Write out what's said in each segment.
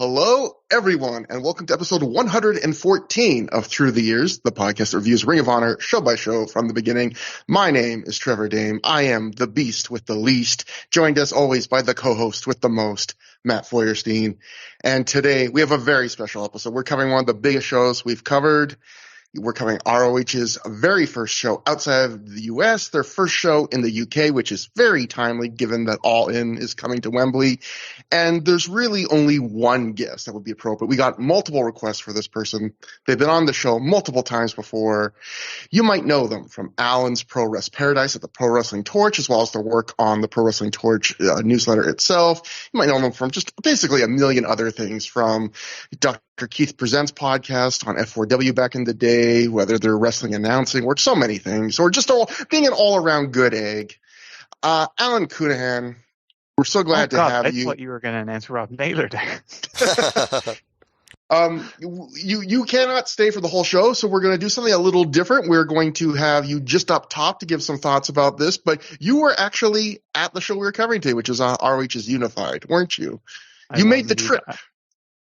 Hello, everyone, and welcome to episode 114 of ThROH The Years, the podcast that reviews Ring of Honor show by show from the beginning. My name is Trevor Dame. I am the beast with the least, joined as always by the co-host with the most, Matt Feuerstein. And today we have a very special episode. We're covering one of the biggest shows we've covered. We're covering ROH's very first show outside of the US, their first show in the UK, which is very timely given that All In is coming to Wembley. And there's really only one guest that would be appropriate. We got multiple requests for this person. They've been on the show multiple times before. You might know them from Alan's Pro Wrest Paradise at the Pro Wrestling Torch, as well as their work on the Pro Wrestling Torch newsletter itself. You might know them from just basically a million other things, from Dr. Keith Presents podcast on F4W back in the day, whether they're wrestling announcing, or so many things, or just being an all-around good egg. Alan Counihan, we're so glad to have you. I thought you were going to announce Rob Naylor there. You cannot stay for the whole show, so we're going to do something a little different. We're going to have you just up top to give some thoughts about this, but you were actually at the show we were covering today, which is ROH's Unified, weren't you? You made the trip.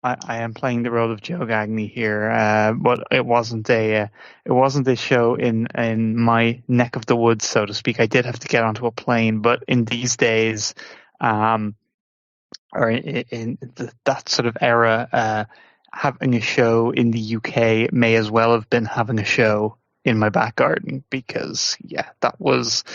I am playing the role of Joe Gagney here, but it wasn't a show in my neck of the woods, so to speak. I did have to get onto a plane, but in these days, or in that sort of era, having a show in the UK may as well have been having a show in my back garden, because that was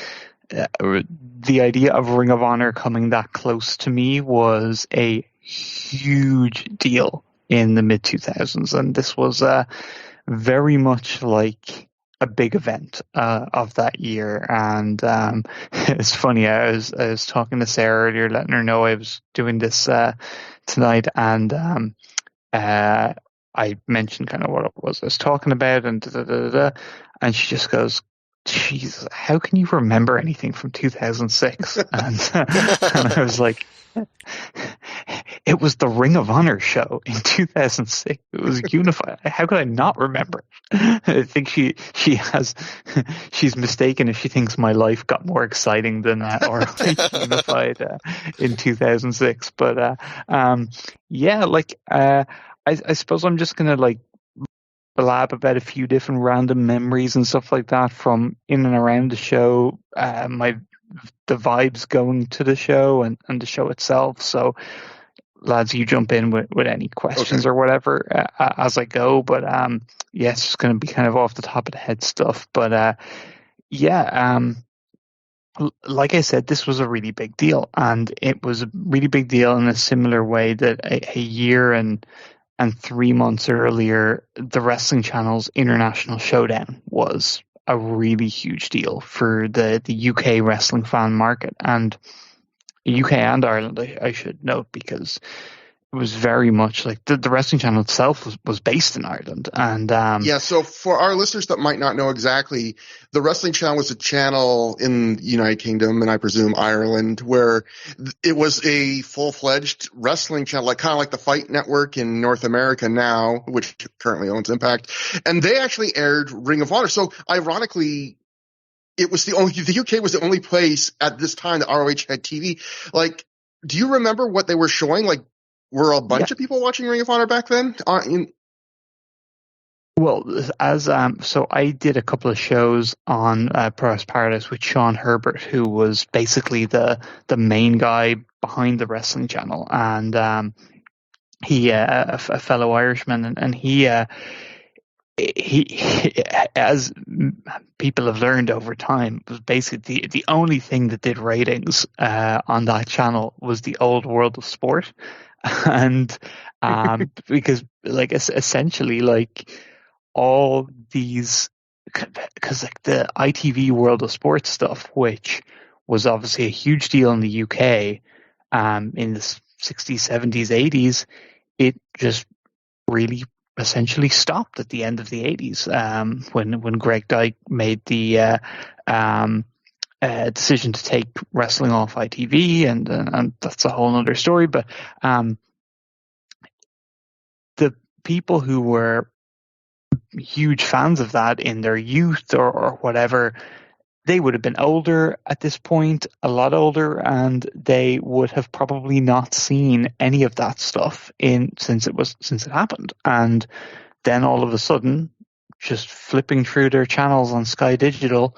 the idea of Ring of Honor coming that close to me was a huge deal in the mid 2000s, and this was very much like a big event of that year. And it's funny, I was talking to Sarah earlier, letting her know I was doing this tonight, and I mentioned kind of what it was I was talking about, and and she just goes, Jesus, how can you remember anything from 2006? And I was like, it was the Ring of Honor show in 2006. It was Unified. How could I not remember? I think she's mistaken if she thinks my life got more exciting than Unified in 2006. But I suppose I'm just gonna blab about a few different random memories and stuff like that from in and around the show, the vibes going to the show and the show itself. So lads, you jump in with any questions or whatever as I go, but it's just going to be kind of off the top of the head stuff. But like I said, this was a really big deal, and it was a really big deal in a similar way that a year and 3 months earlier, the Wrestling Channel's International Showdown was a really huge deal for the UK wrestling fan market, and UK and Ireland, I should note, because it was very much like the Wrestling Channel itself was based in Ireland. And so for our listeners that might not know exactly, the Wrestling Channel was a channel in the United Kingdom, and I presume Ireland, where it was a full-fledged wrestling channel, kind of like the Fight Network in North America now, which currently owns Impact. And they actually aired Ring of Honor. So ironically, the UK was the only place at this time that ROH had TV. Do you remember what they were showing? Were a bunch of people watching Ring of Honor back then? So I did a couple of shows on Pro Wrest Paradise with Sean Herbert, who was basically the main guy behind the Wrestling Channel, and he a fellow Irishman, and he as people have learned over time, was basically the only thing that did ratings on that channel was the old World of Sport. And because essentially all these, because the ITV World of Sport stuff, which was obviously a huge deal in the UK in the 60s, 70s, 80s, it just really essentially stopped at the end of the 80s when Greg Dyke made the decision to take wrestling off ITV, and that's a whole other story. But the people who were huge fans of that in their youth or whatever they would have been older at this point, a lot older, and they would have probably not seen any of that stuff since it happened. And then all of a sudden, just flipping through their channels on Sky Digital,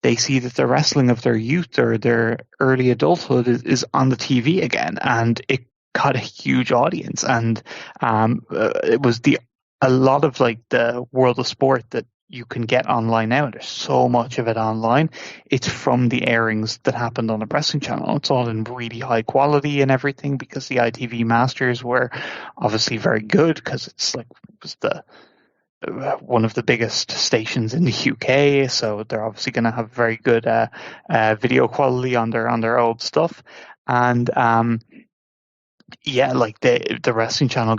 they see that the wrestling of their youth or their early adulthood is on the TV again, and it got a huge audience. And it was a lot of like the world of sport that you can get online now. There's so much of it online. It's from the airings that happened on the wrestling channel. It's all in really high quality and everything, because the ITV Masters were obviously very good, because it was one of the biggest stations in the UK, so they're obviously going to have very good video quality on their old stuff. And like the wrestling channel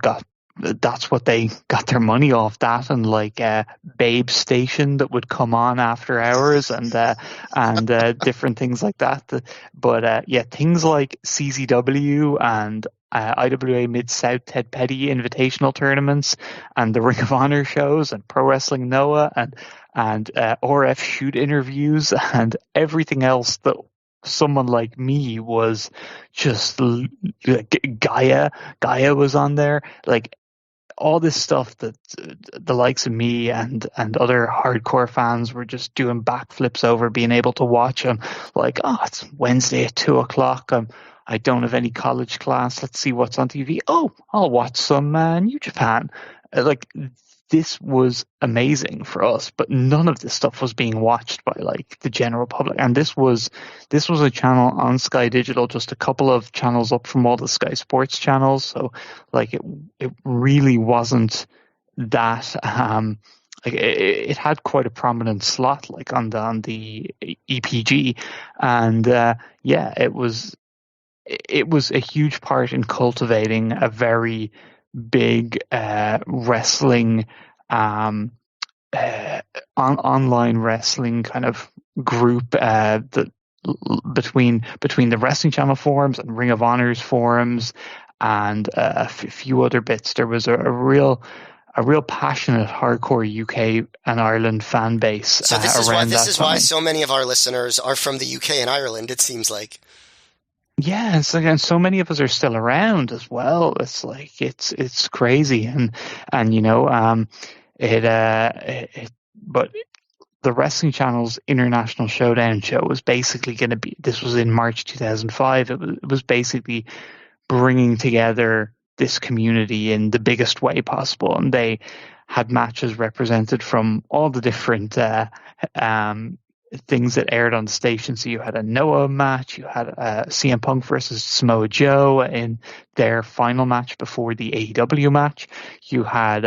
that's what they got their money off, that and like Babe Station that would come on after hours, and different things like that. But things like CZW and IWA Mid-South Ted Petty Invitational tournaments, and the Ring of Honor shows, and Pro Wrestling Noah, and RF shoot interviews, and everything else that someone like me was just Gaia was on there, like all this stuff that the likes of me and other hardcore fans were just doing backflips over, being able to watch them. Like, oh, it's Wednesday at 2:00. I don't have any college class. Let's see what's on TV. Oh, I'll watch some New Japan. Like, this was amazing for us, but none of this stuff was being watched by like the general public. And this was a channel on Sky Digital, just a couple of channels up from all the Sky Sports channels. So like it really wasn't that like it had quite a prominent slot like on the EPG, and it was a huge part in cultivating a very big wrestling online wrestling kind of group that between the Wrestling Channel forums and Ring of Honor's forums and a few other bits. There was a real passionate hardcore UK and Ireland fan base. So this is why so many of our listeners are from the UK and Ireland, it seems like. Yeah, and so many of us are still around as well. It's like it's crazy, and you know, but the Wrestling Channel's International Showdown show was basically going to be. This was in March 2005. It was basically bringing together this community in the biggest way possible, and they had matches represented from all the different things that aired on the station. So you had a Noah match, you had CM Punk versus Samoa Joe in their final match before the AEW match. You had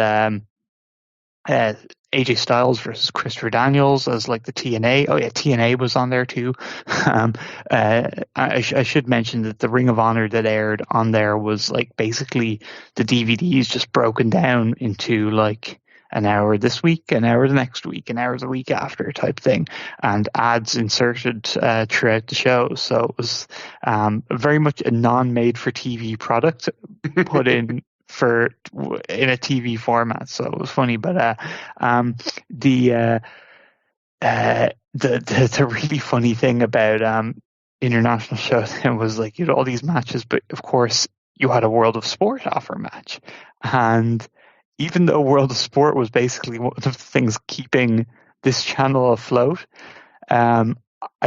AJ Styles versus Christopher Daniels as like the TNA. Oh yeah, TNA was on there too. I should mention that the Ring of Honor that aired on there was like basically the DVDs just broken down into like an hour this week, an hour the next week, an hour the week after type thing, and ads inserted throughout the show. So it was very much a non-made-for-TV product put in in a TV format. So it was funny, but the really funny thing about International Showdown was like you had all these matches, but of course you had a World of Sport offer match, and even though World of Sport was basically one of the things keeping this channel afloat, I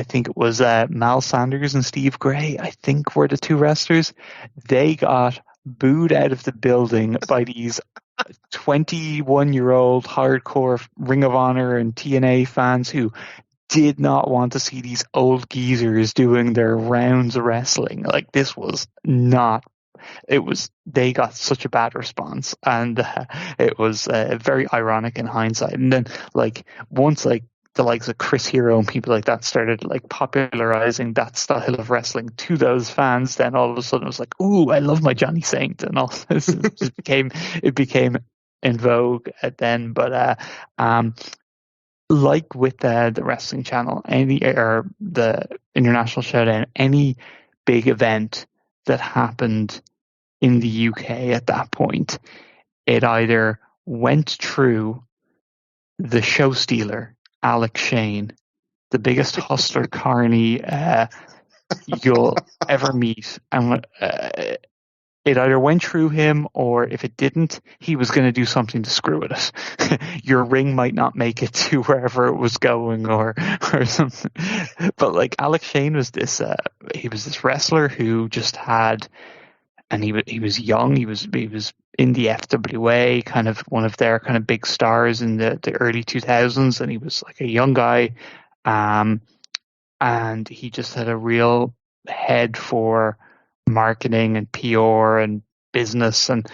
think it was Mal Sanders and Steve Gray, I think were the two wrestlers. They got booed out of the building by these 21-year-old hardcore Ring of Honor and TNA fans who did not want to see these old geezers doing their rounds of wrestling. Like, this was not. They got such a bad response, and it was very ironic in hindsight. And then, like, once like the likes of Chris Hero and people like that started like popularizing that style of wrestling to those fans, then all of a sudden it was like, ooh, I love my Johnny Saint, and all this. It became in vogue then. But like with the Wrestling Channel, or the International Showdown, any big event that happened in the UK at that point, it either went through the show stealer, Alex Shane, the biggest hustler carny you'll ever meet. And it either went through him, or if it didn't, he was going to do something to screw with it. Your ring might not make it to wherever it was going, or something. But like Alex Shane was this, he was this wrestler who just had, and he was young. He was in the FWA, kind of one of their kind of big stars in the early 2000s, and he was like a young guy, and he just had a real head for marketing and PR and business. And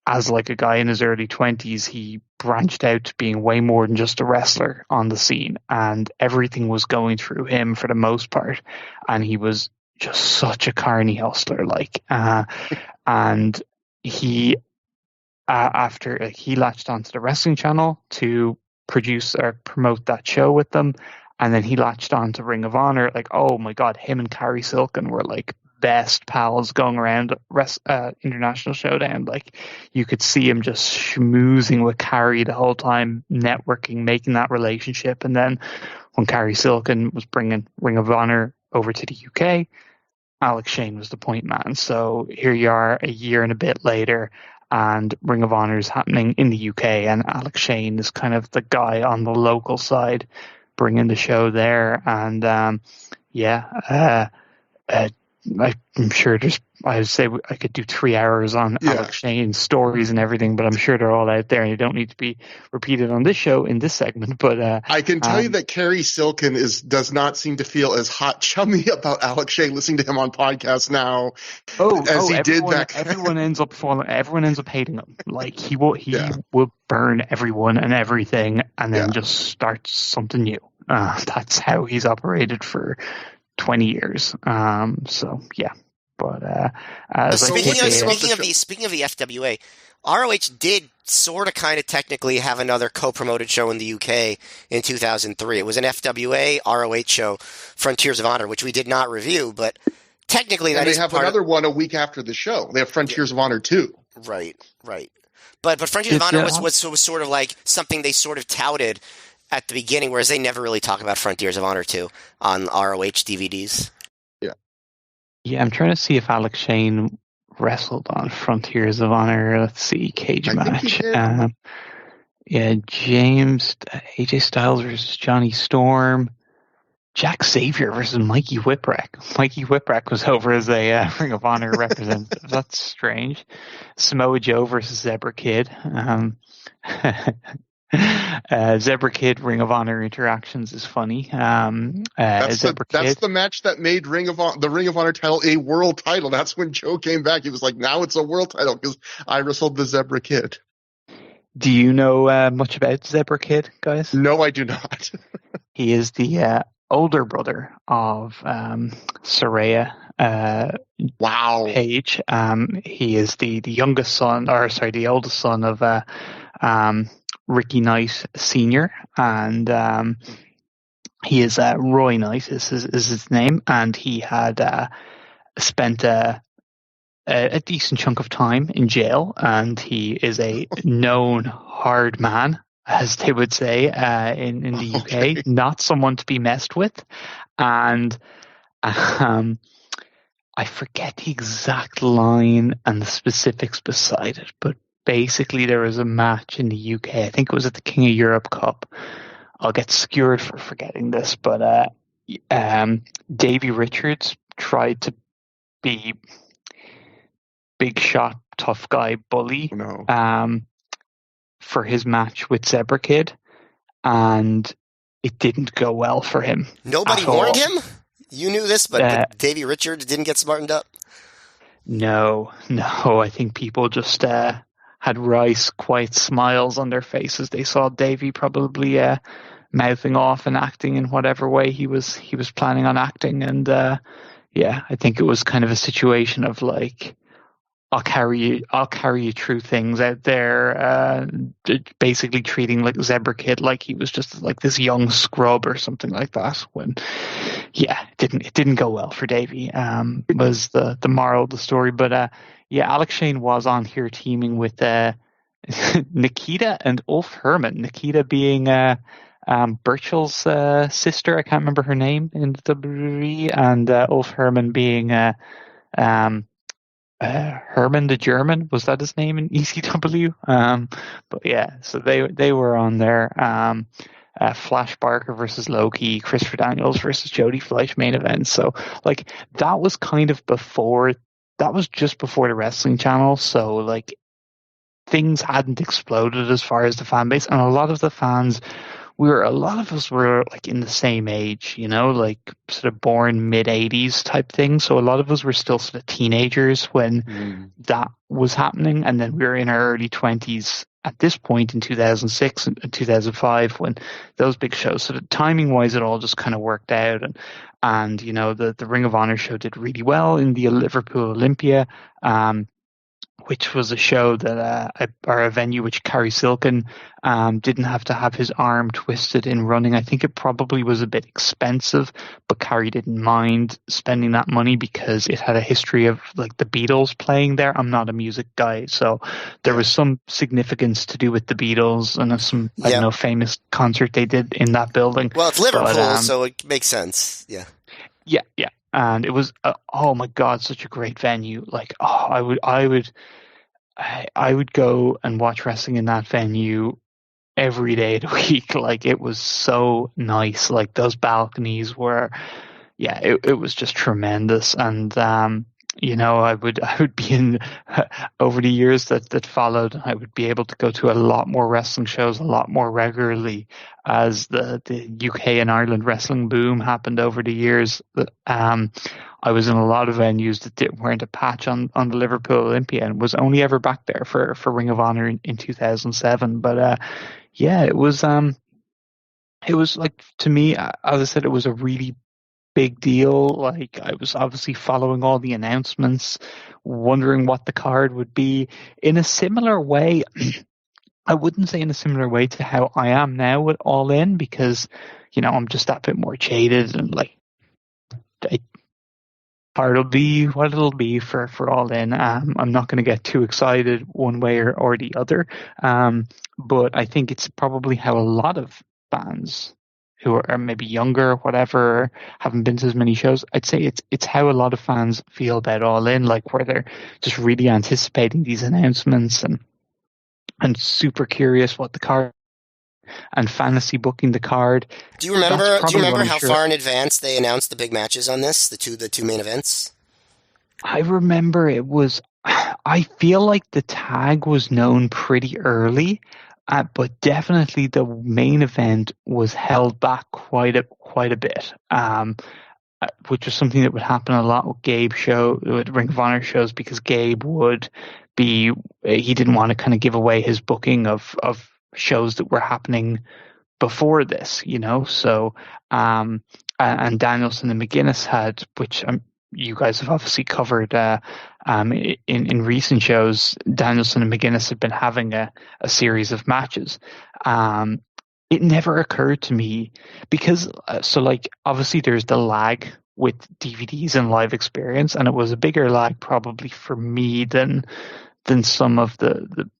as like a guy in his early 20s, he branched out to being way more than just a wrestler on the scene, and everything was going through him for the most part. And he was just such a carny hustler, like, and he after he latched onto the wrestling channel to produce or promote that show with them, and then he latched on to Ring of Honor. Like, oh my god, him and Carrie Silken were like best pals going around International Showdown. Like, you could see him just schmoozing with Carrie the whole time, networking, making that relationship. And then when Carrie Silken was bringing Ring of Honor over to the UK, Alex Shane was the point man. So here you are a year and a bit later, and Ring of Honor is happening in the UK, and Alex Shane is kind of the guy on the local side bringing the show there. And I'm sure I would say I could do 3 hours on Alex Shane's stories and everything, but I'm sure they're all out there and they don't need to be repeated on this show in this segment. But I can tell you that Carrie Silken does not seem to feel as hot chummy about Alex Shane listening to him on podcasts now as he did back then. Everyone ends up hating him. Like, he will burn everyone and everything, and then just start something new. That's how he's operated for 20 years. So yeah, but speaking of the FWA, ROH did sort of kind of technically have another co-promoted show in the UK in 2003. It was an FWA ROH show, Frontiers of Honor, which we did not review, but technically they have another one a week after the show. They have Frontiers of Honor 2. Right. But Frontiers of Honor was sort of like something they sort of touted at the beginning, whereas they never really talk about Frontiers of Honor 2 on ROH DVDs. Yeah, I'm trying to see if Alex Shane wrestled on Frontiers of Honor. Let's see, cage match. AJ Styles versus Johnny Storm. Jack Savior versus Mikey Whipwreck. Mikey Whipwreck was over as a Ring of Honor representative. That's strange. Samoa Joe versus Zebra Kid. Zebra Kid Ring of Honor interactions is funny. That's the match that made the Ring of Honor title a world title. That's when Joe came back. He was like, now it's a world title because I wrestled the Zebra Kid. Do you know much about Zebra Kid, guys? No, I do not. He is the older brother of Saraya Page. He is the youngest son, the oldest son of Ricky Knight Sr., and he is Roy Knight is his name, and he had spent a decent chunk of time in jail, and he is a known hard man, as they would say in the UK, not someone to be messed with. And I forget the exact line and the specifics beside it, but basically, there was a match in the UK. I think it was at the King of Europe Cup. I'll get skewered for forgetting this, but Davey Richards tried to be big shot, tough guy, bully for his match with Zebra Kid, and it didn't go well for him. Nobody warned him? You knew this, but Davey Richards didn't get smartened up? No. I think people just had wry, quiet smiles on their faces. They saw Davey probably mouthing off and acting in whatever way he was planning on acting. And I think it was kind of a situation of like, I'll carry you through things out there, basically treating like Zebra Kid like he was just like this young scrub or something like that. When it didn't go well for Davey, was the moral of the story. But Alex Shane was on here teaming with Nikita and Ulf Herman. Nikita being Burchell's sister. I can't remember her name in the WWE, and Ulf Herman being um, Herman the German. Was that his name in ECW? But yeah, so they were on there. Flash Barker versus Loki, Christopher Daniels versus Jody Fleisch main event. So like that was kind of before. That was just before the Wrestling Channel. So like things hadn't exploded as far as the fan base, and a lot of the fans a lot of us were like in the same age, like sort of born mid 80s type thing. So a lot of us were still sort of teenagers when that was happening. And then we were in our early 20s at this point in 2006 and 2005 when those big shows, sort of timing wise, it all just kind of worked out. And the Ring of Honor show did really well in the Liverpool Olympia. Which was a show that, or a venue which Carrie Silken didn't have to have his arm twisted in running. I think it probably was a bit expensive, but Carrie didn't mind spending that money because it had a history of like the Beatles playing there. I'm not a music guy, so there was some significance to do with the Beatles and some, I don't know, famous concert they did in that building. Well, it's Liverpool, so it makes sense. Yeah. Yeah, yeah. And it was, oh my God, such a great venue. Like, I would go and watch wrestling in that venue every day of the week. Like, it was so nice. Like, those balconies were, it was just tremendous. And, I would be in, over the years that followed, I would be able to go to a lot more wrestling shows a lot more regularly as the UK and Ireland wrestling boom happened over the years. I was in a lot of venues that weren't a patch on the Liverpool Olympia and was only ever back there for Ring of Honor in 2007. But it was like, to me, as I said, it was a really big deal. Like, I was obviously following all the announcements, wondering what the card would be in a similar way. I wouldn't say in a similar way to how I am now with All In, because, I'm just that bit more jaded and like, it'll be what it'll be for All In. I'm not going to get too excited one way or the other. But I think it's probably how a lot of fans who are maybe younger, whatever, haven't been to as many shows. I'd say it's how a lot of fans feel about All In, like where they're just really anticipating these announcements and super curious what the card and fantasy booking the card. Do you remember how far in advance they announced the big matches on this? The two main events? I remember it was, I feel like the tag was known pretty early. But definitely the main event was held back quite a bit, which was something that would happen a lot with Ring of Honor shows, because Gabe he didn't want to kind of give away his booking of shows that were happening before this, So, and Danielson and McGuinness had, which you guys have obviously covered in recent shows, Danielson and McGuinness have been having a series of matches. It never occurred to me because, obviously there's the lag with DVDs and live experience, and it was a bigger lag probably for me than some of the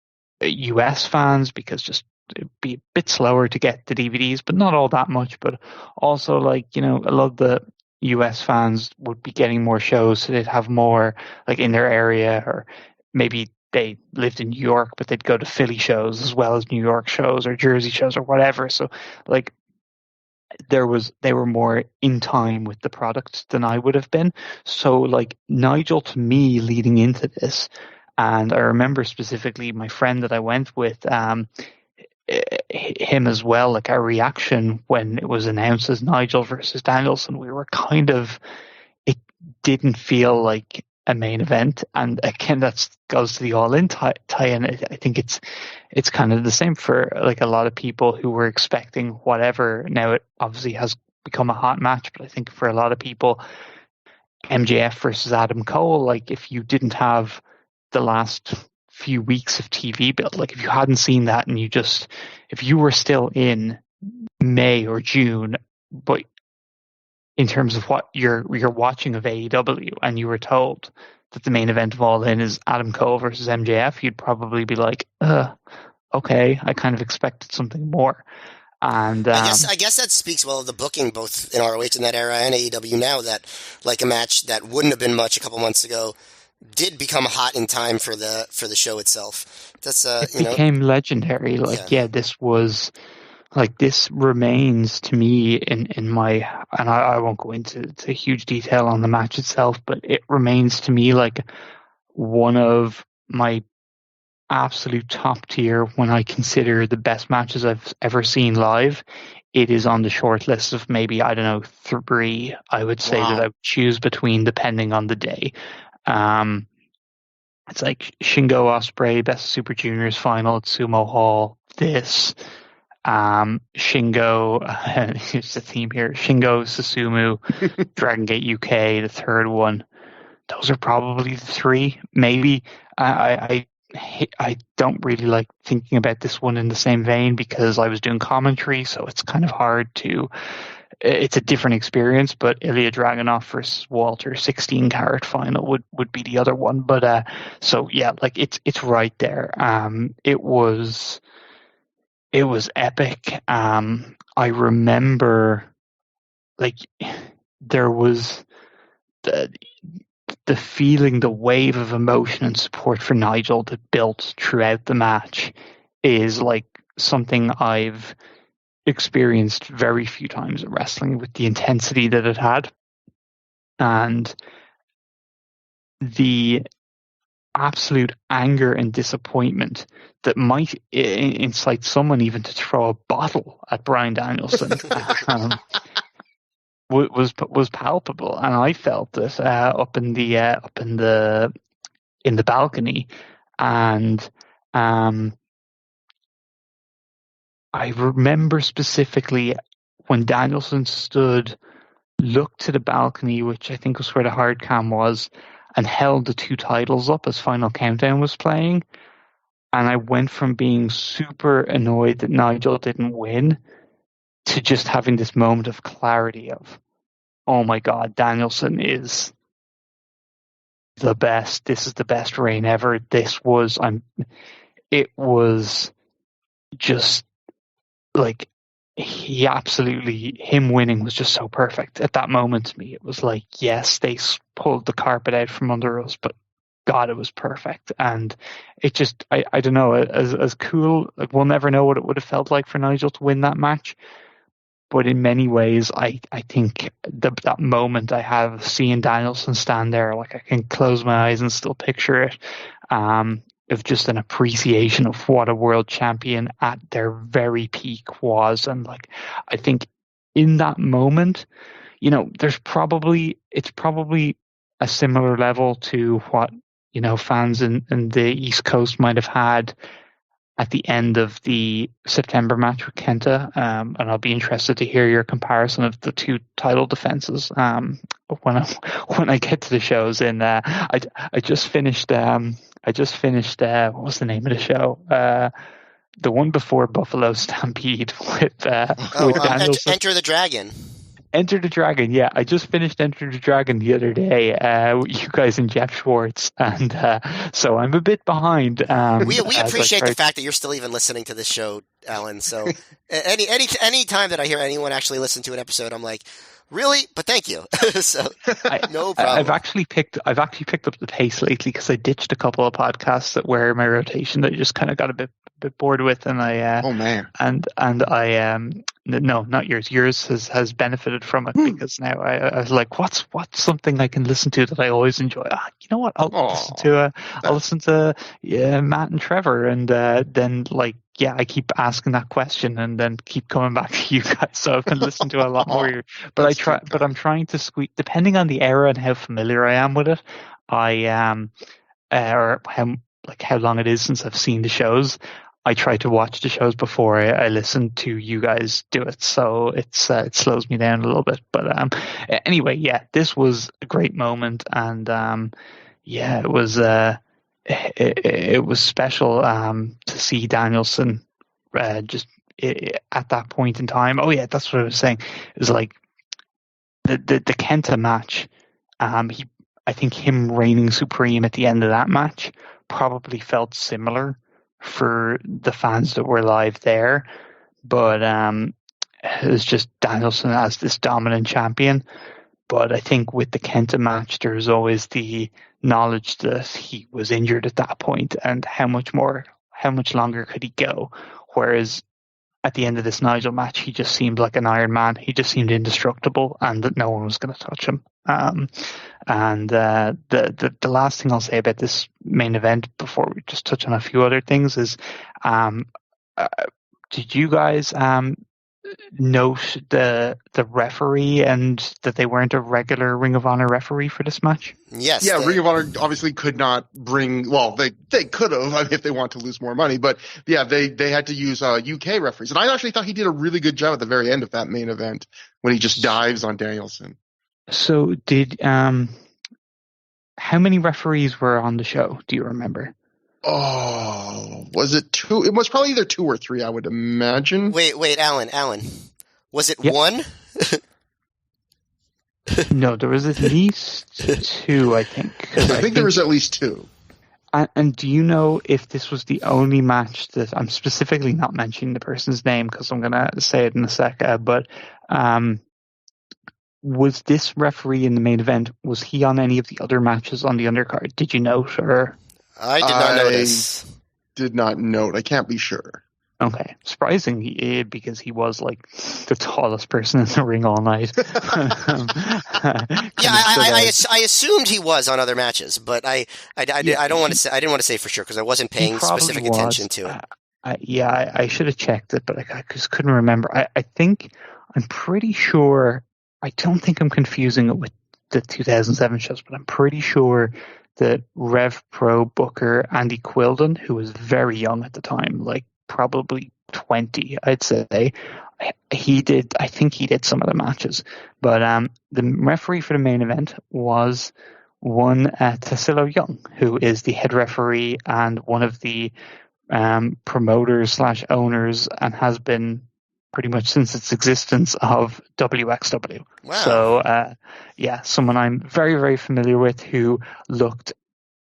US fans, because just it'd be a bit slower to get the DVDs, but not all that much. But also, a lot of the US fans would be getting more shows, so they'd have more like in their area, or maybe they lived in New York, but they'd go to Philly shows as well as New York shows or Jersey shows or whatever. So like they were more in time with the product than I would have been. So like Nigel, to me, leading into this, and I remember specifically my friend that I went with, him as well, like our reaction when it was announced as Nigel versus Danielson, we were it didn't feel like a main event. And again, that goes to the All In tie-in. I think it's kind of the same for like a lot of people who were expecting whatever. Now it obviously has become a hot match, but I think for a lot of people, MJF versus Adam Cole, like if you didn't have the last few weeks of TV build, like if you hadn't seen that and if you were still in May or June, but in terms of what you're watching of AEW, and you were told that the main event of All In is Adam Cole versus MJF, you'd probably be like, okay, I kind of expected something more. And I guess that speaks well of the booking, both in ROH in that era and AEW now. That like a match that wouldn't have been much a couple months ago did become hot in time for the show itself. That's it became legendary. Like, yeah, this was like, this remains to me in my, and I won't go into huge detail on the match itself, but it remains to me like one of my absolute top tier when I consider the best matches I've ever seen live. It is on the short list of maybe, I don't know, 3 I would say that I would choose between depending on the day. It's like Shingo Ospreay Best of Super Juniors final at Sumo Hall. This Shingo, here's the theme here: Shingo Susumu, Dragon Gate UK, the third one. Those are probably the 3. Maybe I don't really like thinking about this one in the same vein because I was doing commentary, so it's kind of hard to. It's a different experience, but Ilya Dragunov versus Walter 16-carat final would be the other one. But so yeah, like it's right there. It was epic. I remember, like, there was the feeling, the wave of emotion and support for Nigel that built throughout the match is like something I've experienced very few times in wrestling with the intensity that it had. And the absolute anger and disappointment that might incite someone even to throw a bottle at Bryan Danielson was palpable, and I felt it up in the balcony, and I remember specifically when Danielson looked to the balcony, which I think was where the hard cam was, and held the 2 titles up as Final Countdown was playing. And I went from being super annoyed that Nigel didn't win to just having this moment of clarity of, oh my God, Danielson is the best. This is the best reign ever. It was just like, him winning was just so perfect at that moment to me. It was like, yes, they pulled the carpet out from under us, but God, it was perfect. And it just, I don't know, as cool, like, we'll never know what it would have felt like for Nigel to win that match. But in many ways, I think that moment I have seeing Danielson stand there, like, I can close my eyes and still picture it. Of just an appreciation of what a world champion at their very peak was. And like, I think in that moment, it's probably a similar level to what, fans in the East Coast might have had at the end of the September match with Kenta. And I'll be interested to hear your comparison of the 2 title defenses when I get to the shows. And I just finished what was the name of the show? The one before Buffalo Stampede with Danielson. Enter the Dragon. Enter the Dragon, yeah. I just finished Enter the Dragon the other day with you guys and Jeff Schwartz, and so I'm a bit behind. We appreciate the fact that you're still even listening to this show, Alan. So any time that I hear anyone actually listen to an episode, I'm like, really? But thank you. So no problem. I've actually picked up the pace lately because I ditched a couple of podcasts that were in my rotation that I just kind of got a bit bored with, and I oh man, and I no, not yours. Yours has benefited from it because now I was like, what's something I can listen to that I always enjoy? You know what? I'll listen to Matt and Trevor, and then like. Yeah, I keep asking that question and then keep coming back to you guys. So I've been listening to a lot more. But I'm trying to squeeze, depending on the era and how familiar I am with it. I am, or how long it is since I've seen the shows. I try to watch the shows before I listen to you guys do it. So it slows me down a little bit. But anyway, yeah, this was a great moment, and yeah, it was. It was special to see Danielson just at that point in time. Oh yeah, that's what I was saying. It was like the Kenta match. I think him reigning supreme at the end of that match probably felt similar for the fans that were live there, but it was just Danielson as this dominant champion. But I think with the Kenta match, there's always the knowledge that he was injured at that point, and how much longer could he go? Whereas at the end of this Nigel match, he just seemed like an Iron Man. He just seemed indestructible, and that no one was going to touch him. And the last thing I'll say about this main event before we just touch on a few other things is, did you guys note the referee and that they weren't a regular Ring of Honor referee for this match? Yes. Yeah, Ring of Honor obviously could not bring. Well, they could have if they want to lose more money, but yeah, they had to use UK referees, and I actually thought he did a really good job at the very end of that main event when he just dives on Danielson. So did how many referees were on the show? Do you remember? Oh, was it 2? It was probably either 2 or 3, I would imagine. Wait, Alan. Was it Yep. 1? No, there was at least 2, I think. I think there was at least 2. And do you know if this was the only match that I'm specifically not mentioning the person's name because I'm going to say it in a sec, but was this referee in the main event, was he on any of the other matches on the undercard? Did you note? Or I did not notice. Did not note. I can't be sure. Okay, surprising because he was like the tallest person in the ring all night. Yeah, I assumed he was on other matches, but I don't want to say. I didn't want to say for sure because I wasn't paying specific attention to it. I should have checked it, but I just couldn't remember. I'm pretty sure. I don't think I'm confusing it with the 2007 shows, but I'm pretty sure that Rev Pro booker Andy Quilden, who was very young at the time, like probably 20, I'd say, he did. I think he did some of the matches, but the referee for the main event was one Tassilo Young, who is the head referee and one of the promoters / owners, and has been pretty much since its existence of WXW. Wow. So, someone I'm very, very familiar with who looked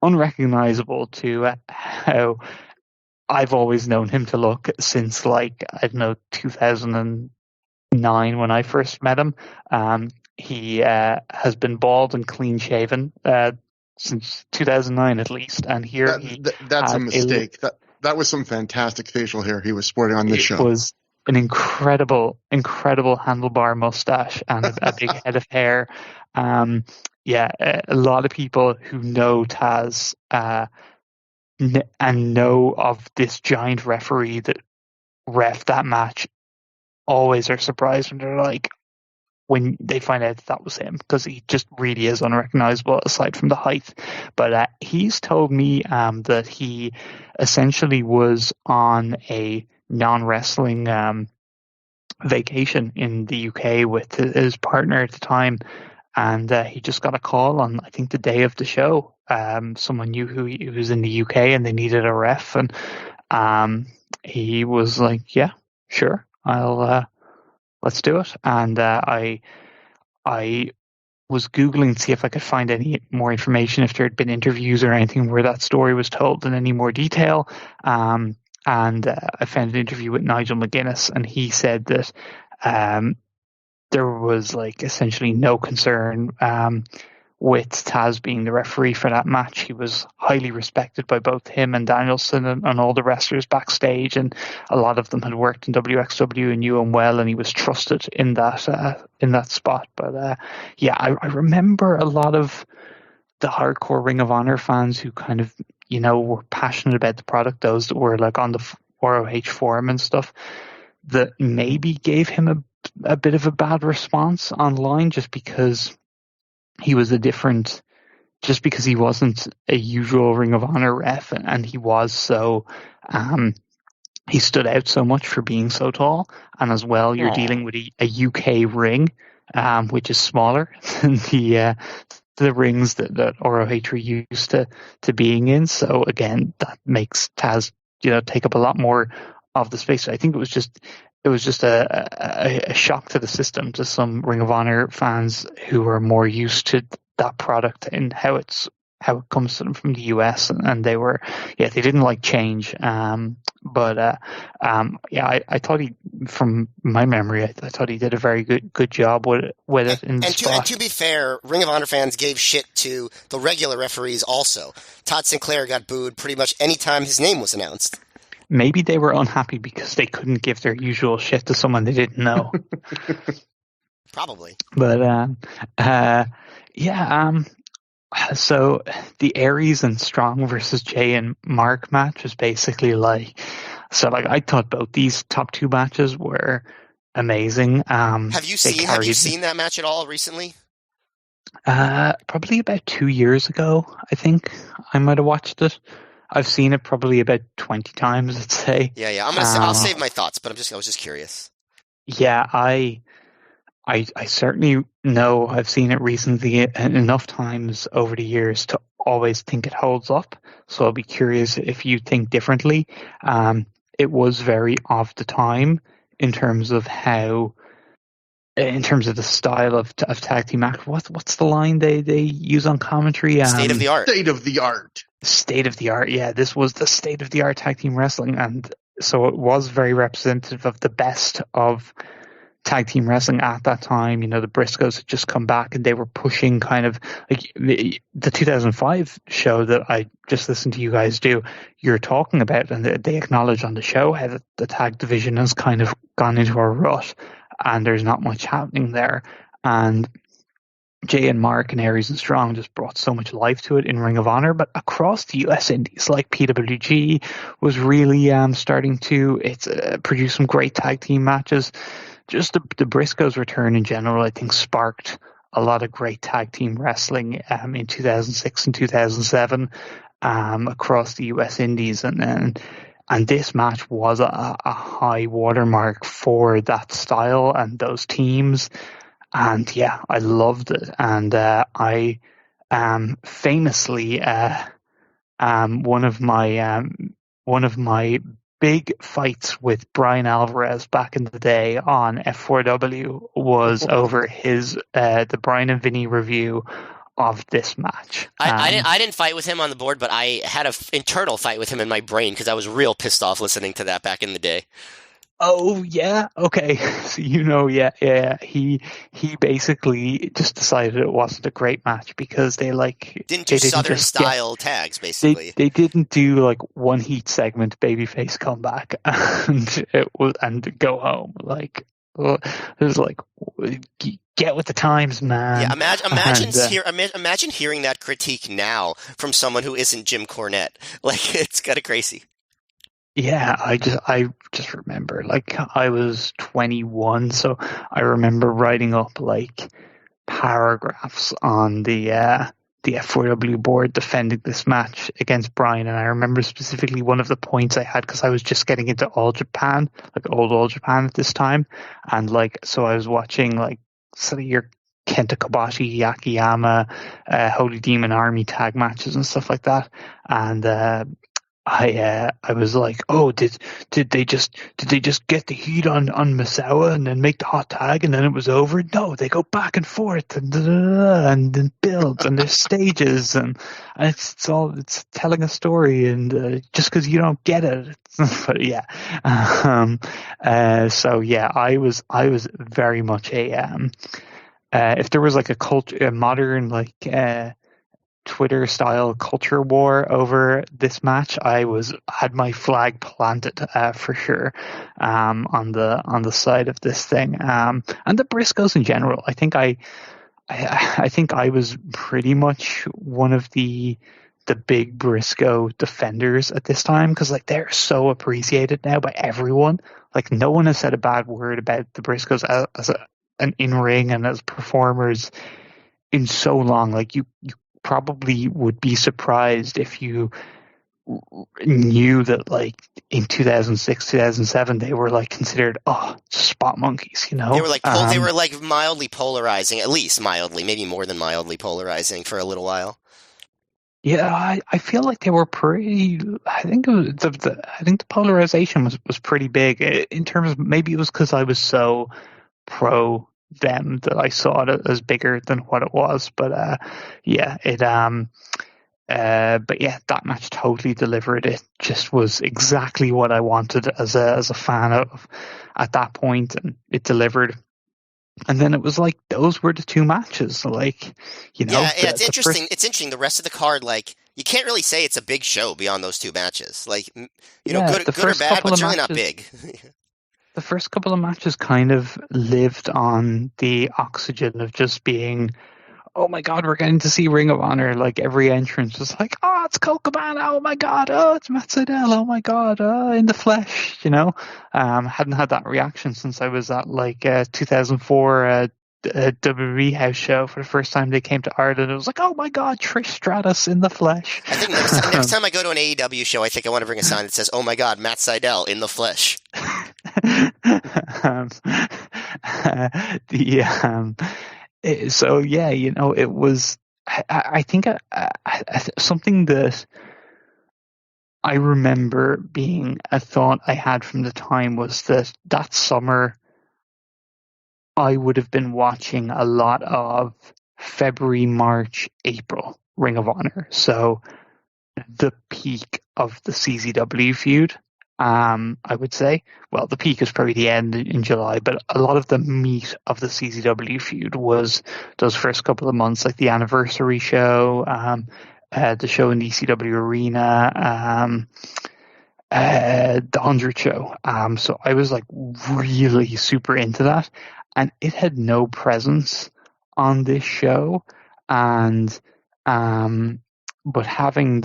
unrecognizable to how I've always known him to look since, 2009 when I first met him. He has been bald and clean shaven since 2009 at least, and here that's a mistake. That was some fantastic facial hair he was sporting on this show. It was an incredible handlebar mustache and a big head of hair. A lot of people who know Taz and know of this giant referee that ref that match always are surprised when they find out that was him, because he just really is unrecognizable aside from the height. But he's told me that he essentially was on a non-wrestling vacation in the UK with his partner at the time, and he just got a call on, I think, the day of the show. Someone knew who he was in the UK and they needed a ref, and he was like, yeah, sure, I'll let's do it. And I was Googling to see if I could find any more information, if there had been interviews or anything where that story was told in any more detail. And I found an interview with Nigel McGuinness, and he said that there was essentially no concern with Taz being the referee for that match. He was highly respected by both him and Danielson and all the wrestlers backstage, and a lot of them had worked in WXW and knew him well, and he was trusted in that spot. But I remember a lot of the hardcore Ring of Honor fans who kind of were passionate about the product, those that were on the ROH forum and stuff, that maybe gave him a bit of a bad response online just because he was just because he wasn't a usual Ring of Honor ref, and he was so he stood out so much for being so tall, and as well you're dealing with a UK ring which is smaller than the rings that ROH were used to being in. So again, that makes Taz take up a lot more of the space. I think it was just a shock to the system, to some Ring of Honor fans who are more used to that product and how it comes to them from the US, and they didn't like change. But I thought from my memory, I thought he did a very good job with it in the spot. And to be fair, Ring of Honor fans gave shit to the regular referees also. Todd Sinclair got booed pretty much any time his name was announced. Maybe they were unhappy because they couldn't give their usual shit to someone they didn't know. Probably. But so the Aries and Strong versus Jay and Mark match was basically I thought both these top two matches were amazing. Have you seen that match at all recently? Probably about 2 years ago, I think I might have watched it. I've seen it probably about 20 times, I'd say. Yeah. I'll save my thoughts, but I was just curious. Yeah, I certainly know I've seen it recently enough times over the years to always think it holds up. So I'll be curious if you think differently. It was very of the time in terms of the style of tag team match. What's the line they use on commentary? State of the art. State of the art. State of the art. Yeah, this was the state of the art tag team wrestling, and so it was very representative of the best of tag team wrestling at that time. You know, the Briscoes had just come back and they were pushing kind of like the 2005 show that I just listened to you guys do. You're talking about, and they acknowledge on the show how the tag division has kind of gone into a rut and there's not much happening there. And Jay and Mark and Aries and Strong just brought so much life to it in Ring of Honor, but across the US Indies, like PWG was really starting to produce some great tag team matches. Just the Briscoes' return in general, I think, sparked a lot of great tag team wrestling in 2006 and 2007 across the US Indies, and this match was a high watermark for that style and those teams. And yeah, I loved it. And I famously one of my big fights with Brian Alvarez back in the day on F4W was over the Brian and Vinny review of this match. I didn't fight with him on the board, but I had an internal fight with him in my brain because I was real pissed off listening to that back in the day. Oh yeah, okay. So yeah. He basically just decided it wasn't a great match because they didn't do Southern style tags. Basically, they didn't do like one heat segment, babyface comeback, and go home. Like it was like, get with the times, man. Yeah, imagine hearing that critique now from someone who isn't Jim Cornette. Like, it's kind of crazy. Yeah, I just remember, like, I was 21, so I remember writing up like paragraphs on the F4W board defending this match against Brian, and I remember specifically one of the points I had because I was just getting into All Japan, like old All Japan at this time, and like so I was watching like sort of your Kenta Kobashi, Yakiyama, Holy Demon Army tag matches and stuff like that, and I was like, oh, did they just get the heat on Misawa and then make the hot tag and then it was over? No, they go back and forth and then build and there's stages and it's telling a story and just because you don't get it, but yeah. So yeah, I was very much if there was like a modern like Twitter style culture war over this match, I had my flag planted for sure on the side of this thing, and the Briscoes in general. I think I was pretty much one of the big Briscoe defenders at this time because like they're so appreciated now by everyone. Like no one has said a bad word about the Briscoes as an in-ring and as performers in so long. Like you probably would be surprised if you knew that like in 2006 2007 they were like considered spot monkeys, you know. They were like mildly polarizing, at least mildly, maybe more than mildly polarizing for a little while. Yeah, I feel like they were pretty. I think it was the polarization was pretty big in terms of, maybe it was because I was so pro them that I saw it as bigger than what it was. But yeah, But yeah, that match totally delivered. It just was exactly what I wanted as a fan of at that point, and it delivered. And then it was like those were the two matches. Like, Yeah, yeah, it's the interesting. first, It's interesting. The rest of the card, like, you can't really say it's a big show beyond those two matches. Like, yeah, good or bad, but certainly not big. the first couple of matches kind of lived on the oxygen of just being, oh my God, we're getting to see Ring of Honor. Like every entrance was like, oh, it's Colt Cabana. Oh my God. Oh, it's Matt Sydal. Oh my God. Oh, in the flesh, hadn't had that reaction since I was at 2004 WWE house show for the first time they came to Ireland. It was like, oh my God, Trish Stratus in the flesh. I think next time I go to an AEW show, I think I want to bring a sign that says, "Oh my God, Matt Sydal in the flesh." So yeah, it was. I think something that I remember being a thought I had from the time was that summer I would have been watching a lot of February, March, April Ring of Honor. So the peak of the CZW feud. I would say. Well, the peak is probably the end in July, but a lot of the meat of the CZW feud was those first couple of months, like the anniversary show, the show in the ECW arena, the 100 show. So I was like really super into that, and it had no presence on this show, and but having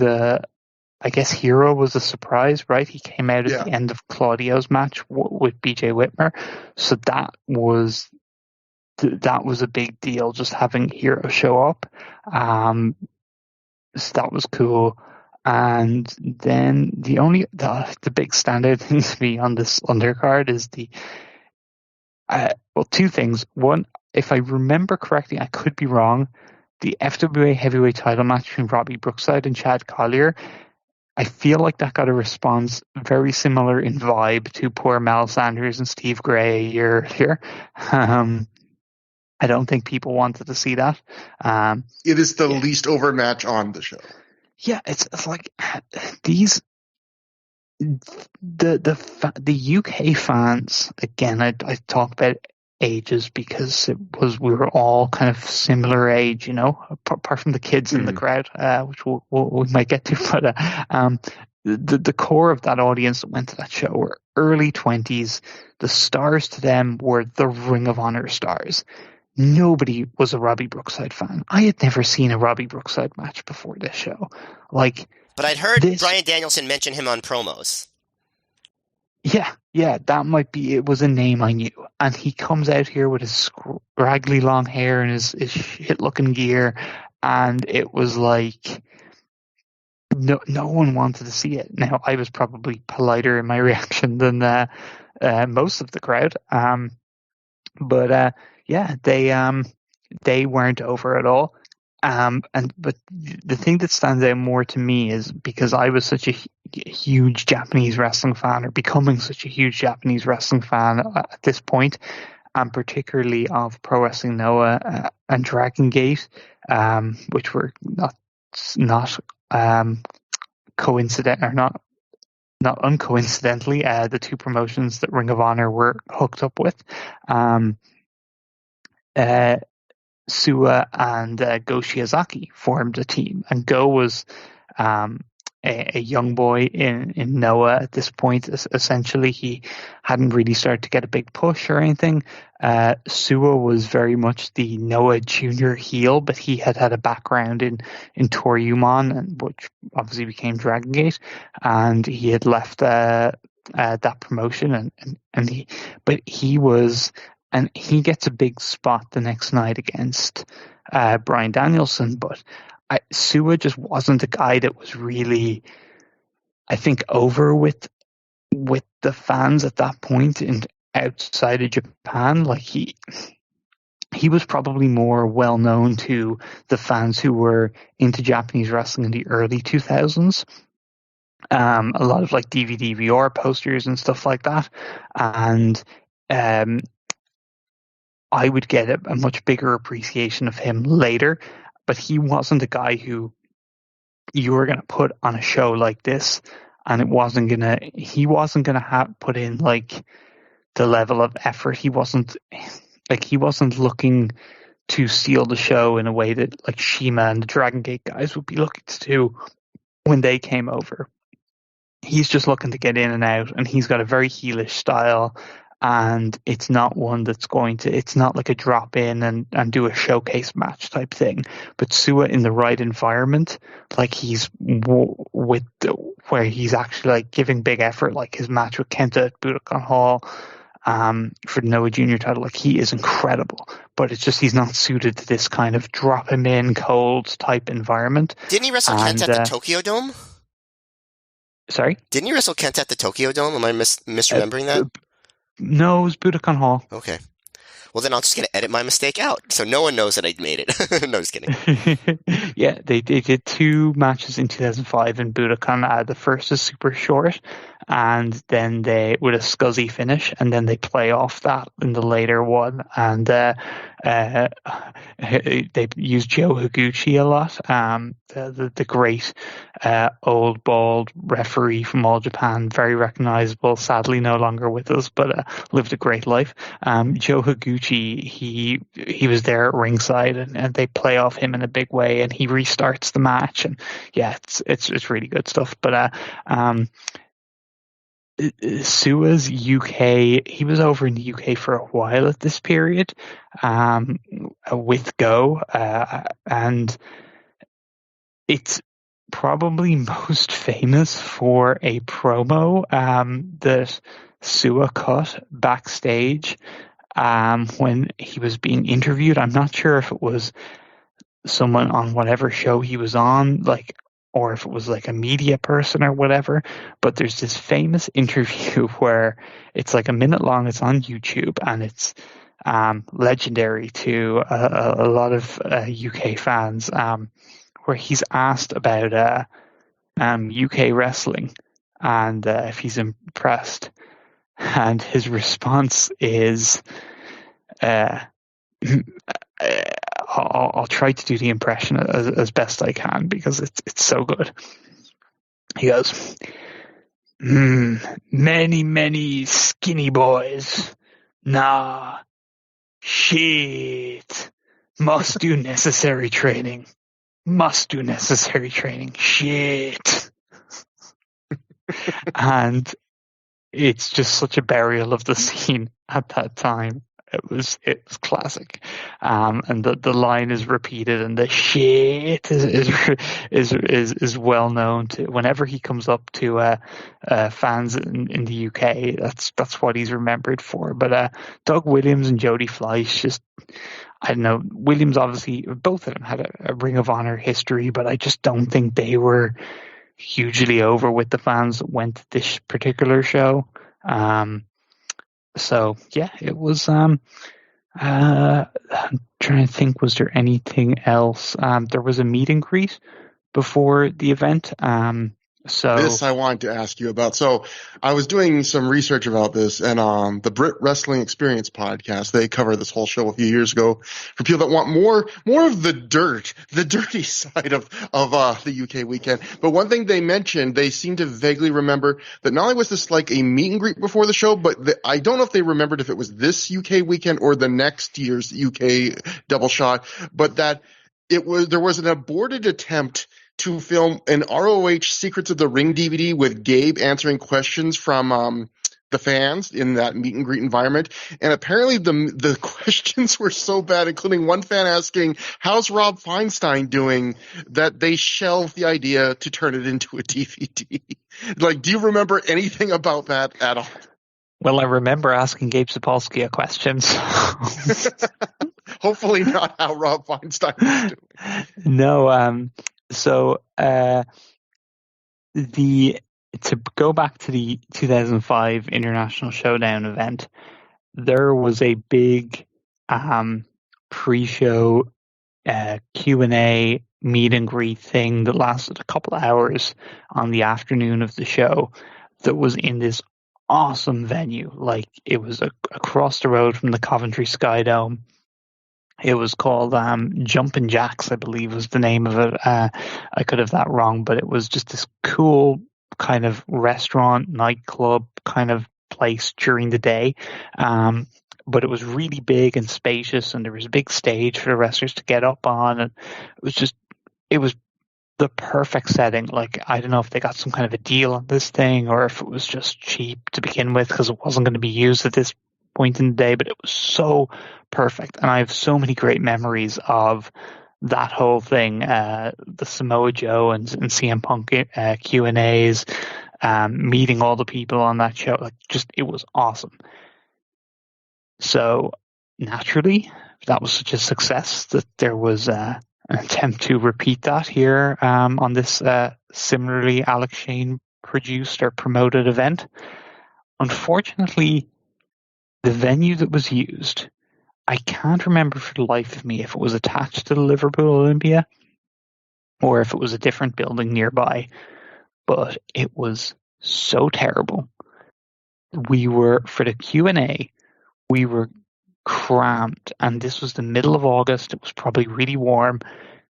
I guess Hero was a surprise, right? He came out at the end of Claudio's match with BJ Whitmer, so that was a big deal. Just having Hero show up, so that was cool. And then the big standout thing to me on this undercard is two things. One, if I remember correctly, I could be wrong. The FWA heavyweight title match between Robbie Brookside and Chad Collyer. I feel like that got a response very similar in vibe to poor Mel Sanders and Steve Gray a year earlier. I don't think people wanted to see that. It is the least over match on the show. Yeah, it's like these the UK fans again. I talk about ages because we were all kind of similar age, apart from the kids in the crowd, which we might get to. But the core of that audience that went to that show were early 20s. The stars to them were the Ring of Honor stars. Nobody was a Robbie Brookside fan. I had never seen a Robbie Brookside match before this show. But I'd heard Bryan Danielson mention him on promos. Yeah, that might be. It was a name I knew, and he comes out here with his scraggly long hair and his shit-looking gear, and it was like no one wanted to see it. Now I was probably politer in my reaction than most of the crowd, but they weren't over at all. But the thing that stands out more to me is because I was such a huge Japanese wrestling fan, or becoming such a huge Japanese wrestling fan at this point, and particularly of Pro Wrestling Noah and Dragon Gate, which were not coincident or not uncoincidentally the two promotions that Ring of Honor were hooked up with. Suwa and Go Shiozaki formed a team, and Go was a young boy in Noah at this point. Essentially, he hadn't really started to get a big push or anything. Suwa was very much the Noah junior heel, but he had a background in Toryumon, which obviously became Dragon Gate, and he had left that promotion, and he gets a big spot the next night against Bryan Danielson, but Suwa just wasn't a guy that was really, I think, over with the fans at that point and outside of Japan. Like he was probably more well known to the fans who were into Japanese wrestling in the early 2000s. A lot of like DVD VR posters and stuff like that, and I would get a much bigger appreciation of him later, but he wasn't a guy who you were going to put on a show like this, and he wasn't going to have put in like the level of effort. He wasn't looking to steal the show in a way that like Shima and the Dragon Gate guys would be looking to do when they came over. He's just looking to get in and out, and he's got a very heelish style, and it's not one that's it's not like a drop in and do a showcase match type thing. But Sua in the right environment, like where he's actually like giving big effort, like his match with Kenta at Budokan Hall for the Noah Junior title, like he is incredible. But it's just he's not suited to this kind of drop him in cold type environment. Didn't he wrestle Kenta at the Tokyo Dome? Sorry? Didn't you wrestle Kenta at the Tokyo Dome? Am I misremembering that? No, it was Budokan Hall. Okay. Well, then I'm just going to edit my mistake out, so no one knows that I made it. No, just kidding. Yeah, they did 2 matches in 2005 in Budokan. The first is super short, and then with a scuzzy finish, and then they play off that in the later one, and they use Joe Higuchi a lot, the great old bald referee from All Japan, very recognizable, sadly no longer with us, but lived a great life. Joe Higuchi, he was there at ringside, and they play off him in a big way, and he restarts the match, and yeah, it's really good stuff. But Sua's UK, he was over in the UK for a while at this period with Go, and it's probably most famous for a promo that Sua cut backstage when he was being interviewed. I'm not sure if it was someone on whatever show he was on, like, or if it was like a media person or whatever, but there's this famous interview where it's like a minute long. It's on YouTube, and it's legendary to a lot of UK fans, where he's asked about UK wrestling and if he's impressed, and his response is, I'll try to do the impression as best I can because it's so good. He goes, many skinny boys. Nah, shit. Must do necessary training. Shit. And it's just such a burial of the scene at that time. It was classic, and the line is repeated, and the shit is well known to whenever he comes up to fans in the UK. That's what he's remembered for. But Doug Williams and Jody Fleisch, just, I don't know. Williams, obviously, both of them had a Ring of Honor history, but I just don't think they were hugely over with the fans that went to this particular show. So yeah, it was. I'm trying to think. Was there anything else? There was a meet and greet before the event. So this I wanted to ask you about. So I was doing some research about this, and the Brit Wrestling Experience podcast, they covered this whole show a few years ago for people that want more of the dirty side of the UK weekend. But one thing they mentioned, they seem to vaguely remember that not only was this like a meet and greet before the show, but I don't know if they remembered if it was this UK weekend or the next year's UK double shot, but that there was an aborted attempt to film an ROH Secrets of the Ring DVD with Gabe answering questions from the fans in that meet and greet environment. And apparently the questions were so bad, including one fan asking, "How's Rob Feinstein doing?" that they shelved the idea to turn it into a DVD. Like, do you remember anything about that at all? Well, I remember asking Gabe Sapolsky a question. Hopefully not how Rob Feinstein is doing. No, so to go back to the 2005 International Showdown event, there was a big pre-show Q&A meet and greet thing that lasted a couple of hours on the afternoon of the show that was in this awesome venue. Like, it was across the road from the Coventry Sky Dome. It was called Jumpin' Jacks, I believe was the name of it. I could have that wrong, but it was just this cool kind of restaurant, nightclub kind of place during the day. But it was really big and spacious, and there was a big stage for the wrestlers to get up on. And it was the perfect setting. Like, I don't know if they got some kind of a deal on this thing or if it was just cheap to begin with because it wasn't going to be used at this point in the day, but it was so perfect. And I have so many great memories of that whole thing, the Samoa Joe and CM Punk Q&As, meeting all the people on that show. Like, just, it was awesome. So naturally, that was such a success that there was an attempt to repeat that here on this similarly Alex Shane produced or promoted event. Unfortunately, the venue that was used, I can't remember for the life of me if it was attached to the Liverpool Olympia or if it was a different building nearby, but it was so terrible. For the Q&A, we were crammed, and this was the middle of August. It was probably really warm,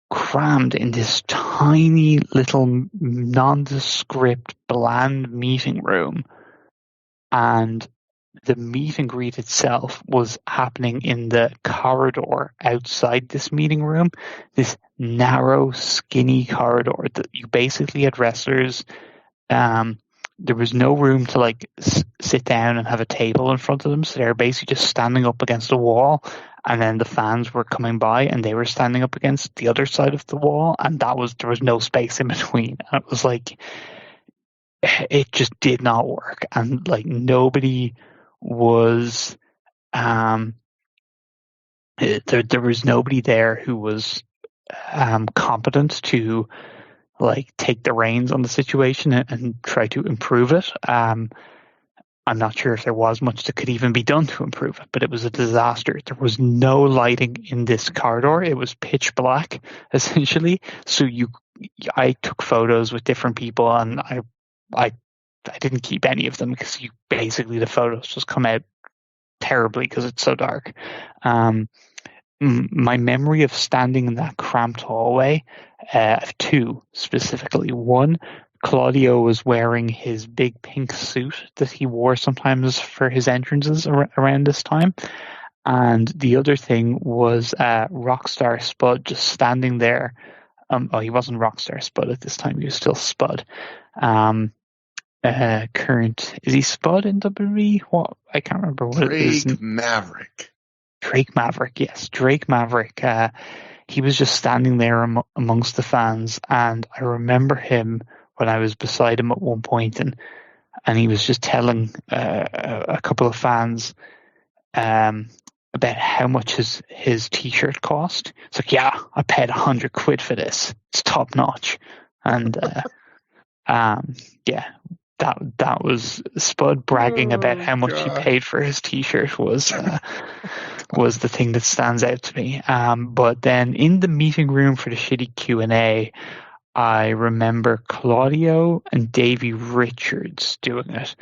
crammed in this tiny little nondescript bland meeting room, and the meet and greet itself was happening in the corridor outside this meeting room, this narrow, skinny corridor that you basically had wrestlers. There was no room to like sit down and have a table in front of them, so they were basically just standing up against the wall, and then the fans were coming by and they were standing up against the other side of the wall, and there was no space in between. And it was like, it just did not work, and like nobody was there was nobody there who was competent to like take the reins on the situation and try to improve it. I'm not sure if there was much that could even be done to improve it, but it was a disaster. There was no lighting in this corridor. It was pitch black, essentially. So I took photos with different people, and I didn't keep any of them because the photos just come out terribly because it's so dark. My memory of standing in that cramped hallway, I have two specifically. One, Claudio was wearing his big pink suit that he wore sometimes for his entrances around this time. And the other thing was Rockstar Spud just standing there. He wasn't Rockstar Spud at this time. He was still Spud. Current, is he Spud in WWE? What? I can't remember what it is. Drake Maverick, yes. Drake Maverick. He was just standing there amongst the fans, and I remember him when I was beside him at one point, and he was just telling a couple of fans about how much his t-shirt cost. It's like, yeah, I paid £100 for this. It's top notch. And yeah, that was Spud bragging about how much he paid for his t-shirt was the thing that stands out to me. But then in the meeting room for the shitty Q&A, I remember Claudio and Davey Richards doing it.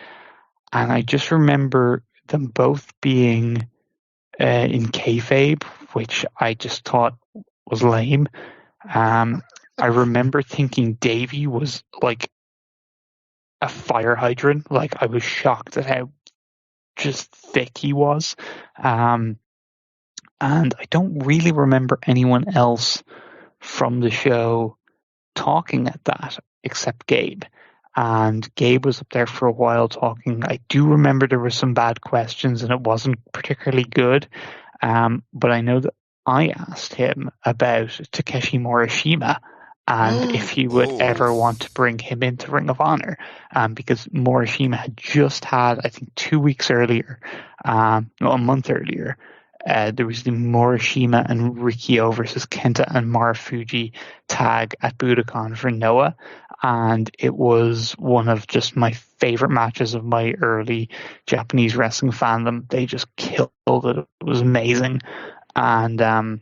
And I just remember them both being in kayfabe, which I just thought was lame. I remember thinking Davey was like a fire hydrant. Like, I was shocked at how just thick he was. And I don't really remember anyone else from the show talking at that except Gabe. And Gabe was up there for a while talking. I do remember there were some bad questions and it wasn't particularly good. But I know that I asked him about Takeshi Morishima and if he would ever want to bring him into Ring of Honor, because Morishima had just had, I think 2 weeks earlier, a month earlier, there was the Morishima and Rikio versus Kenta and Marufuji tag at Budokan for Noah, and it was one of just my favorite matches of my early Japanese wrestling fandom. They just killed it. It was amazing. And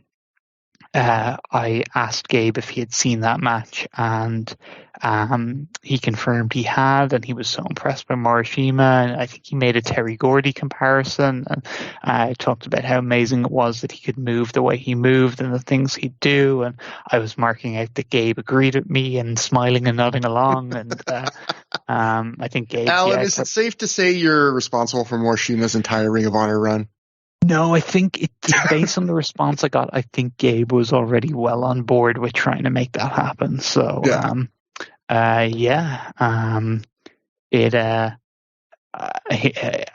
I asked Gabe if he had seen that match, and he confirmed he had, and he was so impressed by Morishima. And I think he made a Terry Gordy comparison, and talked about how amazing it was that he could move the way he moved and the things he'd do. And I was marking out that Gabe agreed with me and smiling and nodding along. And I think Gabe. Alan, is it safe to say you're responsible for Morishima's entire Ring of Honor run? No, I think based on the response I got, I think Gabe was already well on board with trying to make that happen. So, I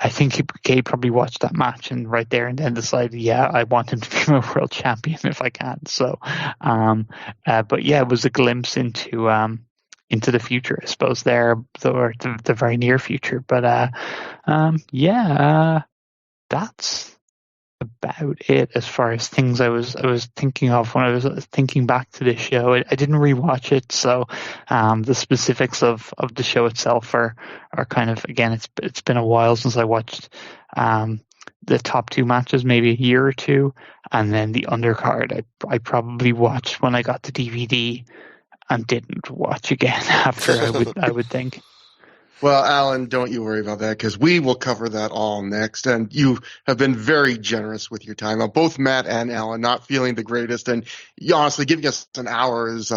think Gabe probably watched that match and right there and then decided, I want him to be my world champion if I can. So, but yeah, it was a glimpse into the future, I suppose, there, or the very near future. But that's about it as far as things I was thinking of when I was thinking back to this show. I didn't rewatch it, so the specifics of the show itself are kind of, again, it's been a while since I watched the top two matches, maybe a year or two, and then the undercard I probably watched when I got the DVD and didn't watch again after. I would think. Well, Alan, don't you worry about that, because we will cover that all next. And you have been very generous with your time. Both Matt and Alan not feeling the greatest, and honestly, giving us an hour is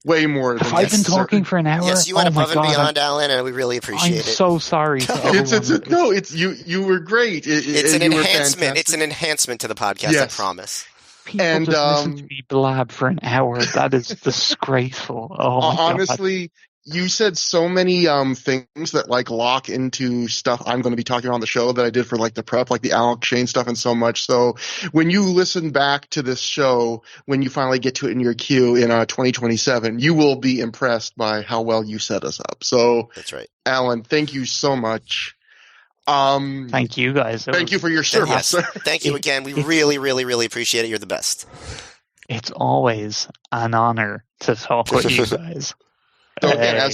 way more than necessary. I've been talking for an hour. Yes, you went above and beyond, Alan, and we really appreciate it. I'm so sorry. You were great. It's an enhancement. It's an enhancement to the podcast. Yes. I promise. People just listen to me blab for an hour. That is disgraceful. Oh my honestly. God. You said so many things that like lock into stuff I'm going to be talking about on the show that I did for like the prep, like the Alex Shane stuff and so much. So when you listen back to this show, when you finally get to it in your queue in 2027, you will be impressed by how well you set us up. So that's right. Alan, thank you so much. Thank you guys. Thank you for your service. Yes. Thank you again. We really, really, really appreciate it. You're the best. It's always an honor to talk with you guys. So again,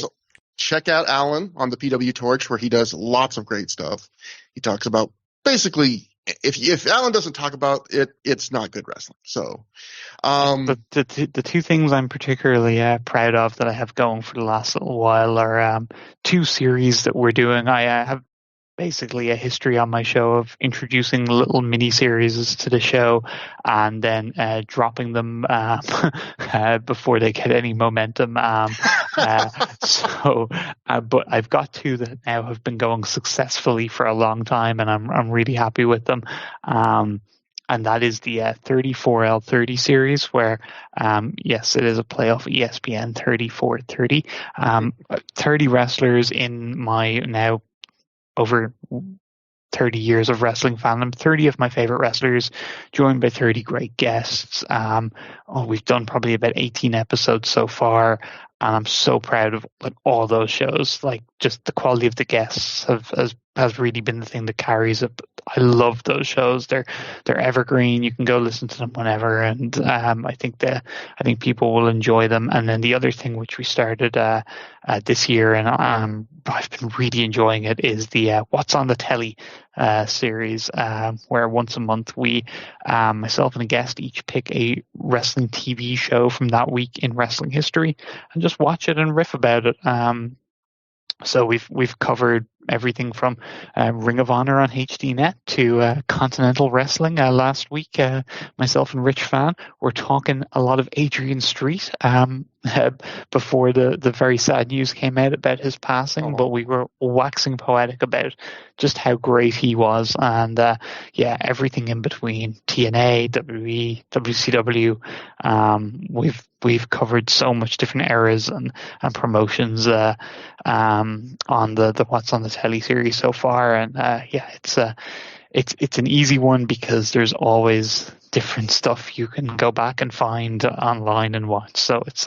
check out Alan on the PW Torch, where he does lots of great stuff. He talks about basically, if Alan doesn't talk about it, it's not good wrestling. So, the two things I'm particularly proud of that I have going for the last little while are two series that we're doing. I have basically a history on my show of introducing little mini series to the show and then dropping them before they get any momentum. But I've got two that now have been going successfully for a long time, and I'm really happy with them. And that is the 34L30 series, where, yes, it is a playoff ESPN 34-30. 30 wrestlers in my now over 30 years of wrestling fandom, 30 of my favorite wrestlers, joined by 30 great guests. We've done probably about 18 episodes so far, and I'm so proud of like all those shows. Like, just the quality of the guests has really been the thing that carries it. I love those shows. They're evergreen. You can go listen to them whenever, and I think people will enjoy them. And then the other thing which we started this year, and I've been really enjoying it, is the What's on the Telly series, where once a month we, myself and a guest, each pick a wrestling TV show from that week in wrestling history and just watch it and riff about it. So we've covered everything from Ring of Honor on HDNet to Continental Wrestling. Last week, myself and Rich Fan were talking a lot of Adrian Street before the very sad news came out about his passing, but we were waxing poetic about just how great he was, and everything in between, TNA, WWE, WCW. We've covered so much different eras and promotions on the What's on the Telly series so far, and it's an easy one because there's always different stuff you can go back and find online and watch. So it's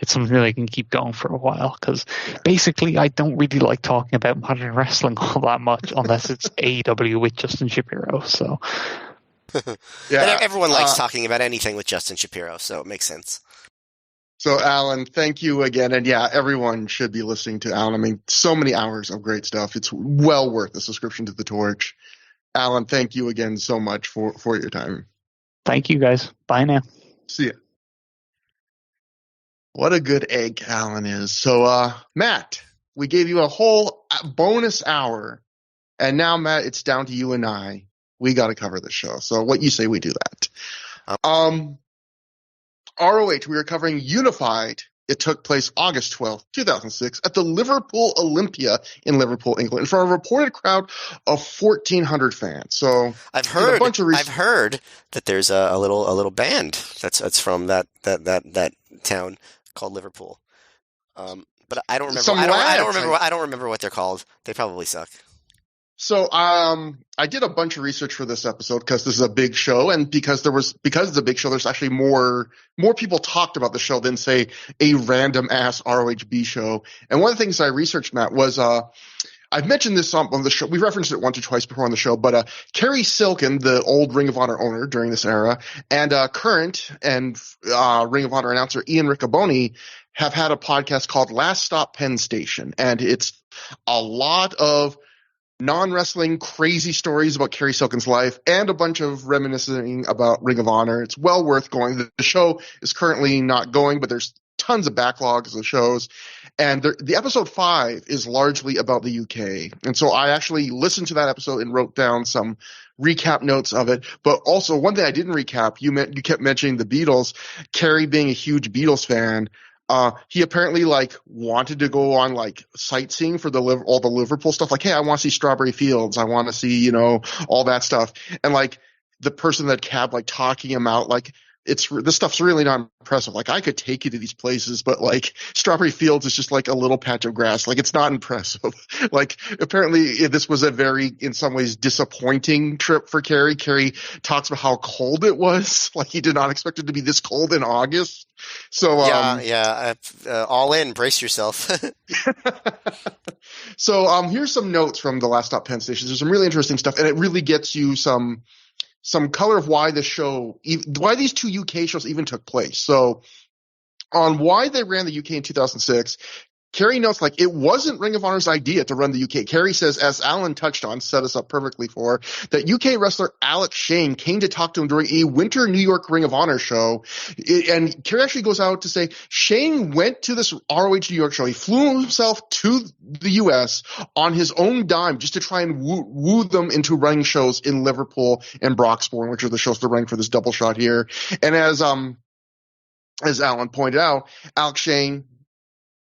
something that I can keep going for a while, because basically I don't really like talking about modern wrestling all that much unless it's AEW with Justin Shapiro. So everyone likes talking about anything with Justin Shapiro, so it makes sense. So, Alan, thank you again. And everyone should be listening to Alan. I mean, so many hours of great stuff. It's well worth the subscription to The Torch. Alan, thank you again so much for your time. Thank you, guys. Bye now. See ya. What a good egg Alan is. So, Matt, we gave you a whole bonus hour, and now, Matt, it's down to you and I. We got to cover the show. So what you say we do that. ROH, we are covering Unified. It took place August 12th, 2006 at the Liverpool Olympia in Liverpool, England, in front of a reported crowd of 1,400 fans. So I've heard that there's a little band that's from that town called Liverpool. But I don't remember. I don't remember what they're called. They probably suck. So, I did a bunch of research for this episode because this is a big show, and because it's a big show, there's actually more people talked about the show than, say, a random ass ROHB show. And one of the things I researched, Matt, was I've mentioned this on the show. We referenced it once or twice before on the show, but Kerry Silkin, the old Ring of Honor owner during this era, and current and Ring of Honor announcer Ian Riccoboni have had a podcast called Last Stop Penn Station, and it's a lot of non-wrestling crazy stories about Kerry Silkin's life and a bunch of reminiscing about Ring of Honor. It's well worth going. The show is currently not going, but there's tons of backlogs of shows. And the episode 5 is largely about the UK. And so I actually listened to that episode and wrote down some recap notes of it. But also one thing I didn't recap, you kept mentioning the Beatles. Kerry being a huge Beatles fan, he apparently wanted to go on sightseeing for all the Liverpool stuff. Hey, I want to see Strawberry Fields. I want to see, all that stuff. And the person that cab talking him out, this stuff's really not impressive. I could take you to these places, but Strawberry Fields is just a little patch of grass. It's not impressive. Apparently this was a very, in some ways, disappointing trip for Kerry. Kerry talks about how cold it was. He did not expect it to be this cold in August. So, all in, brace yourself. So, here's some notes from the Last Stop Penn Station. There's some really interesting stuff, and it really gets you some color of why these two UK shows even took place. So on why they ran the UK in 2006, Kerry notes it wasn't Ring of Honor's idea to run the UK. Kerry says, as Alan touched on, set us up perfectly for, that UK wrestler Alex Shane came to talk to him during a winter New York Ring of Honor show. And Kerry actually goes out to say Shane went to this ROH New York show. He flew himself to the US on his own dime just to try and woo them into running shows in Liverpool and Broxbourne, which are the shows they're running for this double shot here. And as Alan pointed out, Alex Shane,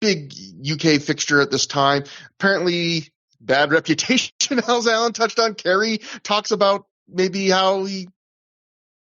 big UK fixture at this time. Apparently, bad reputation, as Alan touched on. Kerry talks about maybe how he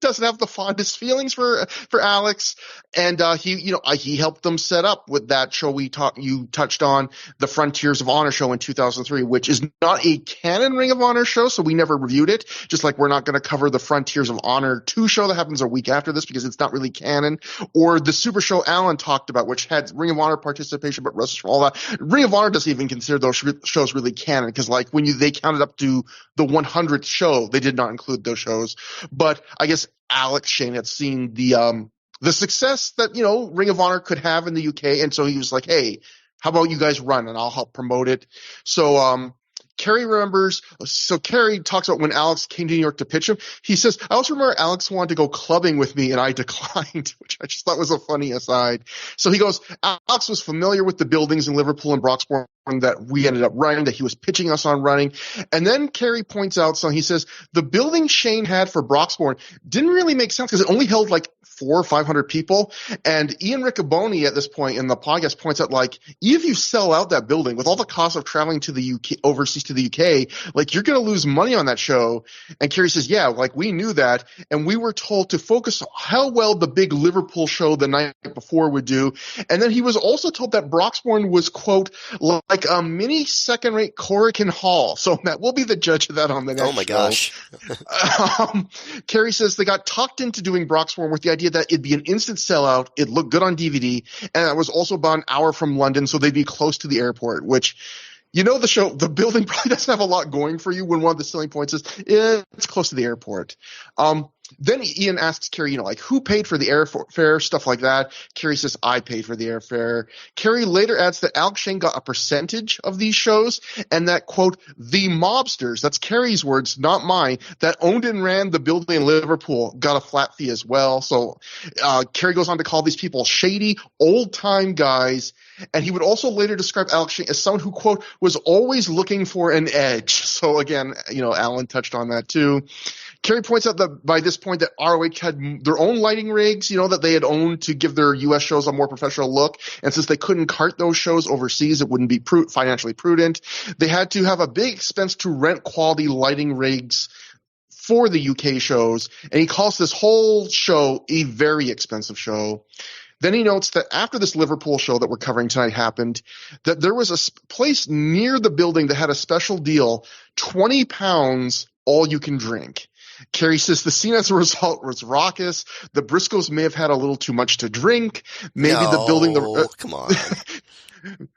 doesn't have the fondest feelings for Alex, and he helped them set up with that show you touched on, the Frontiers of Honor show in 2003, which is not a canon Ring of Honor show, so we never reviewed it. Just like we're not going to cover the Frontiers of Honor 2 show that happens a week after this because it's not really canon, or the Super Show Alan talked about, which had Ring of Honor participation, but wrestlers from all that. Ring of Honor doesn't even consider those shows really canon because when they counted up to the 100th show, they did not include those shows. But I guess Alex Shane had seen the success that, Ring of Honor could have in the UK. And so he was like, hey, how about you guys run and I'll help promote it. So, Kerry Kerry talks about when Alex came to New York to pitch him. He says, I also remember Alex wanted to go clubbing with me and I declined, which I just thought was a funny aside. So he goes, Alex was familiar with the buildings in Liverpool and Broxbourne that we ended up running, that he was pitching us on running. And then Kerry points out, so he says, the building Shane had for Broxbourne didn't really make sense because it only held 400 or 500 people. And Ian Riccoboni at this point in the podcast points out, even if you sell out that building with all the cost of traveling to the UK, overseas to the UK, you're going to lose money on that show. And Kerry says, yeah, we knew that. And we were told to focus on how well the big Liverpool show the night before would do. And then he was also told that Broxbourne was, quote, like a mini second-rate Courican Hall. So, Matt, we'll be the judge of that on the next show. Oh, my gosh. Kerry says they got talked into doing Broxbourne with the idea that it'd be an instant sellout, it'd look good on DVD, and it was also about an hour from London, so they'd be close to the airport, which, the building probably doesn't have a lot going for you when one of the selling points is it's close to the airport. Then Ian asks Kerry, like, who paid for the airfare, stuff like that. Kerry says, I paid for the airfare. Kerry later adds that Alex Shane got a percentage of these shows and that, quote, the mobsters, that's Kerry's words, not mine, that owned and ran the building in Liverpool got a flat fee as well. So Kerry goes on to call these people shady, old-time guys. And he would also later describe Alex Shane as someone who, quote, was always looking for an edge. So again, Alan touched on that too. Kerry points out that by this point that ROH had their own lighting rigs, that they had owned to give their U.S. shows a more professional look. And since they couldn't cart those shows overseas, it wouldn't be financially prudent. They had to have a big expense to rent quality lighting rigs for the UK shows. And he calls this whole show a very expensive show. Then he notes that after this Liverpool show that we're covering tonight happened, that there was a place near the building that had a special deal, £20 all you can drink. Kerry says the scene as a result was raucous. The Briscoes may have had a little too much to drink. Maybe the building come on.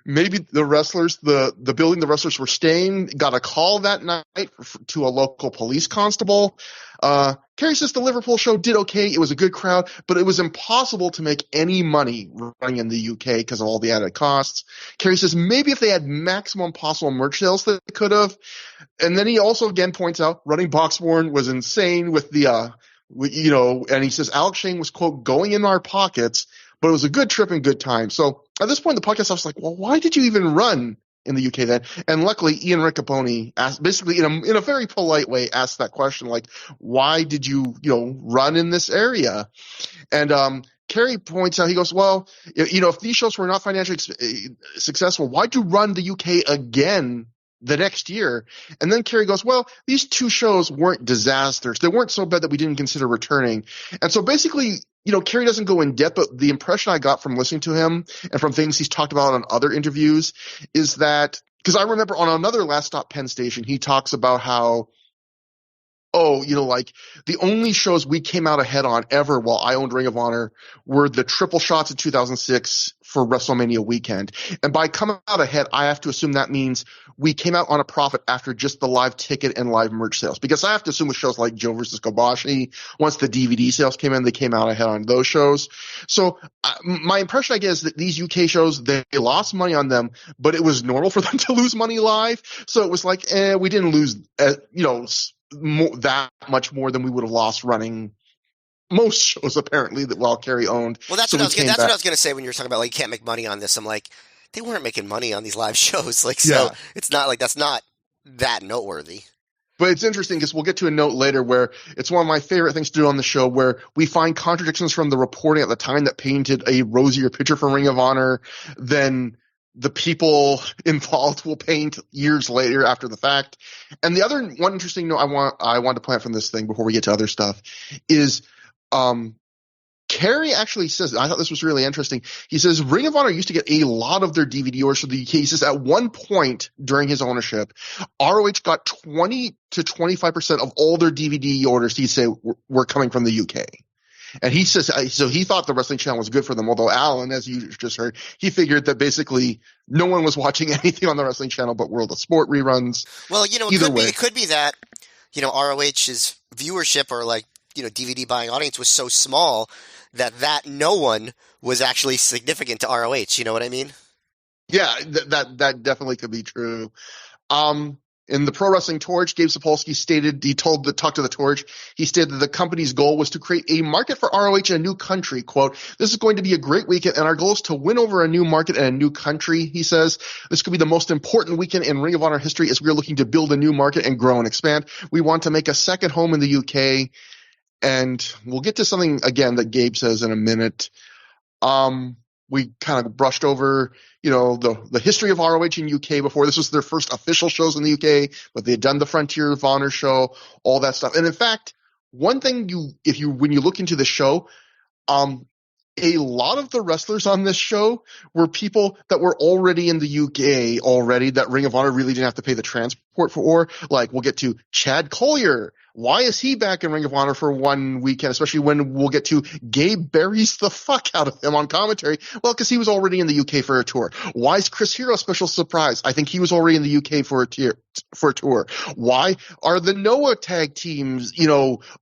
Maybe the wrestlers, the building the wrestlers were staying, got a call that night to a local police constable. Kerry says the Liverpool show did okay. It was a good crowd, but it was impossible to make any money running in the UK because of all the added costs. Kerry says maybe if they had maximum possible merch sales, they could have. And then he also again points out running Boxborn was insane with the, and he says Alex Shane was, quote, going in our pockets, but it was a good trip and good time. So at this point in the podcast, I was like, well, why did you even run in the UK then? And luckily, Ian Riccoboni asked, basically in a very polite way, asked that question, like, why did you, run in this area? And Kerry points out, he goes, well, if these shows were not financially successful, why'd you run the UK again the next year? And then Kerry goes, well, these two shows weren't disasters. They weren't so bad that we didn't consider returning. And so basically, Kerry doesn't go in depth, but the impression I got from listening to him and from things he's talked about on other interviews is that, because I remember on another Last Stop Penn Station, he talks about how, the only shows we came out ahead on ever while I owned Ring of Honor were the triple shots in 2006 for WrestleMania weekend. And by coming out ahead, I have to assume that means we came out on a profit after just the live ticket and live merch sales. Because I have to assume with shows like Joe versus Kobashi, once the DVD sales came in, they came out ahead on those shows. So my impression, I guess, is that these UK shows, they lost money on them, but it was normal for them to lose money live. So it was like, we didn't lose, that much more than we would have lost running most shows apparently that while Kerry owned. Well, that's what I was going to say when you were talking about, like, you can't make money on this. I'm like, they weren't making money on these live shows. Like, so it's not like that's not that noteworthy. But it's interesting because we'll get to a note later where it's one of my favorite things to do on the show where we find contradictions from the reporting at the time that painted a rosier picture for Ring of Honor than the people involved will paint years later after the fact. And the other one interesting note I want to point out from this thing before we get to other stuff is Kerry actually says, I thought this was really interesting. He says Ring of Honor used to get a lot of their DVD orders from the UK. He says at one point during his ownership, ROH got 20 to 25% of all their DVD orders, he said, were coming from the UK. And he says, so he thought the Wrestling Channel was good for them, although Alan, as you just heard, he figured that basically no one was watching anything on the Wrestling Channel but World of Sport reruns. Well, it could be that, ROH's viewership or DVD buying audience was so small that no one was actually significant to ROH. You know what I mean? Yeah, that definitely could be true. In the Pro Wrestling Torch, Gabe Sapolsky talked to the Torch. He stated that the company's goal was to create a market for ROH in a new country. Quote, this is going to be a great weekend, and our goal is to win over a new market and a new country, he says. This could be the most important weekend in Ring of Honor history as we are looking to build a new market and grow and expand. We want to make a second home in the UK. And we'll get to something, again, that Gabe says in a minute. We kind of brushed over, the history of ROH in UK before. This was their first official shows in the UK, but they had done the Frontier of Honor show, all that stuff. And in fact, one thing when you look into the show, a lot of the wrestlers on this show were people that were already in the UK already that Ring of Honor really didn't have to pay the transport for. Like, we'll get to Chad Collyer, Why is he back in Ring of Honor for one weekend, especially when we'll get to Gabe buries the fuck out of him on commentary? Well, because he was already in the UK for a tour. Why is Chris Hero a special surprise? I think he was already in the UK for a tour. Why are the Noah tag teams,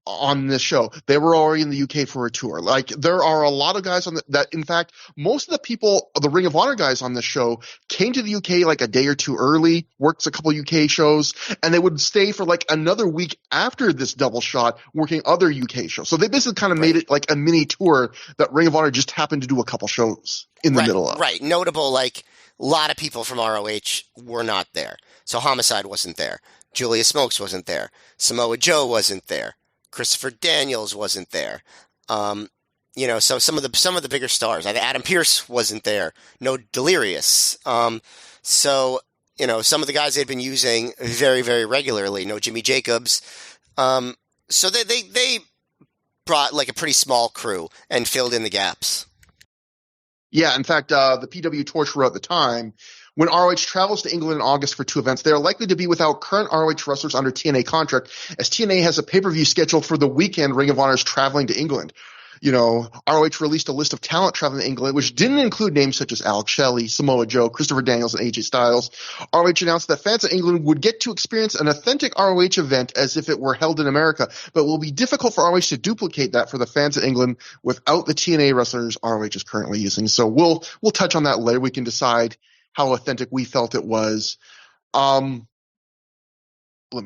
on this show? They were already in the UK for a tour. Like, there are a lot of guys on that. In fact, most of the people, the Ring of Honor guys on this show, came to the UK like a day or two early, worked a couple UK shows, and they would stay for like another week after this double shot working other UK shows. So they basically kind of made it like a mini tour that Ring of Honor just happened to do a couple shows in the middle of. Right. Notable, like, a lot of people from ROH were not there. So Homicide wasn't there. Julia Smokes wasn't there. Samoa Joe wasn't there. Christopher Daniels wasn't there. So some of the bigger stars. Adam Pearce wasn't there. No Delirious. Some of the guys they'd been using very, very regularly. No Jimmy Jacobs. So they brought like a pretty small crew and filled in the gaps. Yeah, in fact, the PW Torch wrote at the time, when ROH travels to England in August for 2 events, they are likely to be without current ROH wrestlers under TNA contract, as TNA has a pay-per-view scheduled for the weekend Ring of Honor is traveling to England. ROH released a list of talent traveling to England, which didn't include names such as Alex Shelley, Samoa Joe, Christopher Daniels, and AJ Styles. ROH announced that fans in England would get to experience an authentic ROH event as if it were held in America, but it will be difficult for ROH to duplicate that for the fans in England without the TNA wrestlers ROH is currently using. So we'll touch on that later. We can decide how authentic we felt it was. Let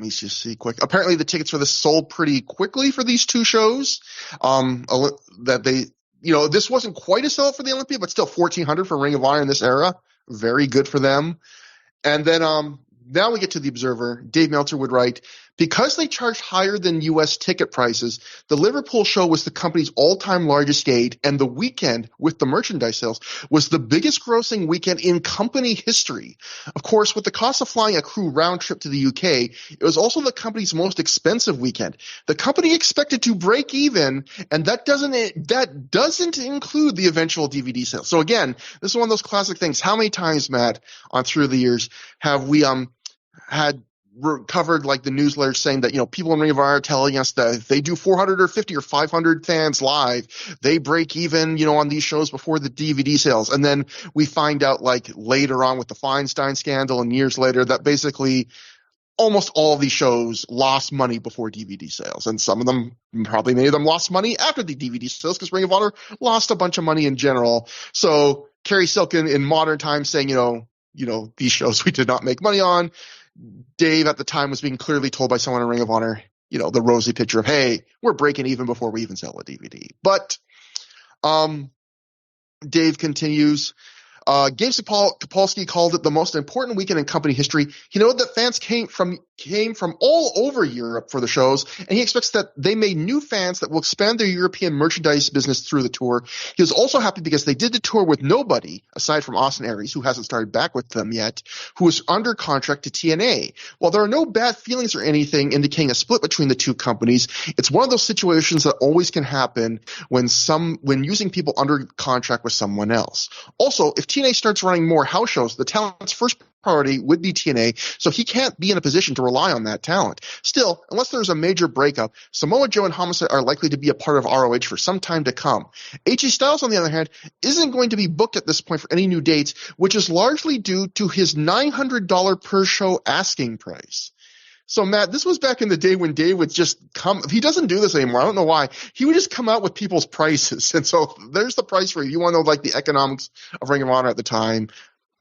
me just see quick. Apparently the tickets for this sold pretty quickly for these two shows. This wasn't quite a sellout for the Olympia, but still 1,400 for Ring of Honor in this era. Very good for them. And then, now we get to the Observer. Dave Meltzer would write, because they charged higher than U.S. ticket prices, the Liverpool show was the company's all-time largest gate, and the weekend with the merchandise sales was the biggest grossing weekend in company history. Of course, with the cost of flying a crew round trip to the UK, it was also the company's most expensive weekend. The company expected to break even, and that doesn't include the eventual DVD sale. So again, this is one of those classic things. How many times, Matt, on Through the Years have we had covered like the newsletter saying that, people in Ring of Honor are telling us that if they do 450 or 500 fans live, they break even, on these shows before the DVD sales. And then we find out like later on with the Feinstein scandal and years later that basically almost all of these shows lost money before DVD sales. And some of them, probably many of them, lost money after the DVD sales because Ring of Honor lost a bunch of money in general. So Kerry Silkin in modern times saying, these shows we did not make money on. Dave at the time was being clearly told by someone in Ring of Honor, the rosy picture of, hey, we're breaking even before we even sell a DVD. But Dave continues, Gabe Kapolsky called it the most important weekend in company history. He noted that fans came from all over Europe for the shows, and he expects that they made new fans that will expand their European merchandise business through the tour. He was also happy because they did the tour with nobody, aside from Austin Aries, who hasn't started back with them yet, who is under contract to TNA. While there are no bad feelings or anything indicating a split between the two companies, it's one of those situations that always can happen when using people under contract with someone else. Also, if TNA starts running more house shows, the talent's first priority would be TNA, so he can't be in a position to rely on that talent. Still, unless there's a major breakup, Samoa Joe and Homicide are likely to be a part of ROH for some time to come. AJ Styles, on the other hand, isn't going to be booked at this point for any new dates, which is largely due to his $900 per show asking price. So, Matt, this was back in the day when Dave would just come – he doesn't do this anymore. I don't know why. He would just come out with people's prices. And so there's the price for you. You want to know, like, the economics of Ring of Honor at the time.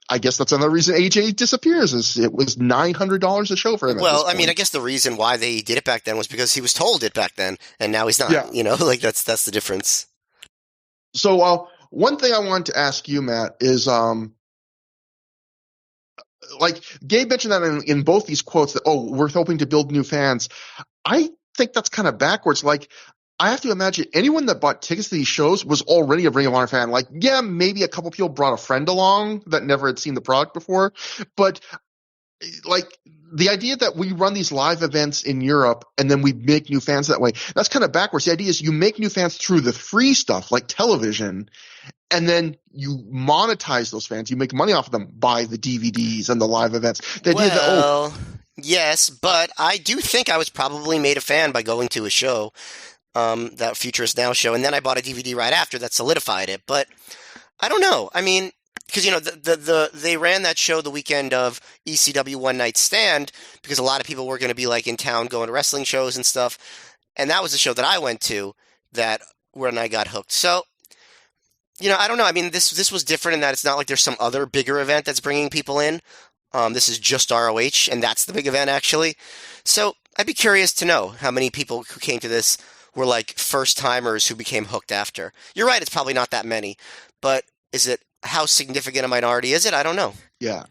I guess that's another reason AJ disappears is it was $900 a show for him. Well, I mean, I guess the reason why they did it back then was because he was told it back then, and now he's not. Yeah. That's the difference. So one thing I wanted to ask you, Matt, is like Gabe mentioned that in both these quotes that, we're hoping to build new fans. I think that's kind of backwards. Like, I have to imagine anyone that bought tickets to these shows was already a Ring of Honor fan. Like, yeah, maybe a couple people brought a friend along that never had seen the product before. But, like, the idea that we run these live events in Europe and then we make new fans that way, that's kind of backwards. The idea is you make new fans through the free stuff like television, and then you monetize those fans. You make money off of them by the DVDs and the live events. The idea Yes, but I do think I was probably made a fan by going to a show, that Future Is Now show, and then I bought a DVD right after that solidified it. But I don't know. I mean, because they ran that show the weekend of ECW One Night Stand because a lot of people were going to be like in town going to wrestling shows and stuff, and that was the show that I went to that when I got hooked. So I don't know. I mean, this was different in that it's not like there's some other bigger event that's bringing people in. This is just ROH, and that's the big event actually. So I'd be curious to know how many people who came to this were like first timers who became hooked after. You're right; it's probably not that many, but how significant a minority is it? I don't know. Yeah.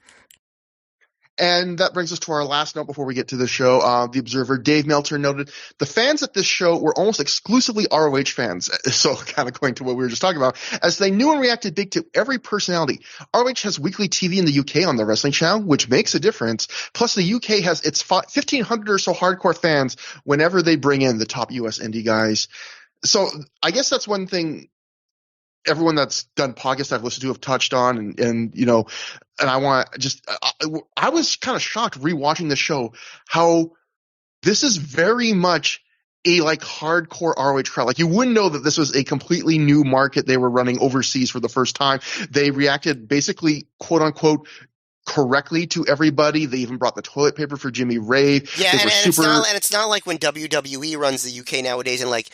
And that brings us to our last note before we get to the show. The Observer, Dave Meltzer, noted the fans at this show were almost exclusively ROH fans. So kind of going to what we were just talking about, as they knew and reacted big to every personality. ROH has weekly TV in the UK on their wrestling channel, which makes a difference. Plus, the UK has its 1,500 or so hardcore fans whenever they bring in the top US indie guys. So I guess that's one thing everyone that's done podcasts I've listened to have touched on, and I want to just I was kind of shocked rewatching the show how this is very much a like hardcore ROH crowd. Like you wouldn't know that this was a completely new market they were running overseas for the first time. They reacted basically quote unquote correctly to everybody. They even brought the toilet paper for Jimmy Rave. Yeah, and it's not like when WWE runs the UK nowadays and like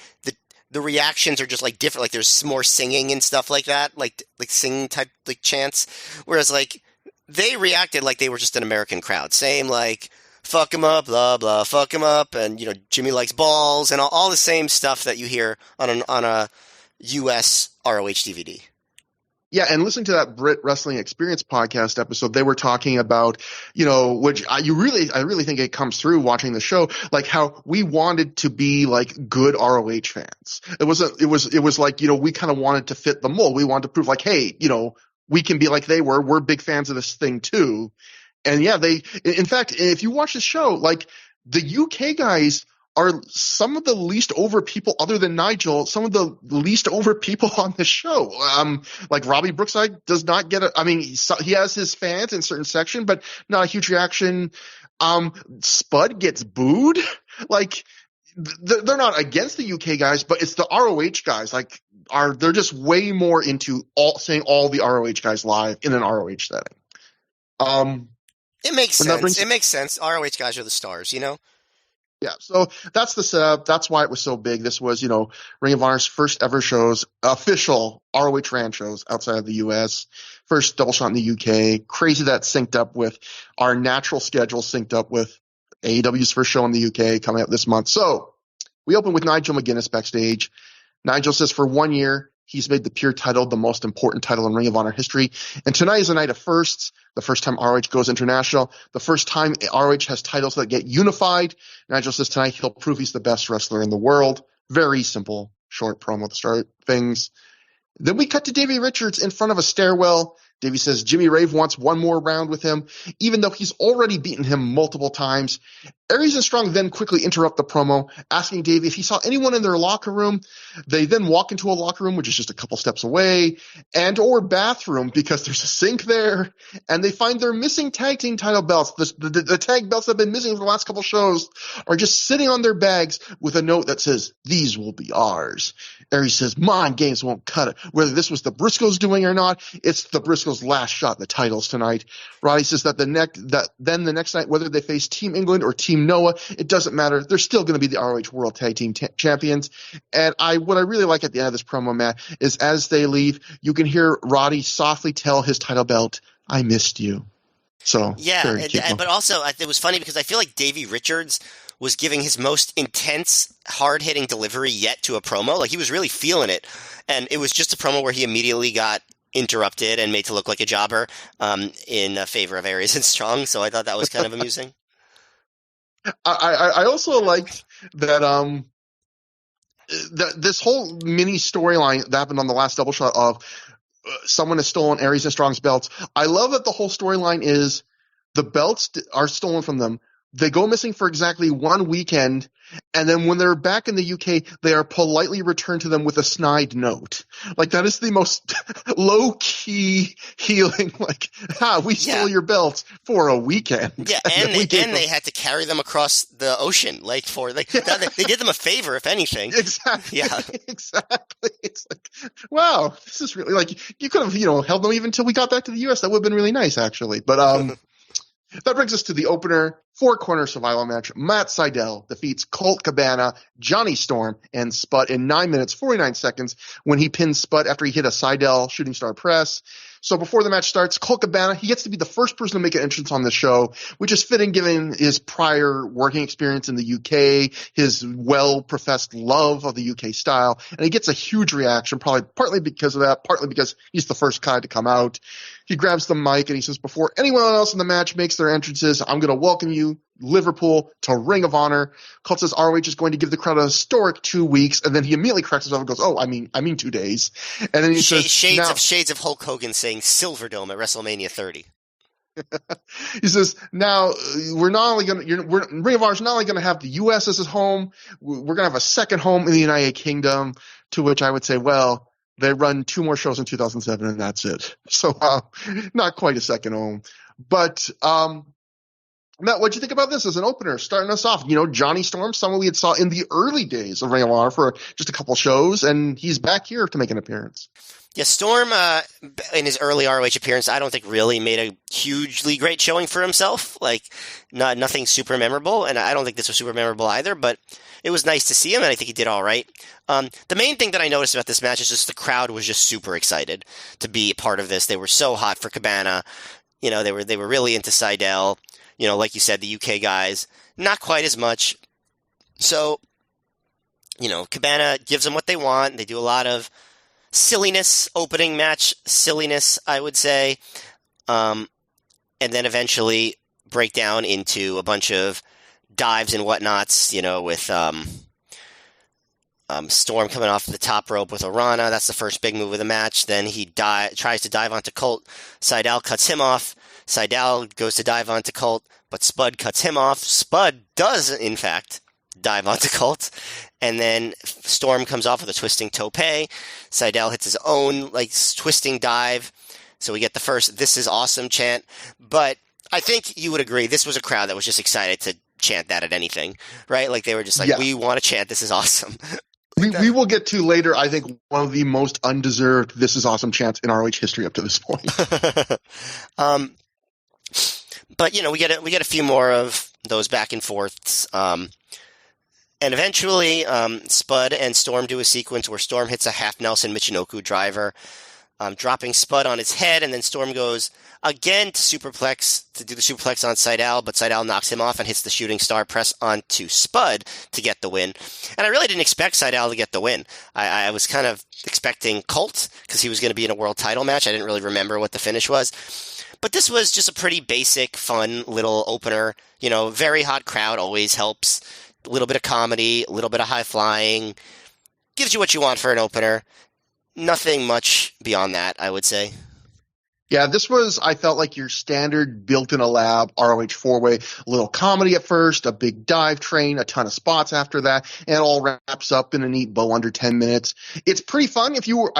the reactions are just like different. Like there's more singing and stuff like that, like singing type like chants. Whereas like they reacted like they were just an American crowd, same like fuck him up, blah blah, fuck him up, and Jimmy likes balls and all the same stuff that you hear on a US ROH DVD. Yeah, and listening to that Brit Wrestling Experience podcast episode, they were talking about, which I really think it comes through watching the show, like how we wanted to be like good ROH fans. It was like, we kind of wanted to fit the mold. We wanted to prove like, hey, we can be like they were. We're big fans of this thing too. And yeah, in fact, if you watch the show, like the UK guys are some of the least over people other than Nigel, some of the least over people on the show. Like Robbie Brookside does not get he has his fans in a certain section, but not a huge reaction. Spud gets booed. Like they're not against the UK guys, but it's the ROH guys. Like they're just way more into saying all the ROH guys live in an ROH setting. It makes sense. It makes sense. ROH guys are the stars, Yeah, so that's the setup. That's why it was so big. This was, Ring of Honor's first ever shows, official ROH ran shows outside of the U.S. First double shot in the UK. Crazy that synced up with our natural schedule, synced up with AEW's first show in the UK coming up this month. So we open with Nigel McGuinness backstage. Nigel says for 1 year, he's made the pure title the most important title in Ring of Honor history. And tonight is a night of firsts. The first time ROH goes international. The first time ROH has titles that get unified. Nigel says tonight he'll prove he's the best wrestler in the world. Very simple, short promo to start things. Then we cut to Davey Richards in front of a stairwell. Davey says Jimmy Rave wants one more round with him, even though he's already beaten him multiple times. Aries and Strong then quickly interrupt the promo, asking Davey if he saw anyone in their locker room. They then walk into a locker room, which is just a couple steps away, and or bathroom because there's a sink there, and they find their missing tag team title belts. The tag belts that have been missing for the last couple shows are just sitting on their bags with a note that says, "These will be ours." Aries says, "Mind games won't cut it. Whether this was the Briscoes doing or not, it's the Briscoes' last shot at the titles tonight." Roddy says that the next night, whether they face Team England or Team Noah, it doesn't matter. They're still going to be the ROH World Tag Team champions. And what I really like at the end of this promo, Matt, is as they leave, you can hear Roddy softly tell his title belt, "I missed you." So yeah, but also it was funny because I feel like Davey Richards was giving his most intense, hard-hitting delivery yet to a promo. Like he was really feeling it, and it was just a promo where he immediately got interrupted and made to look like a jobber in favor of Aries and Strong. So I thought that was kind of amusing. I also liked that this whole mini storyline that happened on the last double shot of someone has stolen Aries and Strong's belts. I love that the whole storyline is the belts are stolen from them, They go missing for exactly 1 weekend, and then when they're back in the UK, they are politely returned to them with a snide note. Like, that is the most low-key healing, like, we stole your belts for a weekend. Yeah, and they had to carry them across the ocean, like, they did them a favor, if anything. Exactly. Yeah. Exactly. It's like, wow, this is really, like, you could have, held them even until we got back to the US. That would have been really nice, actually. But, that brings us to the opener, 4-corner survival match. Matt Sydal defeats Colt Cabana, Johnny Storm, and Spud in 9 minutes, 49 seconds when he pins Spud after he hit a Sydal shooting star press. So before the match starts, Colt Cabana, he gets to be the first person to make an entrance on the show, which is fitting given his prior working experience in the UK, his well-professed love of the UK style, and he gets a huge reaction, probably partly because of that, partly because he's the first guy to come out. He grabs the mic and he says, before anyone else in the match makes their entrances, I'm going to welcome you, Liverpool, to Ring of Honor. Colt says ROH is going to give the crowd a historic 2 weeks, and then he immediately corrects himself and goes, I mean 2 days. And then he says, shades of Hulk Hogan saying Silverdome at WrestleMania 30. He says, now Ring of Honor is not only going to have the U.S. as his home, we're going to have a second home in the United Kingdom, to which I would say, well, they run 2 more shows in 2007 and that's it. So, not quite a second home. But, Matt, what'd you think about this as an opener? Starting us off, Johnny Storm, someone we had saw in the early days of Ring of Honor for just a couple shows, and he's back here to make an appearance. Yeah, Storm, in his early ROH appearance, I don't think really made a hugely great showing for himself. Like, nothing super memorable, and I don't think this was super memorable either, but it was nice to see him, and I think he did all right. The main thing that I noticed about this match is just the crowd was just super excited to be a part of this. They were so hot for Cabana. They were really into Sydal. Like you said, the UK guys, not quite as much. So, Cabana gives them what they want. They do a lot of silliness, opening match silliness, I would say. And then eventually break down into a bunch of dives and whatnots, with Storm coming off the top rope with Orana. That's the first big move of the match. Then he tries to dive onto Colt. Sydal cuts him off. Sydal goes to dive onto Colt, but Spud cuts him off. Spud does, in fact, dive onto Colt. And then Storm comes off with a twisting tope. Sydal hits his own, twisting dive. So we get the first "This is awesome" chant. But I think you would agree, this was a crowd that was just excited to chant that at anything, right? Like, they were just like, yeah, we want to chant "This is awesome." We will get to later, I think, one of the most undeserved "This is awesome" chants in ROH history up to this point. But, we get a few more of those back and forths. And eventually, Spud and Storm do a sequence where Storm hits a half Nelson Michinoku driver, dropping Spud on his head, and then Storm goes again to do the superplex on Sydal, but Sydal knocks him off and hits the shooting star press onto Spud to get the win. And I really didn't expect Sydal to get the win. I was kind of expecting Colt, because he was going to be in a world title match. I didn't really remember what the finish was. But this was just a pretty basic, fun little opener. Very hot crowd always helps. A little bit of comedy, a little bit of high flying. Gives you what you want for an opener. Nothing much beyond that, I would say. Yeah, this was, I felt like, your standard built-in-a-lab ROH 4-way. A little comedy at first, a big dive train, a ton of spots after that, and it all wraps up in a neat bow under 10 minutes. It's pretty fun. If you were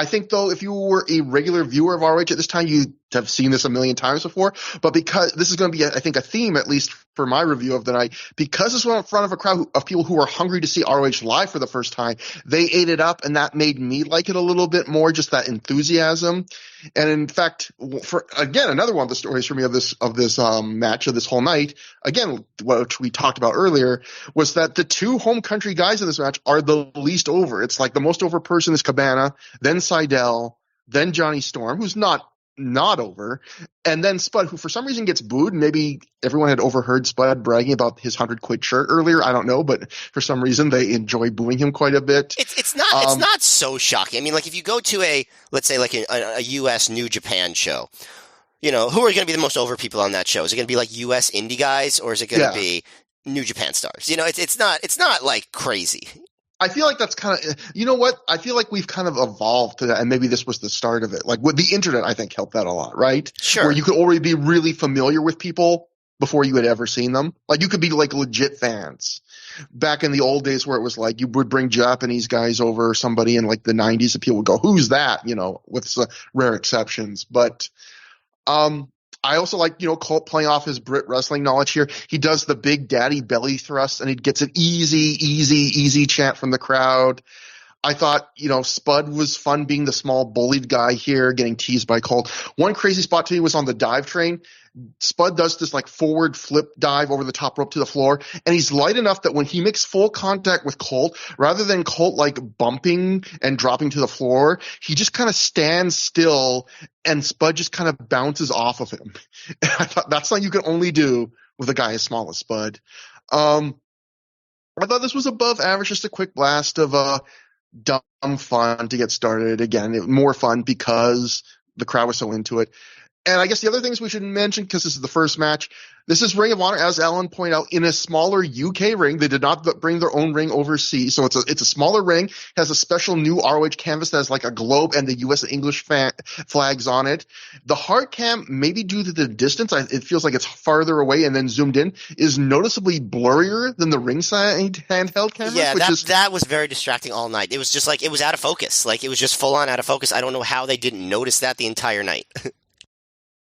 a regular viewer of ROH at this time, you'd have seen this a million times before. But because this is going to be, I think, a theme, at least for my review of the night, because this went in front of a crowd of people who are hungry to see ROH live for the first time, they ate it up, and that made me like it a little bit more, just that enthusiasm. And in fact, for again, another one of the stories for me of this match of this whole night, again, what we talked about earlier, was that the 2 home country guys in this match are the least over. It's like the most over person is Cabana, then Sydal, then Johnny Storm, who's not over, and then Spud, who for some reason gets booed. Maybe everyone had overheard Spud bragging about his $100 shirt earlier. I don't know, but for some reason they enjoy booing him quite a bit. It's not so shocking. I mean, like, if you go to let's say a U.S. New Japan show, who are going to be the most over people on that show? Is it going to be like U.S. indie guys, or is it going to be New Japan stars? It's not like crazy. I feel like that's kind of, what? I feel like we've kind of evolved to that, and maybe this was the start of it. Like, with the internet, I think helped that a lot, right? Sure. Where you could already be really familiar with people before you had ever seen them. Like, you could be like legit fans. Back in the old days where it was like you would bring Japanese guys over or somebody in like the 90s and people would go, who's that? You know, with some rare exceptions. But I also like, you know, Colt playing off his Brit wrestling knowledge here. He does the big daddy belly thrust and he gets an easy chant from the crowd. I thought, you know, Spud was fun being the small bullied guy here, getting teased by Colt. One crazy spot to me was on the dive train. Spud does this like forward flip dive over the top rope to the floor, and he's light enough that when he makes full contact with Colt, rather than Colt like bumping and dropping to the floor, he just kind of stands still and Spud just kind of bounces off of him. And I thought that's something you can only do with a guy as small as Spud. I thought this was above average, just a quick blast of dumb fun to get started. Again, more fun because the crowd was so into it. And I guess the other things we should mention, because this is the first match, this is Ring of Honor, as Alan pointed out, in a smaller UK ring. They did not bring their own ring overseas, so it's a smaller ring, has a special new ROH canvas that has like a globe and the US and English flags on it. The hard cam, maybe due to the distance, it feels like it's farther away and then zoomed in, is noticeably blurrier than the ringside handheld camera. Yeah, that was very distracting all night. It was just like, it was out of focus. Like, it was just full on out of focus. I don't know how they didn't notice that the entire night.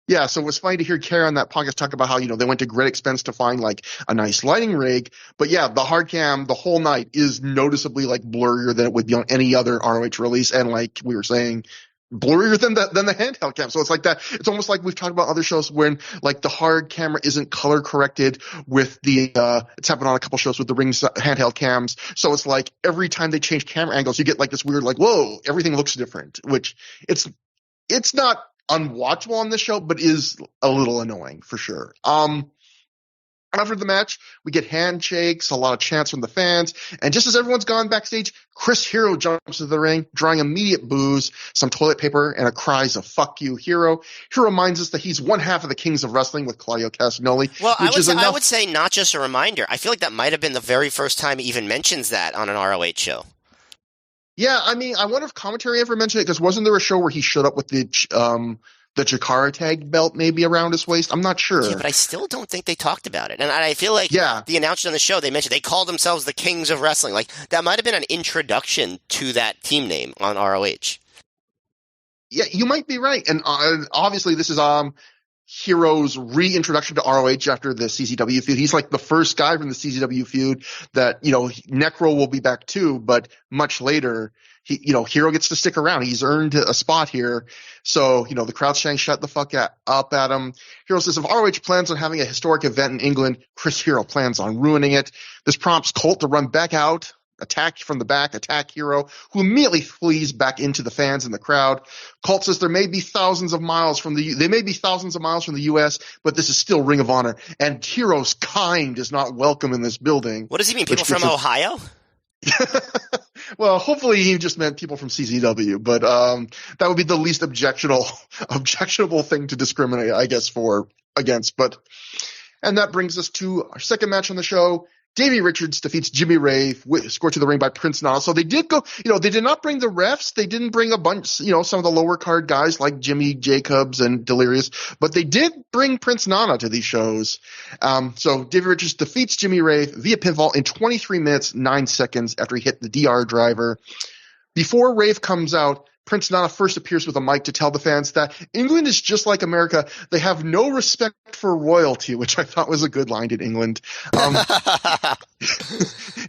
Yeah, so it was funny to hear Kara on that podcast talk about how, you know, they went to great expense to find like a nice lighting rig. But yeah, the hard cam the whole night is noticeably like blurrier than it would be on any other ROH release. And like we were saying, blurrier than the handheld cam. So it's like that. It's almost like we've talked about other shows when like the hard camera isn't color corrected with the, it's happened on a couple shows with the Ring handheld cams. So it's like every time they change camera angles, you get like this weird, like, whoa, everything looks different, which it's not unwatchable on this show, but is a little annoying for sure. After the match, we get handshakes, a lot of chants from the fans, and just as everyone's gone backstage, Chris Hero jumps into the ring, drawing immediate boos, some toilet paper, and a cries of "fuck you, Hero." Hero reminds us that he's one half of the Kings of Wrestling with Claudio Castagnoli. Well, I would say not just a reminder. I feel like that might have been the very first time he even mentions that on an ROH show. Yeah, I mean, I wonder if commentary ever mentioned it, because wasn't there a show where he showed up with the Chikara tag belt maybe around his waist? I'm not sure. Yeah, but I still don't think they talked about it. And I feel like the announcers on the show, they mentioned they called themselves the Kings of Wrestling. Like, that might have been an introduction to that team name on ROH. Yeah, you might be right. And obviously this is Hero's reintroduction to ROH after the CZW feud. He's like the first guy from the CZW feud that, you know, Necro will be back too, but much later, Hero gets to stick around. He's earned a spot here. So, you know, the crowd's saying shut the fuck up at him. Hero says if ROH plans on having a historic event in England, Chris Hero plans on ruining it. This prompts Colt to run back out, attack from the back, attack Hero, who immediately flees back into the fans in the crowd. Colt says they may be thousands of miles from the US, but this is still Ring of Honor, and Hero's kind is not welcome in this building. What does he mean? People from Ohio? Well, hopefully he just meant people from CZW, but that would be the least objectionable thing to discriminate, I guess, against. And that brings us to our second match on the show. Davey Richards defeats Jimmy Ray, scored to the ring by Prince Nana. So they did go, they did not bring the refs. They didn't bring a bunch, some of the lower card guys like Jimmy Jacobs and Delirious, but they did bring Prince Nana to these shows. So Davey Richards defeats Jimmy Ray via pinfall in 23 minutes, 9 seconds after he hit the DR driver. Before Rave comes out, Prince Nana first appears with a mic to tell the fans that England is just like America. They have no respect for royalty, which I thought was a good line in England. Didn't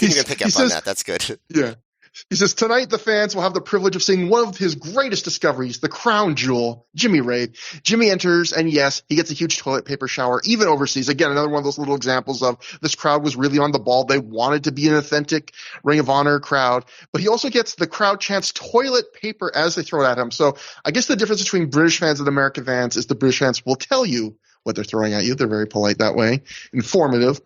even pick up on that. That's good. Yeah. He says, tonight the fans will have the privilege of seeing one of his greatest discoveries, the crown jewel, Jimmy Ray. Jimmy enters, and yes, he gets a huge toilet paper shower, even overseas. Again, another one of those little examples of this crowd was really on the ball. They wanted to be an authentic Ring of Honor crowd. But he also gets the crowd chants toilet paper as they throw it at him. So I guess the difference between British fans and American fans is the British fans will tell you what they're throwing at you. They're very polite that way, informative.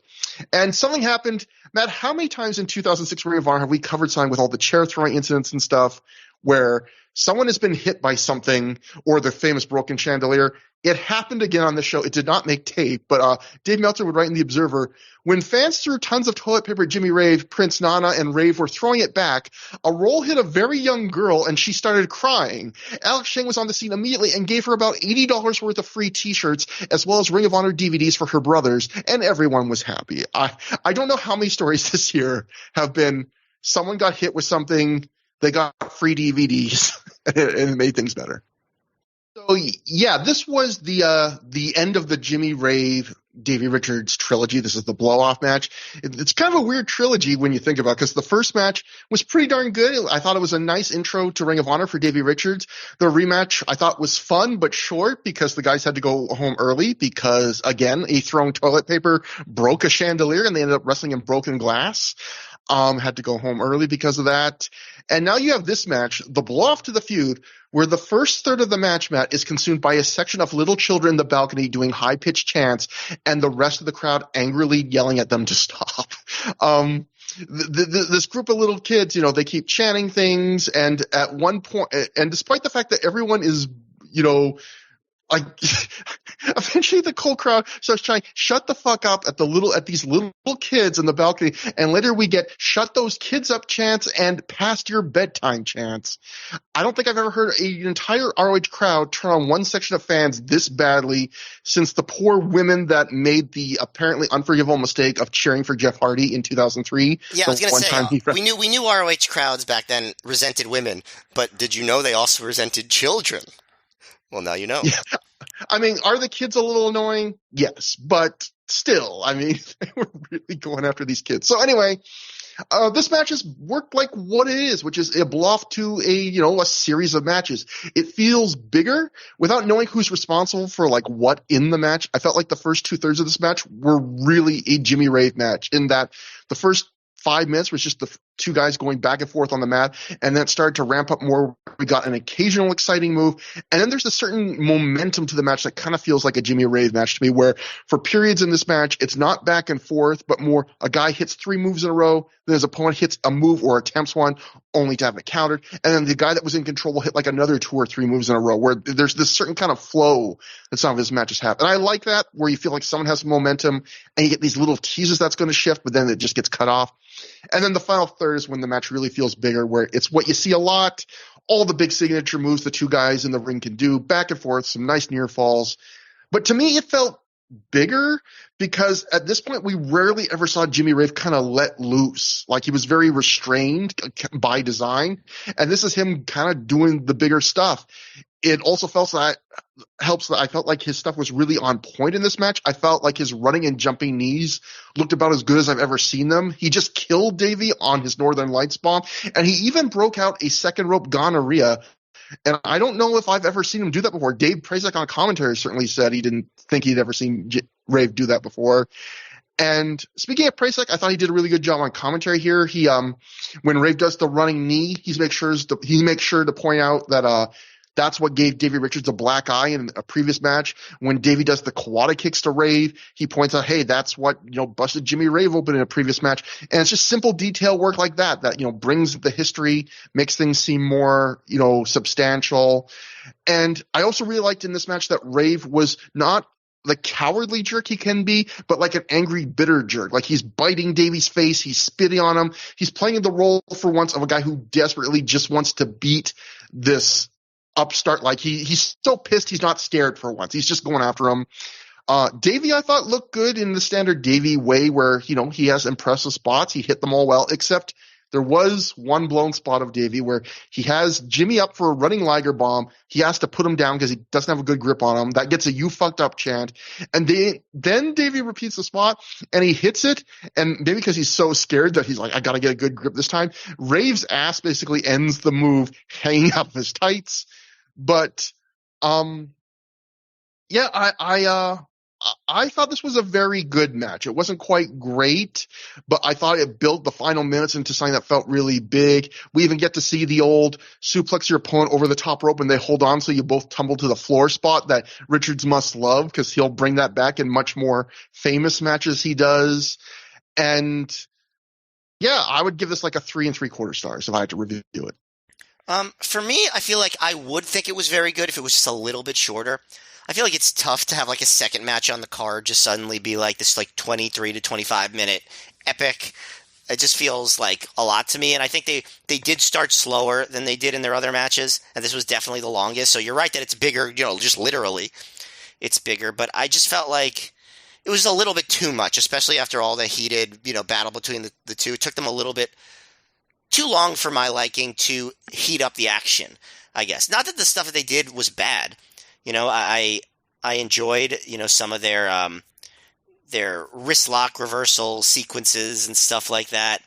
And something happened. Matt, how many times in 2006 Ring of Honor have we covered something with all the chair throwing incidents and stuff where someone has been hit by something or the famous broken chandelier. It happened again on the show. It did not make tape, but Dave Meltzer would write in The Observer, when fans threw tons of toilet paper at Jimmy Rave, Prince Nana, and Rave were throwing it back, a roll hit a very young girl and she started crying. Alex Shane was on the scene immediately and gave her about $80 worth of free t-shirts as well as Ring of Honor DVDs for her brothers, and everyone was happy. I don't know how many stories this year have been someone got hit with something, they got free DVDs, and it made things better. So yeah, this was the end of the Jimmy Rave Davey Richards trilogy. This is the blow-off match. It's kind of a weird trilogy when you think about it, because the first match was pretty darn good. I thought it was a nice intro to Ring of Honor for Davey Richards. The rematch I thought was fun but short because the guys had to go home early because, again, a thrown toilet paper broke a chandelier and they ended up wrestling in broken glass. Had to go home early because of that. And now you have this match, the blow-off to the feud, where the first third of the match, Matt, is consumed by a section of little children in the balcony doing high-pitched chants and the rest of the crowd angrily yelling at them to stop. This group of little kids, they keep chanting things, and at one point, and despite the fact that everyone is, eventually the cold crowd starts trying, shut the fuck up at these little kids in the balcony, and later we get shut those kids up chants and past your bedtime chants. I don't think I've ever heard an entire ROH crowd turn on one section of fans this badly since the poor women that made the apparently unforgivable mistake of cheering for Jeff Hardy in 2003. Yeah, I was going to say, we knew ROH crowds back then resented women, but did you know they also resented children? Well, now you know. Yeah. I mean, are the kids a little annoying? Yes, but still, I mean, they were really going after these kids. So anyway, this match has worked like what it is, which is a blow-off to a series of matches. It feels bigger without knowing who's responsible for what in the match. I felt like the first 2/3 of this match were really a Jimmy Rave match, in that the first 5 minutes was just the two guys going back and forth on the mat, and then it started to ramp up more. We got an occasional exciting move, and then there's a certain momentum to the match that kind of feels like a Jimmy Rave match to me, where for periods in this match, it's not back and forth, but more a guy hits 3 moves in a row, then his opponent hits a move or attempts one, only to have it countered, and then the guy that was in control will hit another 2 or 3 moves in a row, where there's this certain kind of flow that some of his matches have. And I like that, where you feel like someone has momentum, and you get these little teases that's going to shift, but then it just gets cut off. And then the final third is when the match really feels bigger, where it's what you see a lot, all the big signature moves the two guys in the ring can do, back and forth, some nice near falls. But to me, it felt bigger because at this point, we rarely ever saw Jimmy Rave kind of let loose. He was very restrained by design. And this is him kind of doing the bigger stuff. It also helps that I felt like his stuff was really on point in this match. I felt like his running and jumping knees looked about as good as I've ever seen them. He just killed Davey on his Northern Lights bomb, and he even broke out a second rope gonorrhea. And I don't know if I've ever seen him do that before. Dave Prazak on commentary certainly said he didn't think he'd ever seen Rave do that before. And speaking of Prazak, I thought he did a really good job on commentary here. He, when Rave does the running knee, he makes sure to point out that, that's what gave Davey Richards a black eye in a previous match. When Davey does the Kawada kicks to Rave, he points out, hey, that's what, busted Jimmy Rave open in a previous match. And it's just simple detail work like that, brings the history, makes things seem more, substantial. And I also really liked in this match that Rave was not the cowardly jerk he can be, but like an angry, bitter jerk. He's biting Davey's face. He's spitting on him. He's playing the role for once of a guy who desperately just wants to beat this upstart. He's so pissed he's not scared for once. He's just going after him. Davey, I thought, looked good in the standard Davey way where, he has impressive spots. He hit them all well, except there was one blown spot of Davey where he has Jimmy up for a running Liger bomb. He has to put him down because he doesn't have a good grip on him. That gets a "you fucked up" chant. And then Davey repeats the spot and he hits it. And maybe because he's so scared that he's like, I got to get a good grip this time, Rave's ass basically ends the move hanging up his tights. But, yeah, I thought this was a very good match. It wasn't quite great, but I thought it built the final minutes into something that felt really big. We even get to see the old suplex your opponent over the top rope and they hold on so you both tumble to the floor spot that Richards must love because he'll bring that back in much more famous matches he does. And, yeah, I would give this a 3 3/4 stars if I had to review it. For me, I feel like I would think it was very good if it was just a little bit shorter. I feel like it's tough to have like a second match on the card just suddenly be like this like 23 to 25 minute epic. It just feels like a lot to me, and I think they did start slower than they did in their other matches, and this was definitely the longest. So you're right that it's bigger, just literally it's bigger, but I just felt like it was a little bit too much, especially after all the heated, battle between the two. It took them a little bit too long for my liking to heat up the action, I guess. Not that the stuff that they did was bad. I enjoyed, some of their wrist lock reversal sequences and stuff like that.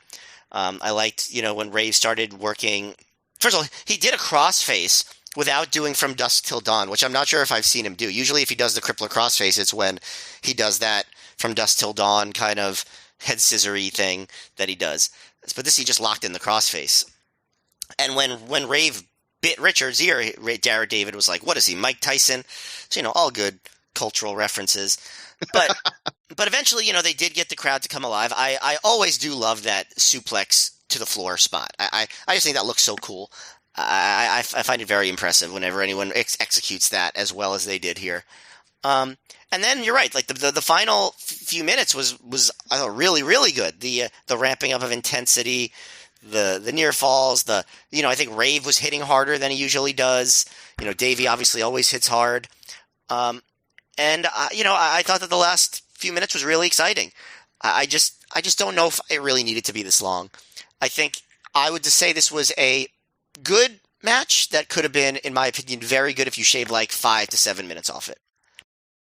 I liked, when Rave started working. First of all, he did a crossface without doing From Dusk Till Dawn, which I'm not sure if I've seen him do. Usually if he does the crippler crossface, it's when he does that From Dusk Till Dawn kind of head scissory thing that he does. But this he just locked in the crossface. And when Rave bit Richard's ear, Jared David was like, what is he, Mike Tyson? So, all good cultural references. But but eventually, they did get the crowd to come alive. I always do love that suplex to the floor spot. I just think that looks so cool. I find it very impressive whenever anyone executes that as well as they did here. And then you're right, like the final few minutes was I thought really, really good. The ramping up of intensity, the near falls, I think Rave was hitting harder than he usually does. Davey obviously always hits hard. I thought that the last few minutes was really exciting. I just don't know if it really needed to be this long. I think I would just say this was a good match that could have been, in my opinion, very good if you shaved like 5 to 7 minutes off it.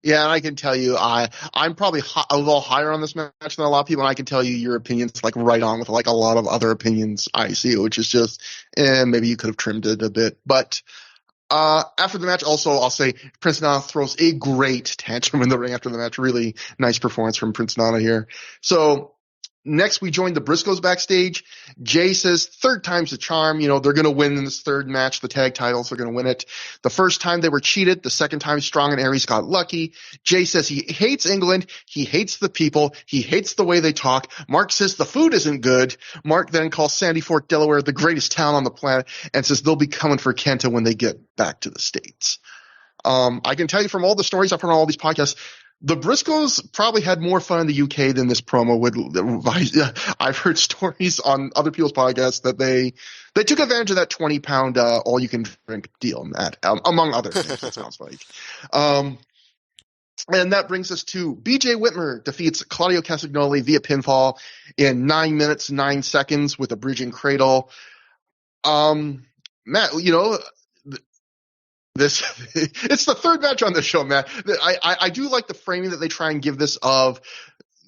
Yeah, and I can tell you, I'm probably a little higher on this match than a lot of people, and I can tell you your opinion's like right on with like a lot of other opinions I see, which is just, maybe you could have trimmed it a bit. But after the match, also, I'll say Prince Nana throws a great tantrum in the ring after the match. Really nice performance from Prince Nana here. So next, we joined the Briscoes backstage. Jay says, third time's the charm. They're going to win in this third match, the tag titles. They're going to win it. The first time they were cheated. The second time, Strong and Aries got lucky. Jay says he hates England. He hates the people. He hates the way they talk. Mark says the food isn't good. Mark then calls Sandy Fort, Delaware, the greatest town on the planet, and says they'll be coming for Kenta when they get back to the States. I can tell you from all the stories I've heard on all these podcasts, the Briscoes probably had more fun in the UK than this promo would. I've heard stories on other people's podcasts that they took advantage of that 20-pound all-you-can-drink deal, Matt, among other things, it sounds like. And that brings us to BJ Whitmer defeats Claudio Castagnoli via pinfall in 9 minutes, 9 seconds with a bridging cradle. Matt, it's the third match on the show, Matt. I do like the framing that they try and give this of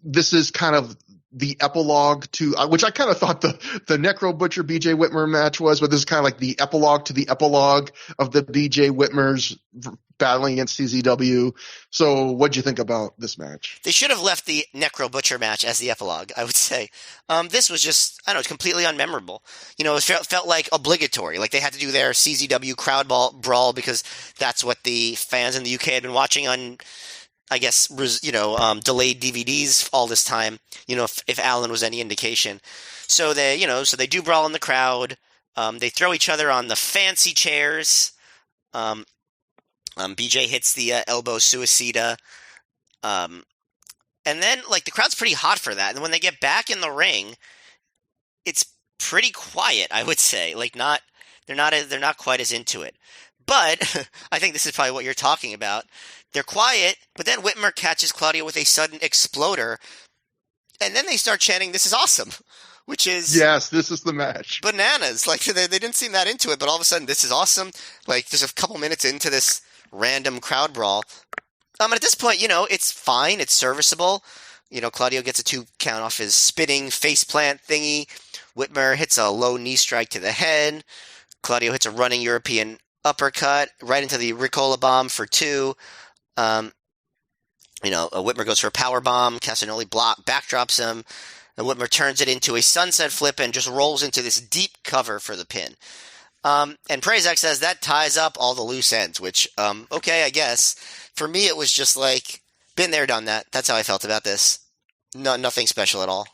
this is kind of the epilogue to which I kind of thought the Necro Butcher BJ Whitmer match was, but this is kind of like the epilogue to the epilogue of the BJ Whitmers battling against CZW. So what'd you think about this match? They should have left the Necro Butcher match as the epilogue, I would say. This was just, I don't know, it's completely unmemorable. It felt like obligatory. Like they had to do their CZW crowd brawl because that's what the fans in the UK had been watching on, I guess, delayed DVDs all this time, if Alan was any indication. So they do brawl in the crowd. They throw each other on the fancy chairs. BJ hits the elbow suicida. And then, like, the crowd's pretty hot for that. And when they get back in the ring, it's pretty quiet, I would say. Like, they're not quite as into it. But I think this is probably what you're talking about. They're quiet, but then Whitmer catches Claudio with a sudden exploder, and then they start chanting, "This is awesome," which is... Yes, this is the match. Bananas. Like, they didn't seem that into it, but all of a sudden, this is awesome. Like, just a couple minutes into this random crowd brawl. And at this point, it's fine. It's serviceable. Claudio gets a 2 count off his spinning faceplant thingy. Whitmer hits a low knee strike to the head. Claudio hits a running European uppercut right into the Ricola bomb for 2. Whitmer goes for a power bomb. Castagnoli backdrops him. And Whitmer turns it into a sunset flip and just rolls into this deep cover for the pin. And Prazak says that ties up all the loose ends, which, okay, I guess. For me, it was just like, been there, done that. That's how I felt about this. Nothing special at all.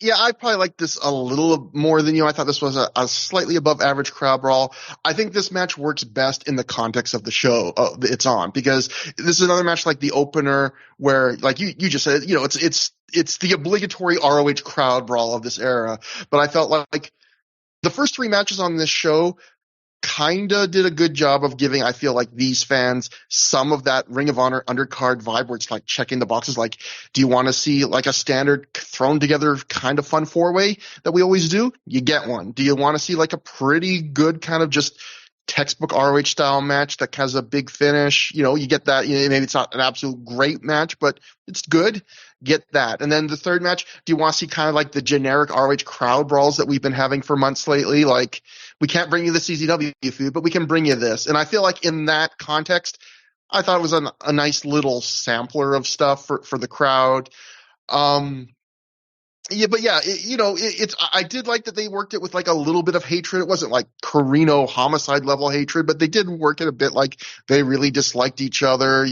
Yeah, I probably like this a little more than you. I thought this was a slightly above average crowd brawl. I think this match works best in the context of the show it's on, because this is another match like the opener where, like you just said, it's the obligatory ROH crowd brawl of this era. But I felt like the first three matches on this show kinda did a good job of giving, I feel like, these fans some of that Ring of Honor undercard vibe where it's like checking the boxes. Like, do you want to see like a standard thrown together kind of fun four-way that we always do? You get one. Do you want to see like a pretty good kind of just textbook ROH style match that has a big finish? You get that. Maybe it's not an absolute great match, but it's good. Get that. And then the third match, do you want to see kind of like the generic ROH crowd brawls that we've been having for months lately? Like, we can't bring you the CZW feud, but we can bring you this. And I feel like in that context, I thought it was a nice little sampler of stuff for the crowd. I did like that they worked it with like a little bit of hatred. It wasn't like Carino homicide level hatred, but they did work it a bit like they really disliked each other.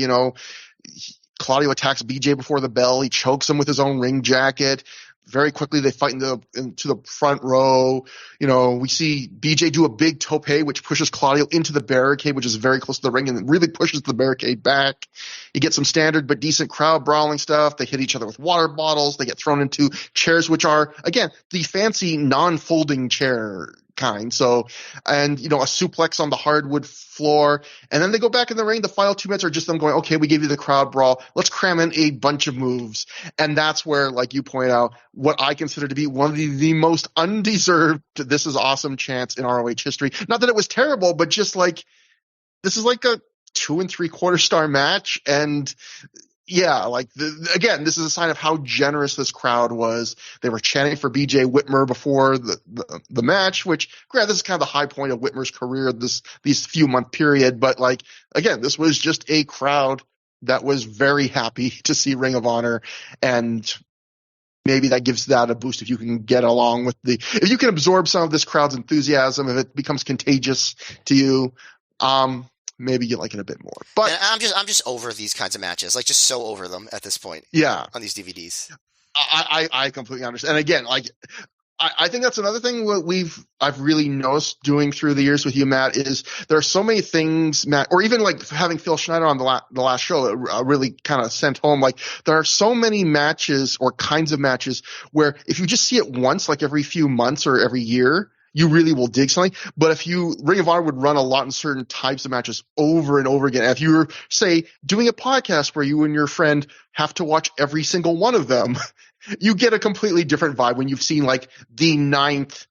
Claudio attacks BJ before the bell. He chokes him with his own ring jacket. Very quickly, they fight into the front row. We see BJ do a big tope, which pushes Claudio into the barricade, which is very close to the ring, and really pushes the barricade back. You get some standard but decent crowd brawling stuff. They hit each other with water bottles. They get thrown into chairs, which are, again, the fancy non-folding chair kind. So, and, a suplex on the hardwood floor. And then they go back in the ring. The final 2 minutes are just them going, okay, we gave you the crowd brawl. Let's cram in a bunch of moves. And that's where, like you point out, what I consider to be one of the most undeserved "this is awesome" chants in ROH history. Not that it was terrible, but just like, this is like a 2 3/4 star match. And yeah, like, again, this is a sign of how generous this crowd was. They were chanting for BJ Whitmer before the match, which, granted, this is kind of the high point of Whitmer's career, these few month period. But, like, again, this was just a crowd that was very happy to see Ring of Honor, and maybe that gives that a boost if you can get along with if you can absorb some of this crowd's enthusiasm, if it becomes contagious to you. Maybe you like it a bit more. But and I'm just over these kinds of matches, like just so over them at this point. Yeah, on these DVDs. I completely understand. And again, like, I think that's another thing I've really noticed doing through the years with you, Matt, is there are so many things, Matt, or even like having Phil Schneider on the last show, it really kind of sent home. Like, there are so many matches or kinds of matches where if you just see it once, like every few months or every year, you really will dig something. But if Ring of Honor would run a lot in certain types of matches over and over again. If you were, say, doing a podcast where you and your friend have to watch every single one of them, you get a completely different vibe when you've seen like the 9th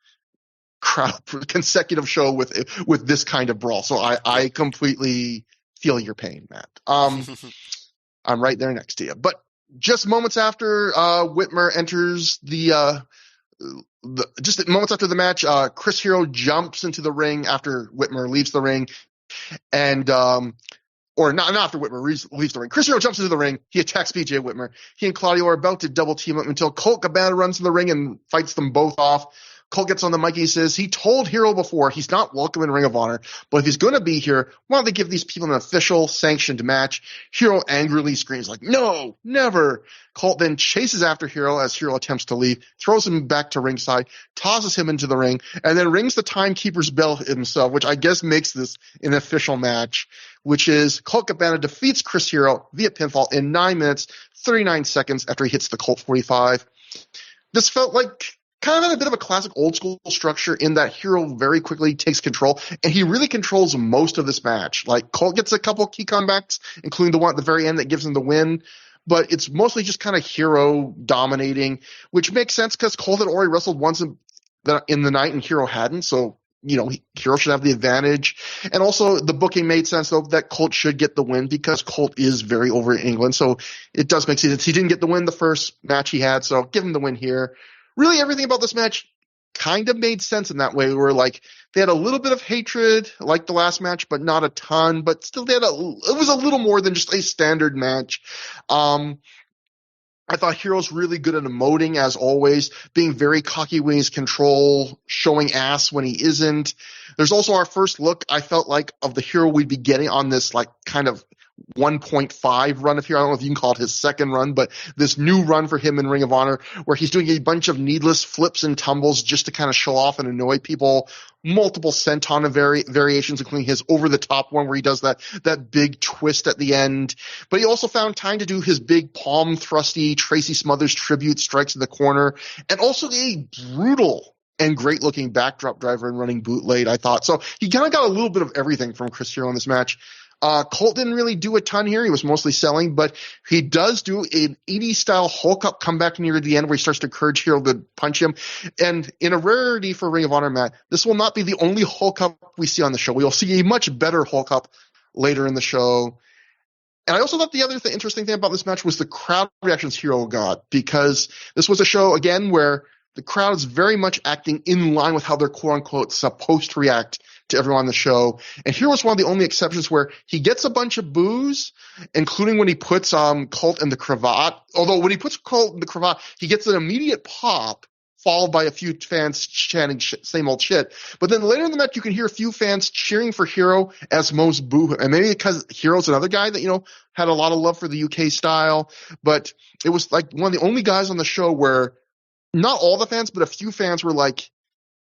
consecutive show with this kind of brawl. So I completely feel your pain, Matt. I'm right there next to you. But just moments after Whitmer enters just moments after the match, Chris Hero jumps into the ring after Whitmer leaves the ring, and or not after Whitmer leaves the ring. Chris Hero jumps into the ring. He attacks BJ Whitmer. He and Claudio are about to double team up until Colt Cabana runs in the ring and fights them both off. Colt gets on the mic. He says he told Hero before he's not welcome in Ring of Honor, but if he's going to be here, why don't they give these people an official sanctioned match? Hero angrily screams like, "No, never!" Colt then chases after Hero as Hero attempts to leave, throws him back to ringside, tosses him into the ring, and then rings the timekeeper's bell himself, which I guess makes this an official match, which is Colt Cabana defeats Chris Hero via pinfall in 9 minutes, 39 seconds after he hits the Colt 45. This felt like kind of a bit of a classic old school structure in that Hero very quickly takes control, and he really controls most of this match. Like, Colt gets a couple key comebacks, including the one at the very end that gives him the win, but it's mostly just kind of Hero dominating, which makes sense because Colt had already wrestled once in the night and Hero hadn't, so Hero should have the advantage. And also the booking made sense, though, that Colt should get the win because Colt is very over in England, so it does make sense. He didn't get the win the first match he had, so give him the win here. Really, everything about this match kind of made sense in that way, where like they had a little bit of hatred like the last match, but not a ton, but still it was a little more than just a standard match. I thought Hero's really good at emoting, as always, being very cocky when he's control, showing ass when he isn't. There's also our first look, I felt like, of the Hero we'd be getting on this like kind of 1.5 run of here. I don't know if you can call it his second run, but this new run for him in Ring of Honor where he's doing a bunch of needless flips and tumbles just to kind of show off and annoy people. Multiple senton variations, including his over-the-top one where he does that big twist at the end. But he also found time to do his big palm thrusty Tracy Smothers tribute strikes in the corner, and also a brutal and great-looking backdrop driver and running bootleg, I thought. So he kind of got a little bit of everything from Chris Hero in this match. Colt didn't really do a ton here. He was mostly selling, but he does do an 80s-style Hulk-up comeback near the end where he starts to encourage Hero to punch him. And in a rarity for Ring of Honor, Matt, this will not be the only Hulk-up we see on the show. We will see a much better Hulk-up later in the show. And I also thought the other interesting thing about this match was the crowd reactions Hero got, because this was a show, again, where the crowd is very much acting in line with how they're quote-unquote supposed to react to everyone on the show. And here was one of the only exceptions where he gets a bunch of boos, including when he puts Colt in the cravat. Although when he puts Colt in the cravat, he gets an immediate pop, followed by a few fans chanting same old shit. But then later in the match, you can hear a few fans cheering for Hero as most boo him. And maybe because Hero's another guy that, had a lot of love for the UK style. But it was like one of the only guys on the show where not all the fans, but a few fans were like,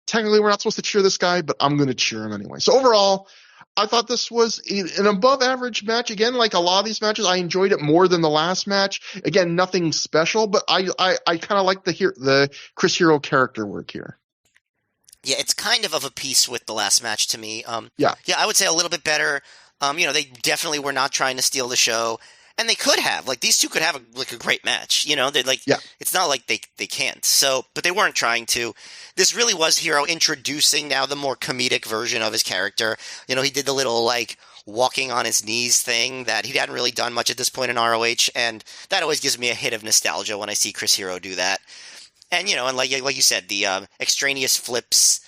technically we're not supposed to cheer this guy, but I'm going to cheer him anyway. So overall, I thought this was an above average match. Again, like a lot of these matches, I enjoyed it more than the last match. Again, nothing special, but I kind of like the Chris Hero character work here. Yeah, it's kind of a piece with the last match to me. Yeah, I would say a little bit better. They definitely were not trying to steal the show. And they could have. Like, these two could have a great match. They're like, yeah. It's not like they can't. So, but they weren't trying to. This really was Hero introducing now the more comedic version of his character. He did the little, like, walking on his knees thing that he hadn't really done much at this point in ROH. And that always gives me a hit of nostalgia when I see Chris Hero do that. And, and like you said, the extraneous flips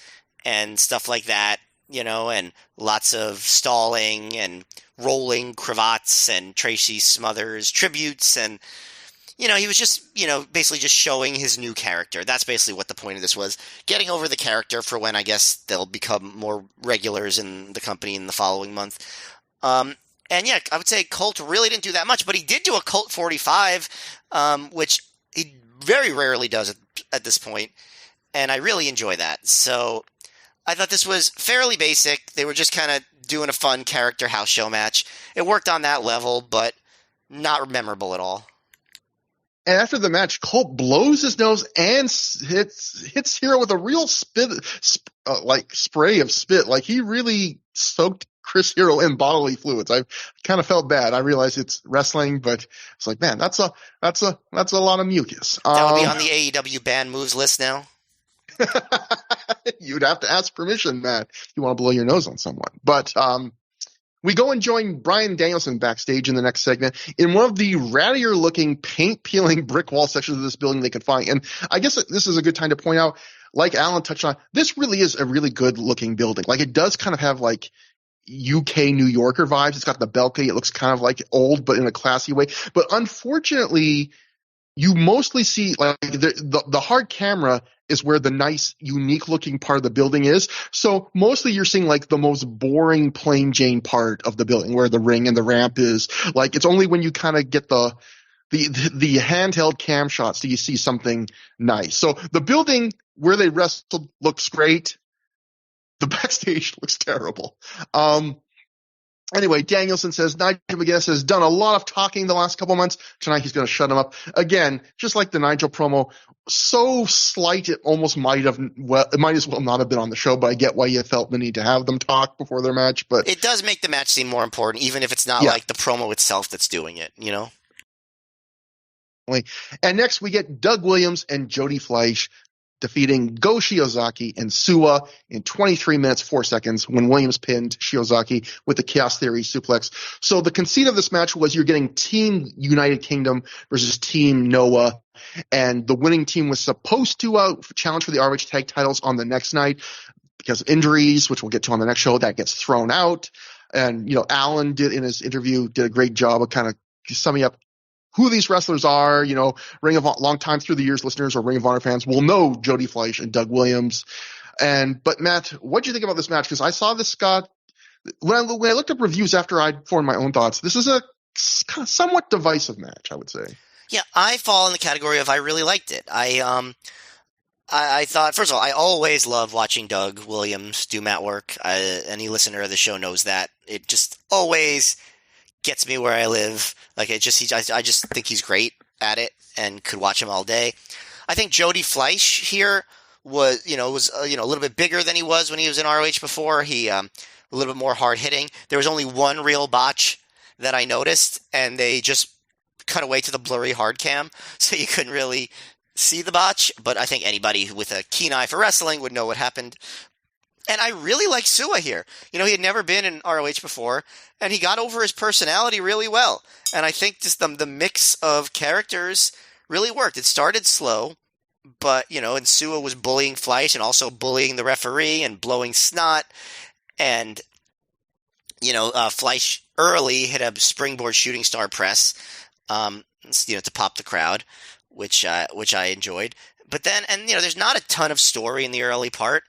and stuff like that, and lots of stalling and rolling cravats and Tracy Smothers tributes, and he was just basically just showing his new character. That's basically what the point of this was, getting over the character for when I guess they'll become more regulars in the company in the following month. And yeah, I would say Colt really didn't do that much, but he did do a Colt 45, which he very rarely does at this point, and I really enjoy that. So I thought this was fairly basic. They were just kind of doing a fun character house show match. It worked on that level, but not memorable at all. And after the match, Colt blows his nose and hits Hero with a real spray of spit. Like, he really soaked Chris Hero in bodily fluids. I kind of felt bad. I realized it's wrestling, but it's like, man, that's a lot of mucus. That would be on the AEW banned moves list now. You'd have to ask permission, Matt, if you want to blow your nose on someone. But we go and join Bryan Danielson backstage in the next segment in one of the rattier-looking, paint-peeling brick wall sections of this building they could find. And I guess this is a good time to point out, like Alan touched on, this really is a really good-looking building. Like, it does kind of have, like, UK New Yorker vibes. It's got the balcony. It looks kind of like old, but in a classy way. But unfortunately, you mostly see, like, the hard camera is where the nice, unique-looking part of the building is. So mostly you're seeing, like, the most boring, plain Jane part of the building, where the ring and the ramp is. Like, it's only when you kind of get the handheld cam shots do you see something nice. So the building where they wrestled looks great. The backstage looks terrible. Anyway, Danielson says Nigel McGuinness has done a lot of talking the last couple months. Tonight he's going to shut him up. Again, just like the Nigel promo, so slight it almost might as well not have been on the show, but I get why you felt the need to have them talk before their match. But it does make the match seem more important, even if it's not like the promo itself that's doing it, And next we get Doug Williams and Jody Fleisch defeating Go Shiozaki and Suwa in 23 minutes, 4 seconds when Williams pinned Shiozaki with the Chaos Theory suplex. So the conceit of this match was you're getting Team United Kingdom versus Team Noah, and the winning team was supposed to challenge for the ROH tag titles on the next night. Because of injuries, which we'll get to on the next show, that gets thrown out. And, Alan did in his interview did a great job of kind of summing up who these wrestlers are. Ring of long time through the years listeners or Ring of Honor fans will know Jody Fleisch and Doug Williams. But Matt, what do you think about this match? Because I saw this when I looked up reviews after I formed my own thoughts, this is a kind of somewhat divisive match, I would say. Yeah, I fall in the category of I really liked it. I thought, first of all, I always love watching Doug Williams do mat work. Any listener of the show knows that. It just always gets me where I live. Like I just think he's great at it and could watch him all day. I think Jody Fleisch here was a little bit bigger than he was when he was in ROH before. He a little bit more hard hitting. There was only one real botch that I noticed, and they just cut away to the blurry hard cam, so you couldn't really see the botch. But I think anybody with a keen eye for wrestling would know what happened. And I really like Sua here. He had never been in ROH before, and he got over his personality really well. And I think just the mix of characters really worked. It started slow, but, and Sua was bullying Fleisch and also bullying the referee and blowing snot. And, Fleisch early hit a springboard shooting star press, to pop the crowd, which I enjoyed. But then, there's not a ton of story in the early part.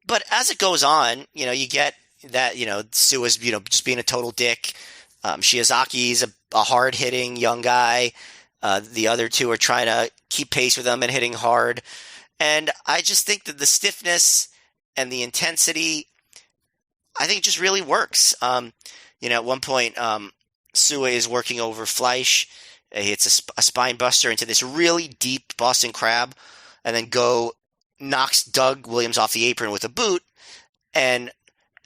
But as it goes on, you get that, Sua's, just being a total dick. Shiizaki's a hard-hitting young guy. The other two are trying to keep pace with him and hitting hard. And I just think that the stiffness and the intensity, I think it just really works. At one point, Sua is working over Fleisch. He hits a spine buster into this really deep Boston Crab, and then knocks Doug Williams off the apron with a boot. And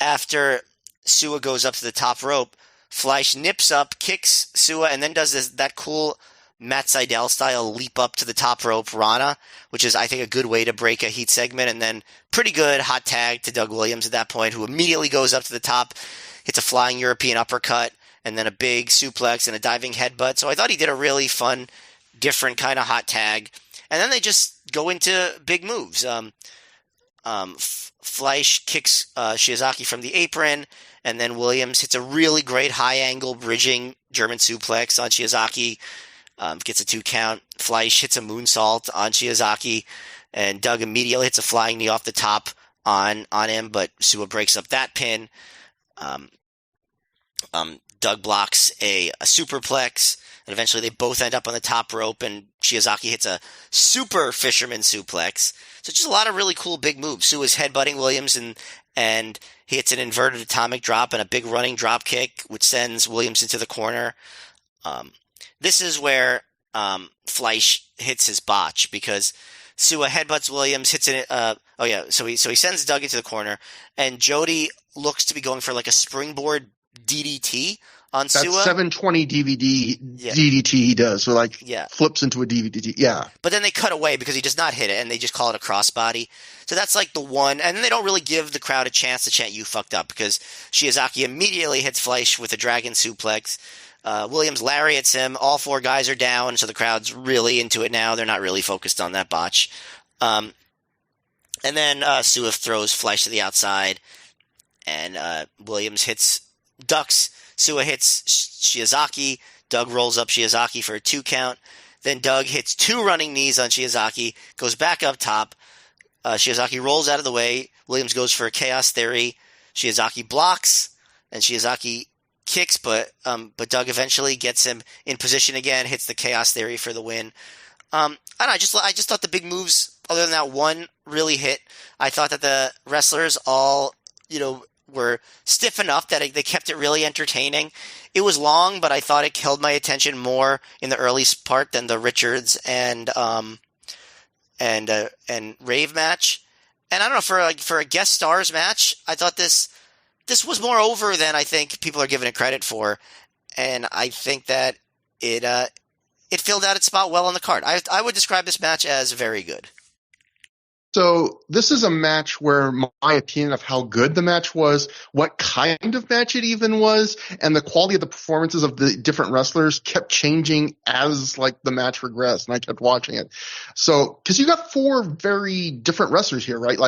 after Sua goes up to the top rope, Fleisch nips up, kicks Sua, and then does that cool Matt Seidel style leap up to the top rope Rana, which is, I think, a good way to break a heat segment. And then pretty good hot tag to Doug Williams at that point, who immediately goes up to the top, hits a flying European uppercut, and then a big suplex and a diving headbutt. So I thought he did a really fun, different kind of hot tag. And then they just go into big moves. Fleisch kicks Shiizaki from the apron, and then Williams hits a really great high-angle bridging German suplex on Shiizaki. Gets a 2 count. Fleisch hits a moonsault on Shiizaki, and Doug immediately hits a flying knee off the top on him, but Sua breaks up that pin. Doug blocks a superplex, and eventually they both end up on the top rope, and Shiizaki hits a super fisherman suplex. So just a lot of really cool big moves. Sua's headbutting Williams, and he hits an inverted atomic drop and a big running drop kick, which sends Williams into the corner. This is where Fleisch hits his botch, because Sua headbutts Williams, hits it. So he sends Doug into the corner, and Jody looks to be going for like a springboard DDT on Sua. That 720 DDT he does, so flips into a DDT. Yeah. But then they cut away because he does not hit it, and they just call it a crossbody. So that's like the one, and then they don't really give the crowd a chance to chant "You fucked up," because Shiizaki immediately hits Fleisch with a dragon suplex. Williams lariats him. All 4 guys are down, so the crowd's really into it now. They're not really focused on that botch. And then Sua throws Fleisch to the outside, and Williams ducks. Sua hits Shiizaki. Doug rolls up Shiizaki for a 2 count. Then Doug hits 2 running knees on Shiizaki, goes back up top. Shiizaki rolls out of the way. Williams goes for a chaos theory. Shiizaki blocks, and Shiizaki kicks, but Doug eventually gets him in position again, hits the chaos theory for the win. And I just thought the big moves, other than that one, really hit. I thought that the wrestlers all, were stiff enough that they kept it really entertaining. It was long, but I thought it held my attention more in the early part than the Richards and Rave match. And I don't know, for a guest stars match, I thought this was more over than I think people are giving it credit for, and I think that it filled out its spot well on the card. I would describe this match as very good. So this is a match where my opinion of how good the match was, what kind of match it even was, and the quality of the performances of the different wrestlers kept changing as the match progressed, and I kept watching it. So, because you got 4 very different wrestlers here, right?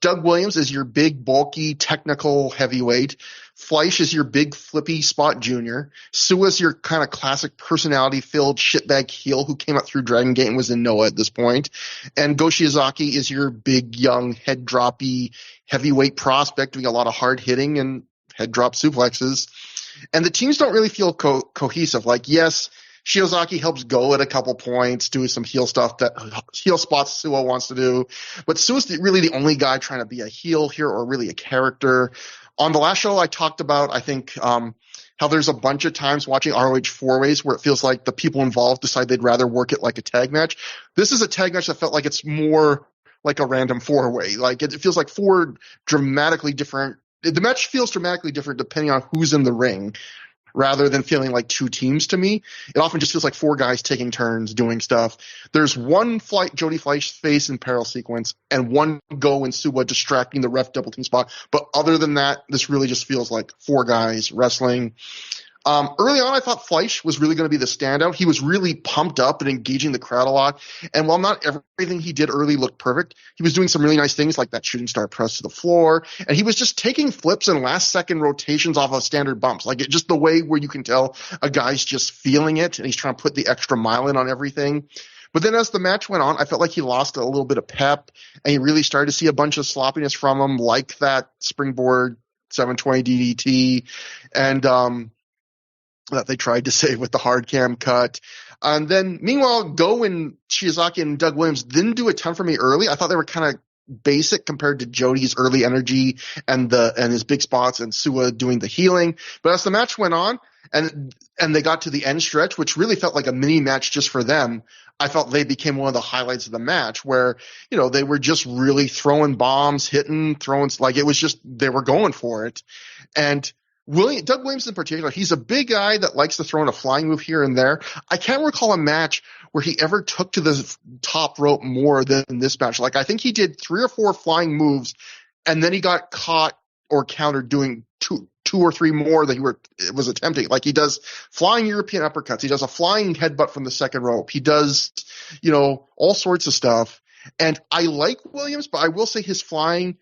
Doug Williams is your big, bulky, technical heavyweight. Fleisch is your big, flippy spot junior. Sua's your kind of classic personality-filled shitbag heel who came up through Dragon Gate and was in Noah at this point. And Go Shiizaki is your big, young, head-droppy heavyweight prospect doing a lot of hard hitting and head drop suplexes. And the teams don't really feel cohesive. Like, yes, Shiozaki helps Go at a couple points, doing some heel stuff that heel spots Suwa wants to do. But Suwa's really the only guy trying to be a heel here or really a character. On the last show, I talked about, I think, how there's a bunch of times watching ROH 4-ways where it feels like the people involved decide they'd rather work it like a tag match. This is a tag match that felt like it's more like a random 4-way. Like, it feels like four dramatically different. The match feels dramatically different depending on who's in the ring, rather than feeling like two teams to me. It often just feels like four guys taking turns doing stuff. There's one Jody Fleisch face in peril sequence and one Go and Suwa distracting the ref double team spot. But other than that, this really just feels like four guys wrestling. Early on, I thought Fleisch was really going to be the standout. He was really pumped up and engaging the crowd a lot. And while not everything he did early looked perfect, he was doing some really nice things like that shooting star press to the floor. And he was just taking flips and last-second rotations off of standard bumps. Like, just the way where you can tell a guy's just feeling it and he's trying to put the extra mile in on everything. But then as the match went on, I felt like he lost a little bit of pep, and you really started to see a bunch of sloppiness from him, like that springboard 720 DDT. And that they tried to save with the hard cam cut. And then, meanwhile, Go and Shiozaki and Doug Williams didn't do a ton for me early. I thought they were kind of basic compared to Jody's early energy and his big spots and Suwa doing the healing. But as the match went on and they got to the end stretch, which really felt like a mini match just for them, I felt they became one of the highlights of the match where, they were just really throwing bombs, throwing, like, it was just, they were going for it. And Doug Williams in particular, he's a big guy that likes to throw in a flying move here and there. I can't recall a match where he ever took to the top rope more than this match. Like, I think he did 3 or 4 flying moves, and then he got caught or countered doing two or three more that he was attempting. Like, he does flying European uppercuts. He does a flying headbutt from the second rope. He does, all sorts of stuff. And I like Williams, but I will say his flying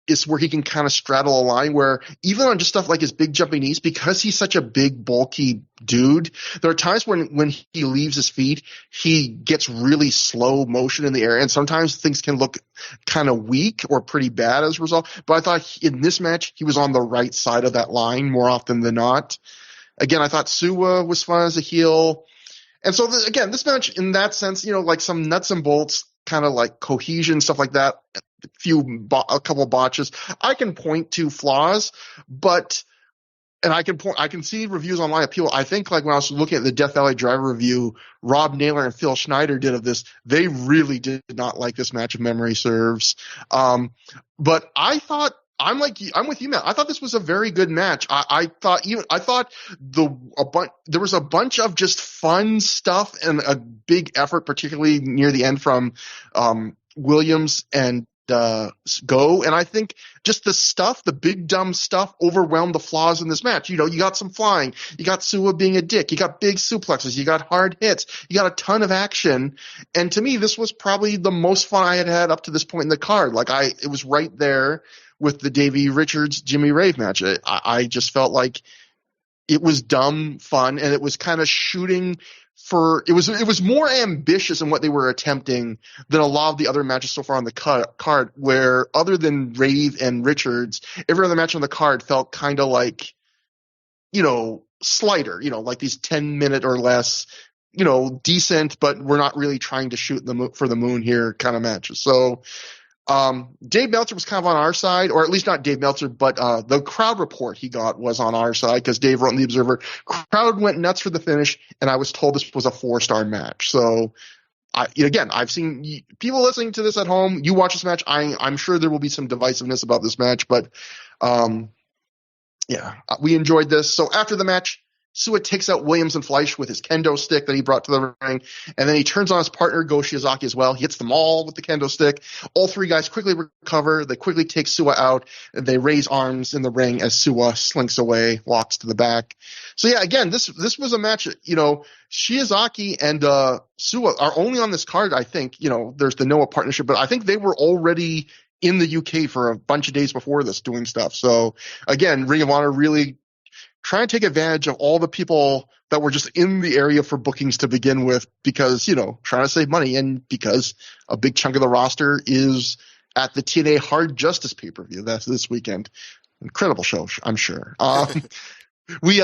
is where he can kind of straddle a line where even on just stuff like his big jumping knees, because he's such a big, bulky dude, there are times when he leaves his feet, he gets really slow motion in the air, and sometimes things can look kind of weak or pretty bad as a result. But I thought in this match, he was on the right side of that line more often than not. Again, I thought Suwa was fun as a heel. And so, again, this match, in that sense, like some nuts and bolts, kind of like cohesion, stuff like that, a couple botches. I can point to flaws, and I can see reviews online of people. I think, like, when I was looking at the Death Valley Driver review, Rob Naylor and Phil Schneider did of this. They really did not like this match, if memory serves. But I thought, I'm with you, Matt. I thought this was a very good match. I thought there was a bunch of just fun stuff and a big effort, particularly near the end from Williams and Go. And I think just the big dumb stuff overwhelmed the flaws in this match. You got some flying, you got Suwa being a dick, you got big suplexes, you got hard hits, you got a ton of action. And to me, this was probably the most fun I had up to this point in the card. Like, it was right there with the Davey Richards Jimmy Rave match. I just felt like it was dumb fun, and it was kind of shooting for it was more ambitious in what they were attempting than a lot of the other matches so far on the card, where other than Rave and Richards, every other match on the card felt kind of like, slighter, like these 10-minute or less, decent, but we're not really trying to shoot for the moon here kind of matches. So Dave Meltzer was kind of on our side, or at least not Dave Meltzer, but the crowd report he got was on our side, because Dave wrote in the Observer, crowd went nuts for the finish, and I was told this was a 4-star match. So, I've seen people listening to this at home. You watch this match, I'm sure there will be some divisiveness about this match, but we enjoyed this. So after the match, Suwa takes out Williams and Fleisch with his kendo stick that he brought to the ring, and then he turns on his partner, Go Shiozaki, as well. He hits them all with the kendo stick. All three guys quickly recover. They quickly take Suwa out. They raise arms in the ring as Suwa slinks away, walks to the back. So, yeah, again, this was a match, Shiozaki and Suwa are only on this card, I think. There's the Noah partnership, but I think they were already in the UK for a bunch of days before this doing stuff. So, again, Ring of Honor really trying to take advantage of all the people that were just in the area for bookings to begin with, because, trying to save money, and because a big chunk of the roster is at the TNA Hard Justice pay-per-view. That's this weekend. incredible show, I'm sure. We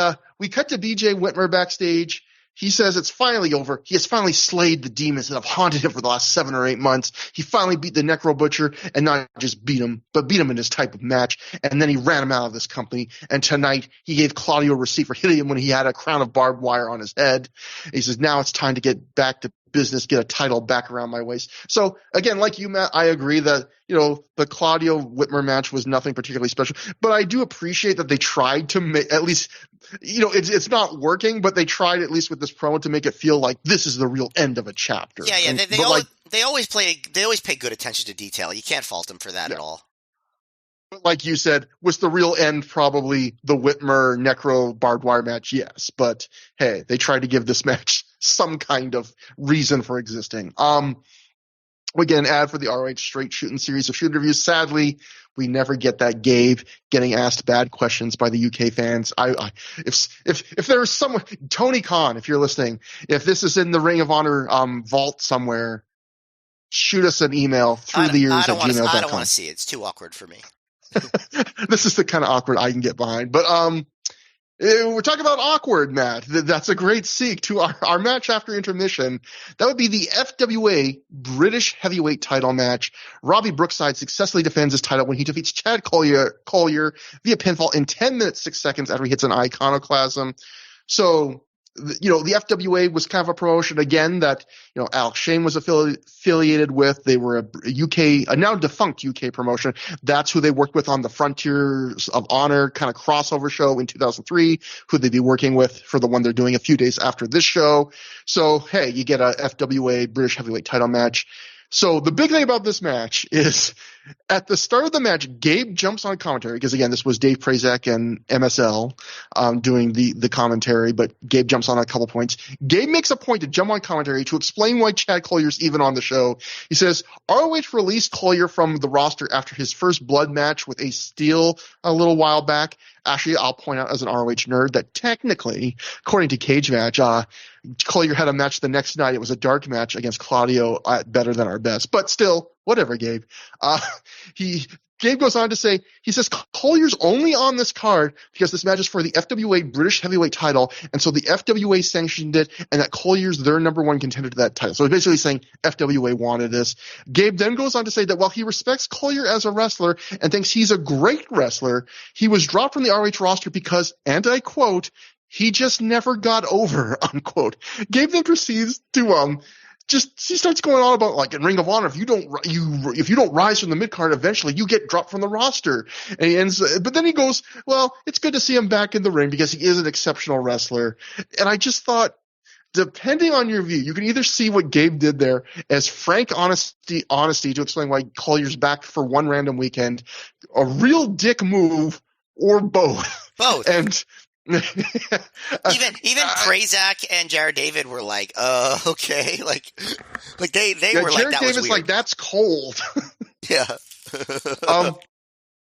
cut to BJ Whitmer backstage. He says it's finally over. He has finally slayed the demons that have haunted him for the last 7 or 8 months. He finally beat the Necro Butcher, and not just beat him, but beat him in his type of match. And then he ran him out of this company. And tonight he gave Claudio a receipt for hitting him when he had a crown of barbed wire on his head. He says, now it's time to get back to business, get a title back around my waist. So again, like you, Matt, I agree that, the Claudio Whitmer match was nothing particularly special, but I do appreciate that they tried to make, at least, it's not working, but they tried at least with this promo to make it feel like this is the real end of a chapter. Yeah. They always pay good attention to detail. You can't fault them for that at all. But like you said, was the real end probably the Whitmer Necro barbed wire match? Yes, but hey, they tried to give this match some kind of reason for existing. Again, ad for the ROH Straight Shooting series of shoot interviews. Sadly, we never get that Gabe getting asked bad questions by the UK fans. If there's someone, Tony Khan, if you're listening, if this is in the Ring of Honor vault somewhere, shoot us an email through the years at gmail.com. I don't want to see it. It's too awkward for me. This is the kind of awkward I can get behind. But we're talking about awkward, Matt. That's a great seek to our match after intermission. That would be the FWA British Heavyweight title match. Robbie Brookside successfully defends his title when he defeats Chad Collyer via pinfall in 10 minutes, 6 seconds after he hits an iconoclasm. So, the FWA was kind of a promotion again that, Alex Shane was affiliated with. They were a now defunct UK promotion. That's who they worked with on the Frontiers of Honor kind of crossover show in 2003, who they'd be working with for the one they're doing a few days after this show. So, hey, you get a FWA British Heavyweight title match. So the big thing about this match is at the start of the match, Gabe jumps on commentary because, again, this was Dave Prazak and MSL doing the commentary, but Gabe jumps on a couple points. Gabe makes a point to jump on commentary to explain why Chad Collier's even on the show. He says, ROH released Collier from the roster after his first blood match with Ace Steel a little while back. Actually, I'll point out as an ROH nerd that technically, according to Cage Match, Collier had a match the next night. It was a dark match against Claudio at Better Than Our Best. But still, whatever, Gabe. Gabe goes on to say, he says, Collier's only on this card because this match is for the FWA British Heavyweight title, and so the FWA sanctioned it, and that Collier's their number one contender to that title. So he's basically saying FWA wanted this. Gabe then goes on to say that while he respects Collier as a wrestler and thinks he's a great wrestler, he was dropped from the ROH roster because, and I quote, he just never got over, unquote. Gabe then proceeds to he starts going on about, like, in Ring of Honor, if you don't rise from the mid card, eventually you get dropped from the roster. And he ends, but then he goes, well, it's good to see him back in the ring because he is an exceptional wrestler. And I just thought, depending on your view, you can either see what Gabe did there as frank honesty to explain why Collier's back for one random weekend, a real dick move, or both. Both. And even Prazak and Jared David were like, okay, like they were like, Jared that David's was weird. like, that's cold. Yeah.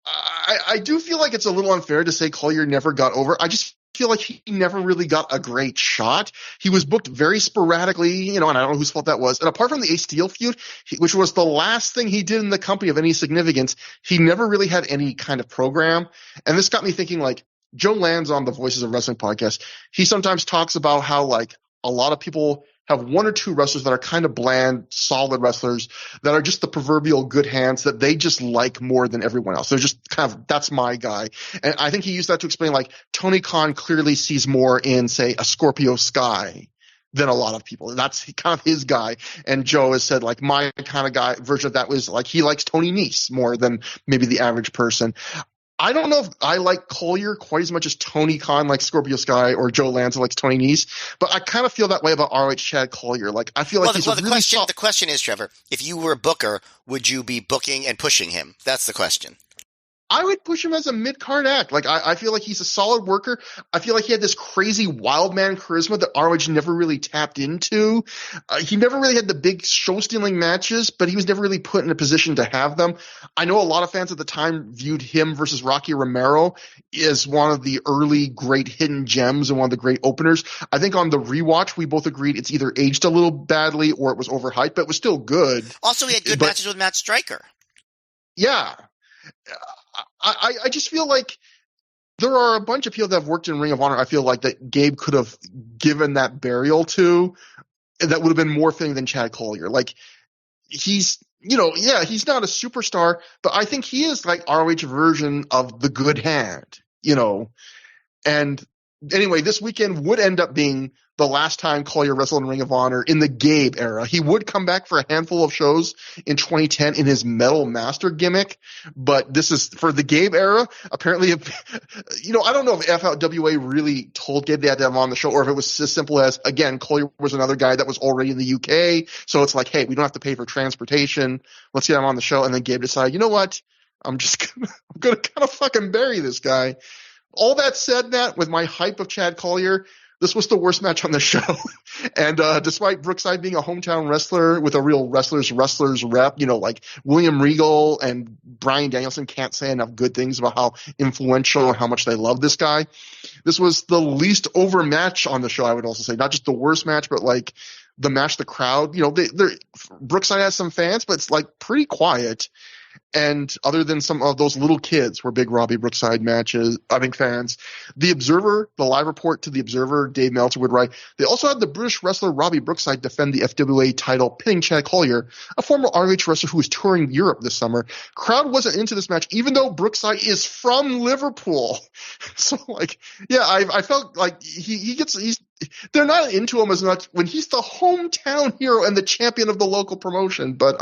I do feel like it's a little unfair to say Collier never got over. I just feel like he never really got a great shot. He was booked very sporadically, and I don't know whose fault that was. And apart from the Ace Steel feud, which was the last thing he did in the company of any significance, he never really had any kind of program. And this got me thinking, like, Joe Lanz on the Voices of Wrestling podcast, he sometimes talks about how, like, a lot of people have one or two wrestlers that are kind of bland, solid wrestlers that are just the proverbial good hands that they just like more than everyone else. They're just kind of, that's my guy. And I think he used that to explain, like, Tony Khan clearly sees more in, say, a Scorpio Sky than a lot of people. That's kind of his guy. And Joe has said, like, my kind of guy version of that was, like, he likes Tony Nese more than maybe the average person. I don't know if I like Collier quite as much as Tony Khan likes Scorpio Sky or Joe Lanza likes Tony Nese, but I kind of feel that way about ROH Chad Collier. Like, I feel like the question is, Trevor, if you were a booker, would you be booking and pushing him? That's the question. I would push him as a mid-card act. Like, I feel like he's a solid worker. I feel like he had this crazy wild man charisma that ROH never really tapped into. He never really had the big show-stealing matches, but he was never really put in a position to have them. I know a lot of fans at the time viewed him versus Rocky Romero as one of the early great hidden gems and one of the great openers. I think on the rewatch, we both agreed it's either aged a little badly or it was overhyped, but it was still good. Also, he had good matches with Matt Stryker. Yeah. I just feel like there are a bunch of people that have worked in Ring of Honor. I feel like that Gabe could have given that burial to, that would have been more fitting than Chad Collyer. Like, he's he's not a superstar, but I think he is like ROH version of the good hand, and anyway, this weekend would end up being the last time Collyer wrestled in Ring of Honor in the Gabe era. He would come back for a handful of shows in 2010 in his Metal Master gimmick, but this is for the Gabe era. Apparently, I don't know if FLWA really told Gabe they had to have him on the show, or if it was as simple as, again, Collyer was another guy that was already in the UK, so it's like, hey, we don't have to pay for transportation. Let's get him on the show. And then Gabe decided, you know what? I'm gonna kind of fucking bury this guy. All that said, Matt, with my hype of Chad Collyer, this was the worst match on the show. And despite Brookside being a hometown wrestler with a real wrestlers rep, like William Regal and Bryan Danielson can't say enough good things about how influential and how much they love this guy. This was the least over match on the show, I would also say. Not just the worst match, but like the match the crowd, Brookside has some fans, but it's like pretty quiet. And other than some of those little kids were big Robbie Brookside fans. The Observer, the live report to The Observer, Dave Meltzer would write, they also had the British wrestler Robbie Brookside defend the FWA title, pinning Chad Collyer, a former ROH wrestler who was touring Europe this summer. Crowd wasn't into this match, even though Brookside is from Liverpool. So, I felt like they're not into him as much when he's the hometown hero and the champion of the local promotion. But,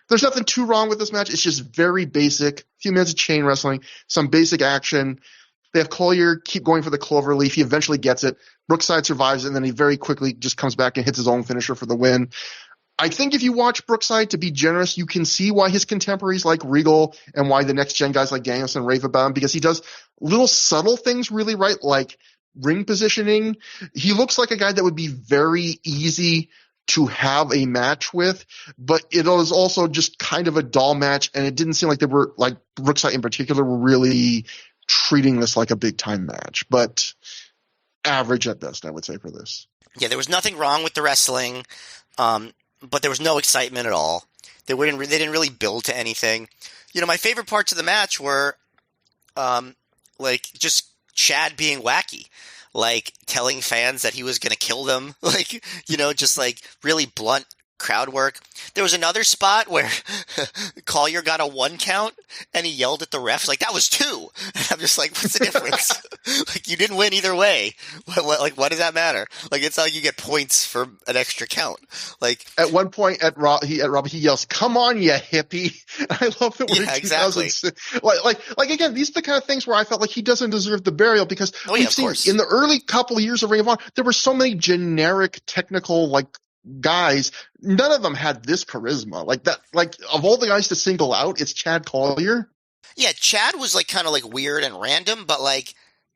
there's nothing too wrong with this match. It's just very basic. A few minutes of chain wrestling, some basic action. They have Collyer keep going for the cloverleaf. He eventually gets it. Brookside survives, and then he very quickly just comes back and hits his own finisher for the win. I think if you watch Brookside, to be generous, you can see why his contemporaries like Regal and why the next-gen guys like Danielson rave about him, because he does little subtle things really right, like ring positioning. He looks like a guy that would be very easy to have a match with, but it was also just kind of a dull match, and it didn't seem like they were, like Brookside in particular, were really treating this like a big time match, but average at best, I would say, for this. Yeah, there was nothing wrong with the wrestling, but there was no excitement at all. They didn't really build to anything. My favorite parts of the match were, just Chad being wacky. Like telling fans that he was going to kill them, just like really blunt crowd work. There was another spot where Collyer got a 1 count and he yelled at the refs like, that was 2. And I'm just like, what's the difference? Like, you didn't win either way. What does that matter? Like, it's like you get points for an extra count. Like, at one point he yells, "Come on, you hippie." I love it. Yeah, exactly. Like again, these are the kind of things where I felt like he doesn't deserve the burial, because we've seen in the early couple of years of Ring of Honor, there were so many generic technical guys. None of them had this charisma. Like that, of all the guys to single out, it's Chad Collyer. Yeah, Chad was kind of weird and random, but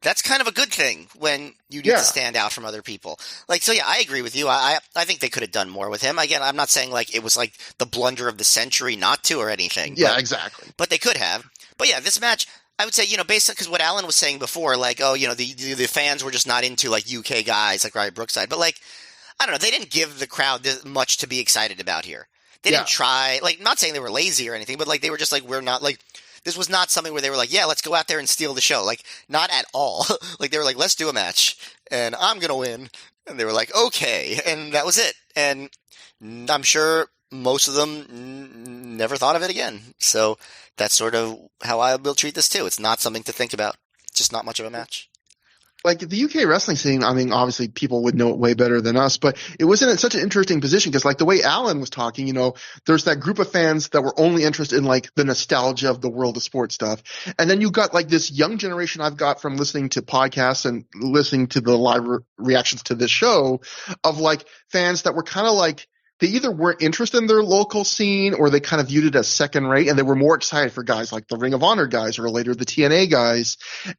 that's kind of a good thing when you need to stand out from other people. I agree with you. I think they could have done more with him. Again, I'm not saying it was the blunder of the century not to or anything. Yeah, exactly. But they could have. But yeah, this match, I would say, based on, because what Alan was saying before, the fans were just not into UK guys like Robbie Brookside. But I don't know, they didn't give the crowd much to be excited about here. They didn't try, not saying they were lazy or anything, but they were just we're not this was not something where they were yeah, let's go out there and steal the show. Not at all. They were let's do a match, and I'm going to win. And they were okay. And that was it. And I'm sure most of them never thought of it again. So that's sort of how I will treat this too. It's not something to think about. Just not much of a match. The UK wrestling scene, I mean, obviously people would know it way better than us, but it was in such an interesting position because the way Alan was talking, there's that group of fans that were only interested in the nostalgia of the world of sports stuff. And then you got this young generation I've got from listening to podcasts and listening to the live reactions to this show of fans that were kind of they either weren't interested in their local scene or they kind of viewed it as second rate, and they were more excited for guys like the Ring of Honor guys or later the TNA guys.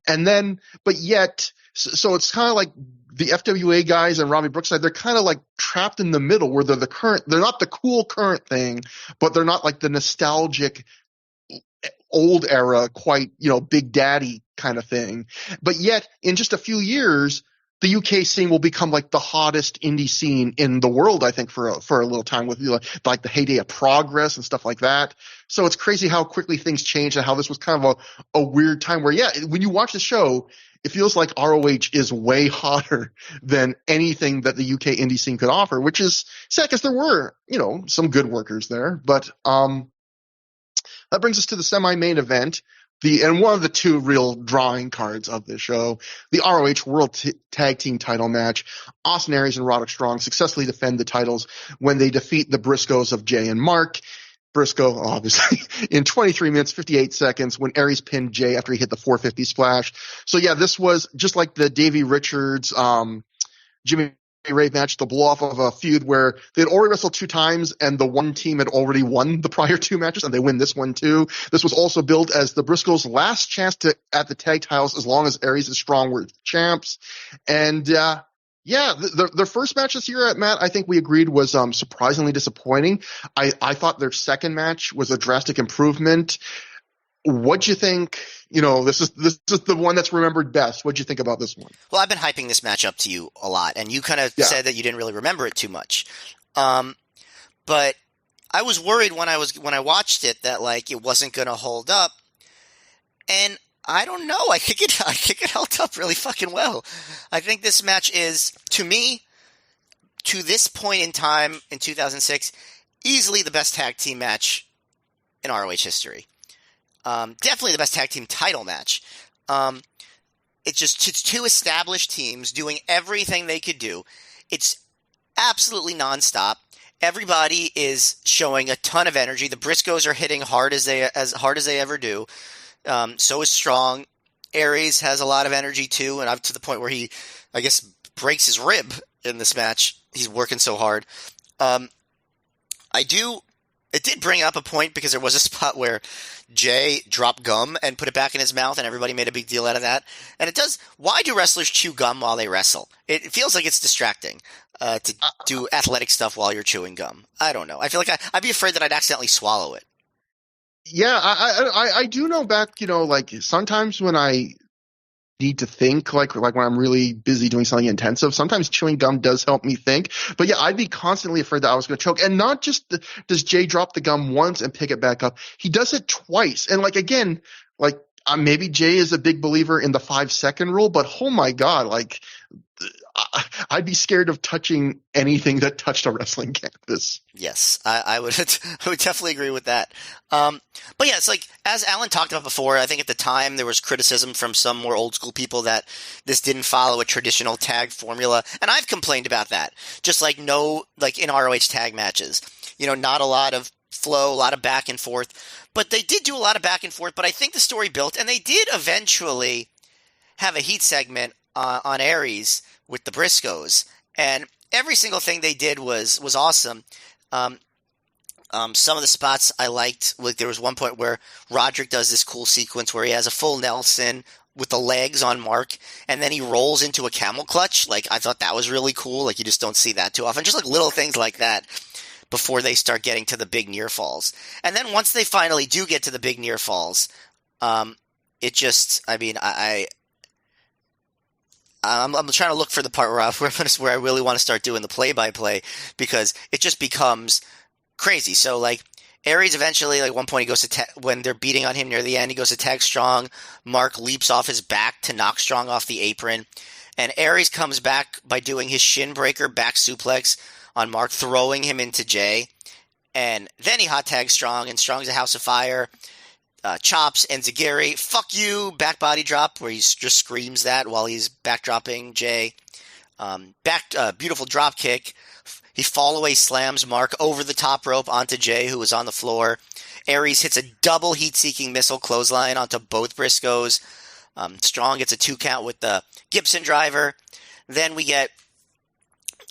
And then, but yet, so it's kind of the FWA guys and Robbie Brookside, they're kind of trapped in the middle where they're not the cool current thing, but they're not the nostalgic old era, quite, Big Daddy kind of thing. But yet in just a few years, the UK scene will become like the hottest indie scene in the world, I think, for a little time with like the heyday of Progress and stuff like that. So it's crazy how quickly things changed and how this was kind of a weird time where, yeah, when you watch the show, it feels like ROH is way hotter than anything that the UK indie scene could offer, which is sad because there were, some good workers there. But that brings us to the semi-main event. And one of the two real drawing cards of this show, the ROH World Tag Team title match. Austin Aries and Roderick Strong successfully defend the titles when they defeat the Briscoes of Jay and Mark. Briscoe, obviously, in 23 minutes, 58 seconds when Aries pinned Jay after he hit the 450 splash. So yeah, this was just like the Davey Richards, Jimmy Ray match, the blow off of a feud where they had already wrestled 2 times and the one team had already won the prior 2 matches and they win this one too. This was also billed as the Briscoes' last chance at the tag titles as long as Aries and Strong were champs. And their first match this year, Matt, I think we agreed was surprisingly disappointing. I thought their second match was a drastic improvement. What'd you think? This is the one that's remembered best. What'd you think about this one? Well, I've been hyping this match up to you a lot, and you kind of said that you didn't really remember it too much. But I was worried when I watched it that like it wasn't going to hold up, and I don't know. I think it held up really fucking well. I think this match is, to me, to this point in time in 2006, easily the best tag team match in ROH history. Definitely the best tag team title match. It's 2 established teams doing everything they could do. It's absolutely nonstop. Everybody is showing a ton of energy. The Briscoes are hitting as hard as they ever do. So is Strong. Aries has a lot of energy too, and up to the point where he, I guess, breaks his rib in this match. He's working so hard. It did bring up a point because there was a spot where Jay dropped gum and put it back in his mouth, and everybody made a big deal out of that. And it does. Why do wrestlers chew gum while they wrestle? It feels like it's distracting to do athletic stuff while you're chewing gum. I don't know. I feel like I'd be afraid that I'd accidentally swallow it. Yeah, I do know back, like sometimes when I need to think, like when I'm really busy doing something intensive, sometimes chewing gum does help me think. But yeah, I'd be constantly afraid that I was going to choke. And not just does Jay drop the gum once and pick it back up, he does it twice. And like, again, like maybe Jay is a big believer in the 5-second rule, but oh my God, like I'd be scared of touching anything that touched a wrestling canvas. Yes, I would definitely agree with that. But yeah, it's like, as Alan talked about before, I think at the time there was criticism from some more old school people that this didn't follow a traditional tag formula. And I've complained about that. Just like in ROH tag matches, not a lot of flow, a lot of back and forth, but they did do a lot of back and forth. But I think the story built, and they did eventually have a heat segment on Aries with the Briscoes, and every single thing they did was awesome. Some of the spots I liked. Like there was one point where Roderick does this cool sequence where he has a full Nelson with the legs on Mark, and then he rolls into a camel clutch. Like, I thought that was really cool. Like, you just don't see that too often. Just like little things like that before they start getting to the big near falls. And then once they finally do get to the big near falls, it just, I mean, I'm trying to look for the part where I really want to start doing the play-by-play, because it just becomes crazy. So, like, Aries eventually, like, one point he goes to when they're beating on him near the end, he goes to tag Strong. Mark leaps off his back to knock Strong off the apron, and Aries comes back by doing his shin breaker back suplex on Mark, throwing him into Jay, and then he hot tags Strong, and Strong's a house of fire. Chops and Zagiri, fuck you, back body drop, where he just screams that while he's backdropping Jay. Beautiful drop kick. He fall away slams Mark over the top rope onto Jay, who was on the floor. Aries hits a double heat-seeking missile clothesline onto both Briscoes. Strong gets a 2 count with the Gibson driver. Then we get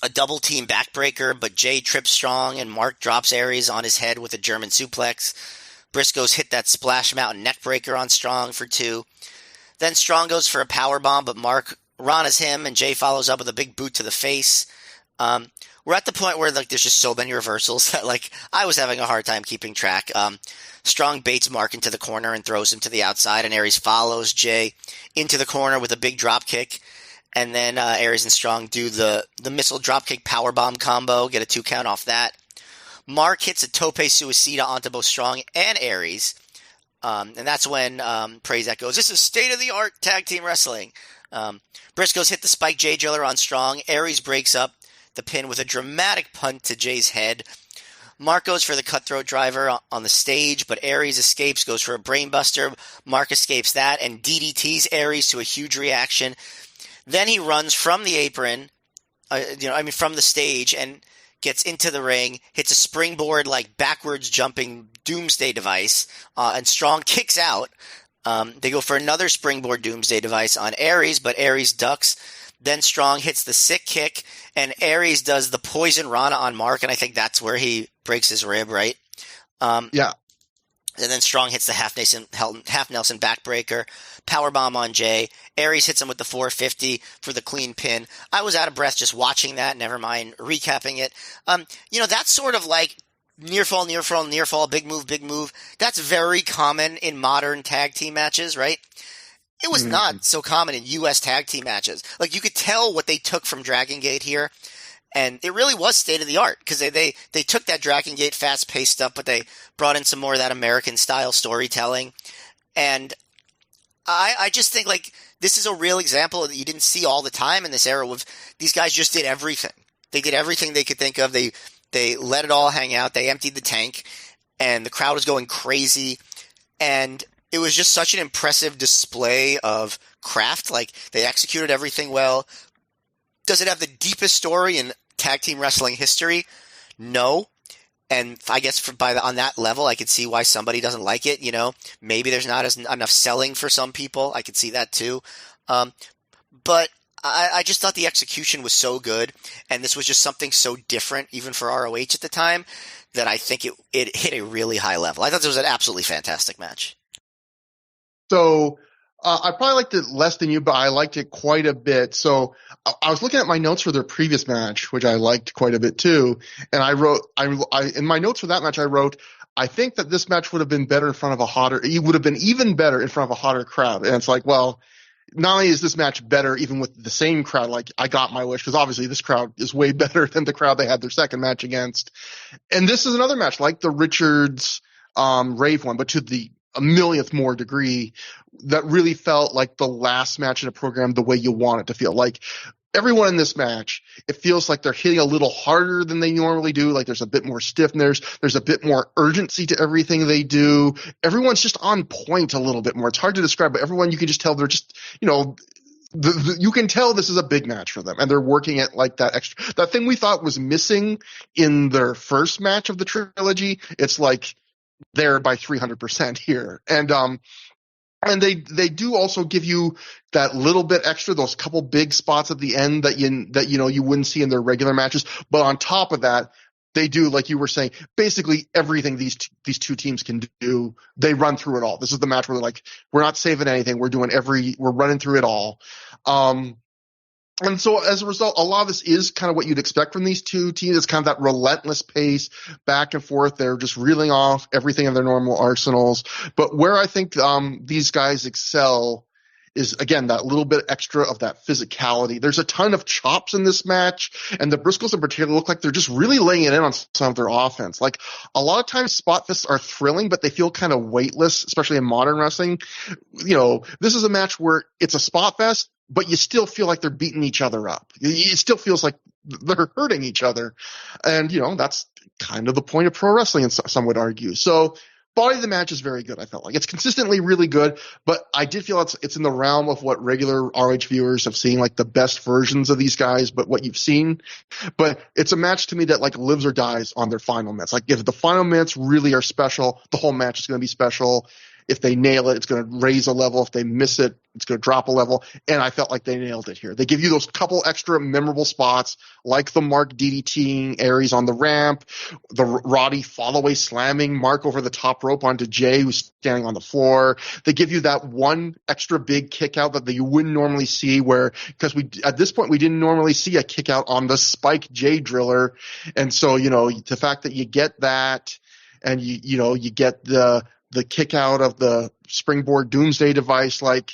a double team backbreaker, but Jay trips Strong and Mark drops Aries on his head with a German suplex. Briscoes hit that Splash Mountain neckbreaker on Strong for 2. Then Strong goes for a powerbomb, but Mark Ranas him, and Jay follows up with a big boot to the face. We're at the point where, like, there's just so many reversals that, like, I was having a hard time keeping track. Strong baits Mark into the corner and throws him to the outside, and Aries follows Jay into the corner with a big drop kick. And then Aries and Strong do the missile dropkick powerbomb combo, get a 2 count off that. Mark hits a tope suicida onto both Strong and Aries. And that's when Prazak goes, "This is state-of-the-art tag team wrestling." Briscoes hit the spike J driller on Strong. Aries breaks up the pin with a dramatic punt to Jay's head. Mark goes for the cutthroat driver on the stage, but Aries escapes, goes for a brainbuster. Mark escapes that and DDTs Aries to a huge reaction. Then he runs from the apron, from the stage, and gets into the ring, hits a springboard, like backwards jumping doomsday device, and Strong kicks out. They go for another springboard doomsday device on Aries, but Aries ducks. Then Strong hits the sick kick, and Aries does the poison Rana on Mark, and I think that's where he breaks his rib, right? Yeah. And then Strong hits the half Nelson backbreaker, powerbomb on Jay. Aries hits him with the 450 for the clean pin. I was out of breath just watching that, never mind recapping it. That's sort of like near fall, big move. That's very common in modern tag team matches, right? It was not so common in U.S. tag team matches. Like, you could tell what they took from Dragon Gate here, and it really was state of the art, because they took that Dragon Gate fast-paced stuff, but they brought in some more of that American-style storytelling. And I just think, like, this is a real example that you didn't see all the time in this era. With these guys just did everything. They did everything they could think of. They let it all hang out. They emptied the tank, and the crowd was going crazy. And it was just such an impressive display of craft. Like, they executed everything well. Does it have the deepest story in tag team wrestling history? No. And I guess on that level, I could see why somebody doesn't like it. Maybe there's not enough selling for some people. I could see that too. But I just thought the execution was so good, and this was just something so different, even for ROH at the time, that I think it hit a really high level. I thought this was an absolutely fantastic match. So I probably liked it less than you, but I liked it quite a bit. So I was looking at my notes for their previous match, which I liked quite a bit too. And I wrote, in my notes for that match, I wrote, I think that this match would have been better in front of it would have been even better in front of a hotter crowd. And it's like, well, not only is this match better even with the same crowd, like, I got my wish, because obviously this crowd is way better than the crowd they had their second match against. And this is another match like the Richards Rave one, but to the a millionth more degree, that really felt like the last match in a program the way you want it to feel. Like, everyone in this match, it feels like they're hitting a little harder than they normally do. Like, there's a bit more stiffness. There's a bit more urgency to everything they do. Everyone's just on point a little bit more. It's hard to describe, but everyone, you can just tell they're just, you can tell this is a big match for them, and they're working at like that thing we thought was missing in their first match of the trilogy. It's like there by 300% here. And they do also give you that little bit extra, those couple big spots at the end that you wouldn't see in their regular matches. But on top of that, they do, like you were saying, basically everything these two teams can do. They run through it all. This is the match where they're like, we're not saving anything. We're running through it all. And so as a result, a lot of this is kind of what you'd expect from these two teams. It's kind of that relentless pace back and forth. They're just reeling off everything in their normal arsenals. But where I think these guys excel is, again, that little bit extra of that physicality. There's a ton of chops in this match, and the Briscoes in particular look like they're just really laying it in on some of their offense. Like, a lot of times spot fists are thrilling, but they feel kind of weightless, especially in modern wrestling. This is a match where it's a spot fest, but you still feel like they're beating each other up. It still feels like they're hurting each other. And, that's kind of the point of pro wrestling, and some would argue. So, body of the match is very good, I felt like. It's consistently really good, but I did feel it's in the realm of what regular ROH viewers have seen, like the best versions of these guys, but what you've seen. But it's a match to me that, like, lives or dies on their final minutes. Like, if the final minutes really are special, the whole match is going to be special. If they nail it, it's going to raise a level. If they miss it, it's going to drop a level. And I felt like they nailed it here. They give you those couple extra memorable spots, like the Mark DDTing Aries on the ramp, the Roddy fallaway slamming Mark over the top rope onto Jay, who's standing on the floor. They give you that one extra big kick out that you wouldn't normally see, because at this point we didn't normally see a kick out on the Spike J driller. And so, the fact that you get that, and you get the kick out of the springboard doomsday device, like,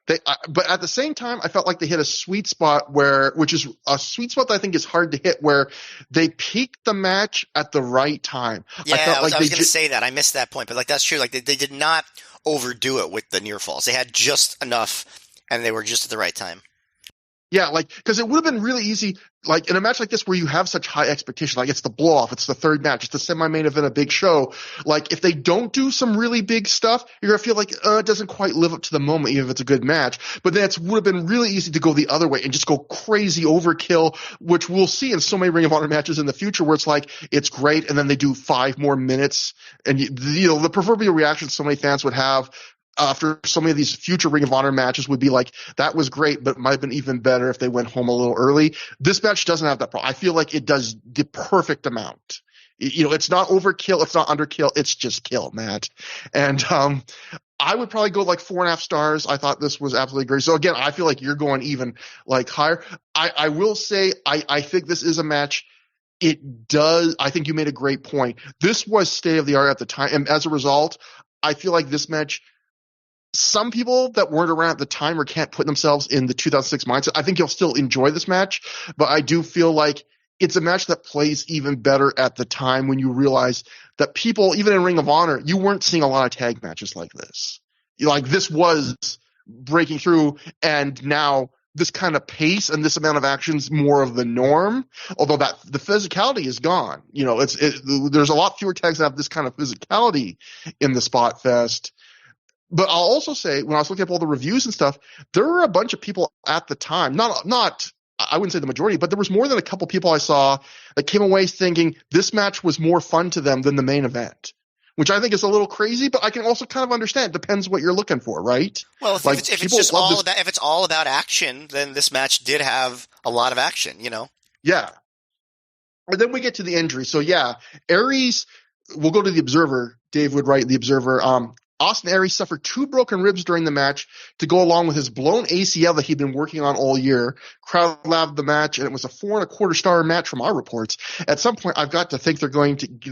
But at the same time, I felt like they hit a sweet spot which is a sweet spot that I think is hard to hit, where they peaked the match at the right time. Yeah, I felt I was like going to say that. I missed that point, but like that's true. Like they did not overdo it with the near falls. They had just enough, and they were just at the right time. Yeah, like, because it would have been really easy, like, in a match like this where you have such high expectation, like, it's the blow-off, it's the third match, it's the semi-main event, a big show. Like, if they don't do some really big stuff, you're going to feel like, it doesn't quite live up to the moment, even if it's a good match. But then it would have been really easy to go the other way and just go crazy overkill, which we'll see in so many Ring of Honor matches in the future where it's like, it's great, and then they do 5 more minutes. And, the proverbial reaction so many fans would have after so many of these future Ring of Honor matches would be like, that was great, but it might have been even better if they went home a little early. This match doesn't have that problem. I feel like it does the perfect amount. It's not overkill, it's not underkill, it's just kill, Matt. And I would probably go like 4.5 stars. I thought this was absolutely great. So again, I feel like you're going even like higher. I will say I think this is a match. It does. I think you made a great point. This was state of the art at the time, and as a result, I feel like this match, some people that weren't around at the time or can't put themselves in the 2006 mindset, I think you'll still enjoy this match, but I do feel like it's a match that plays even better at the time when you realize that people, even in Ring of Honor, you weren't seeing a lot of tag matches like this. Like, this was breaking through, and now this kind of pace and this amount of action's more of the norm, although that the physicality is gone. There's a lot fewer tags that have this kind of physicality in the Spot Fest. But I'll also say, when I was looking up all the reviews and stuff, there were a bunch of people at the time, not I wouldn't say the majority, but there was more than a couple people I saw that came away thinking this match was more fun to them than the main event, which I think is a little crazy, but I can also kind of understand. Depends what you're looking for, right? Well, if it's all about action, then this match did have a lot of action, Yeah. And then we get to the injury. So yeah, Aries, we'll go to the Observer. Dave would write the Observer. Austin Aries suffered 2 broken ribs during the match to go along with his blown ACL that he'd been working on all year. Crowd loved the match, and it was a 4.25 star match from our reports. At some point, I've got to think they're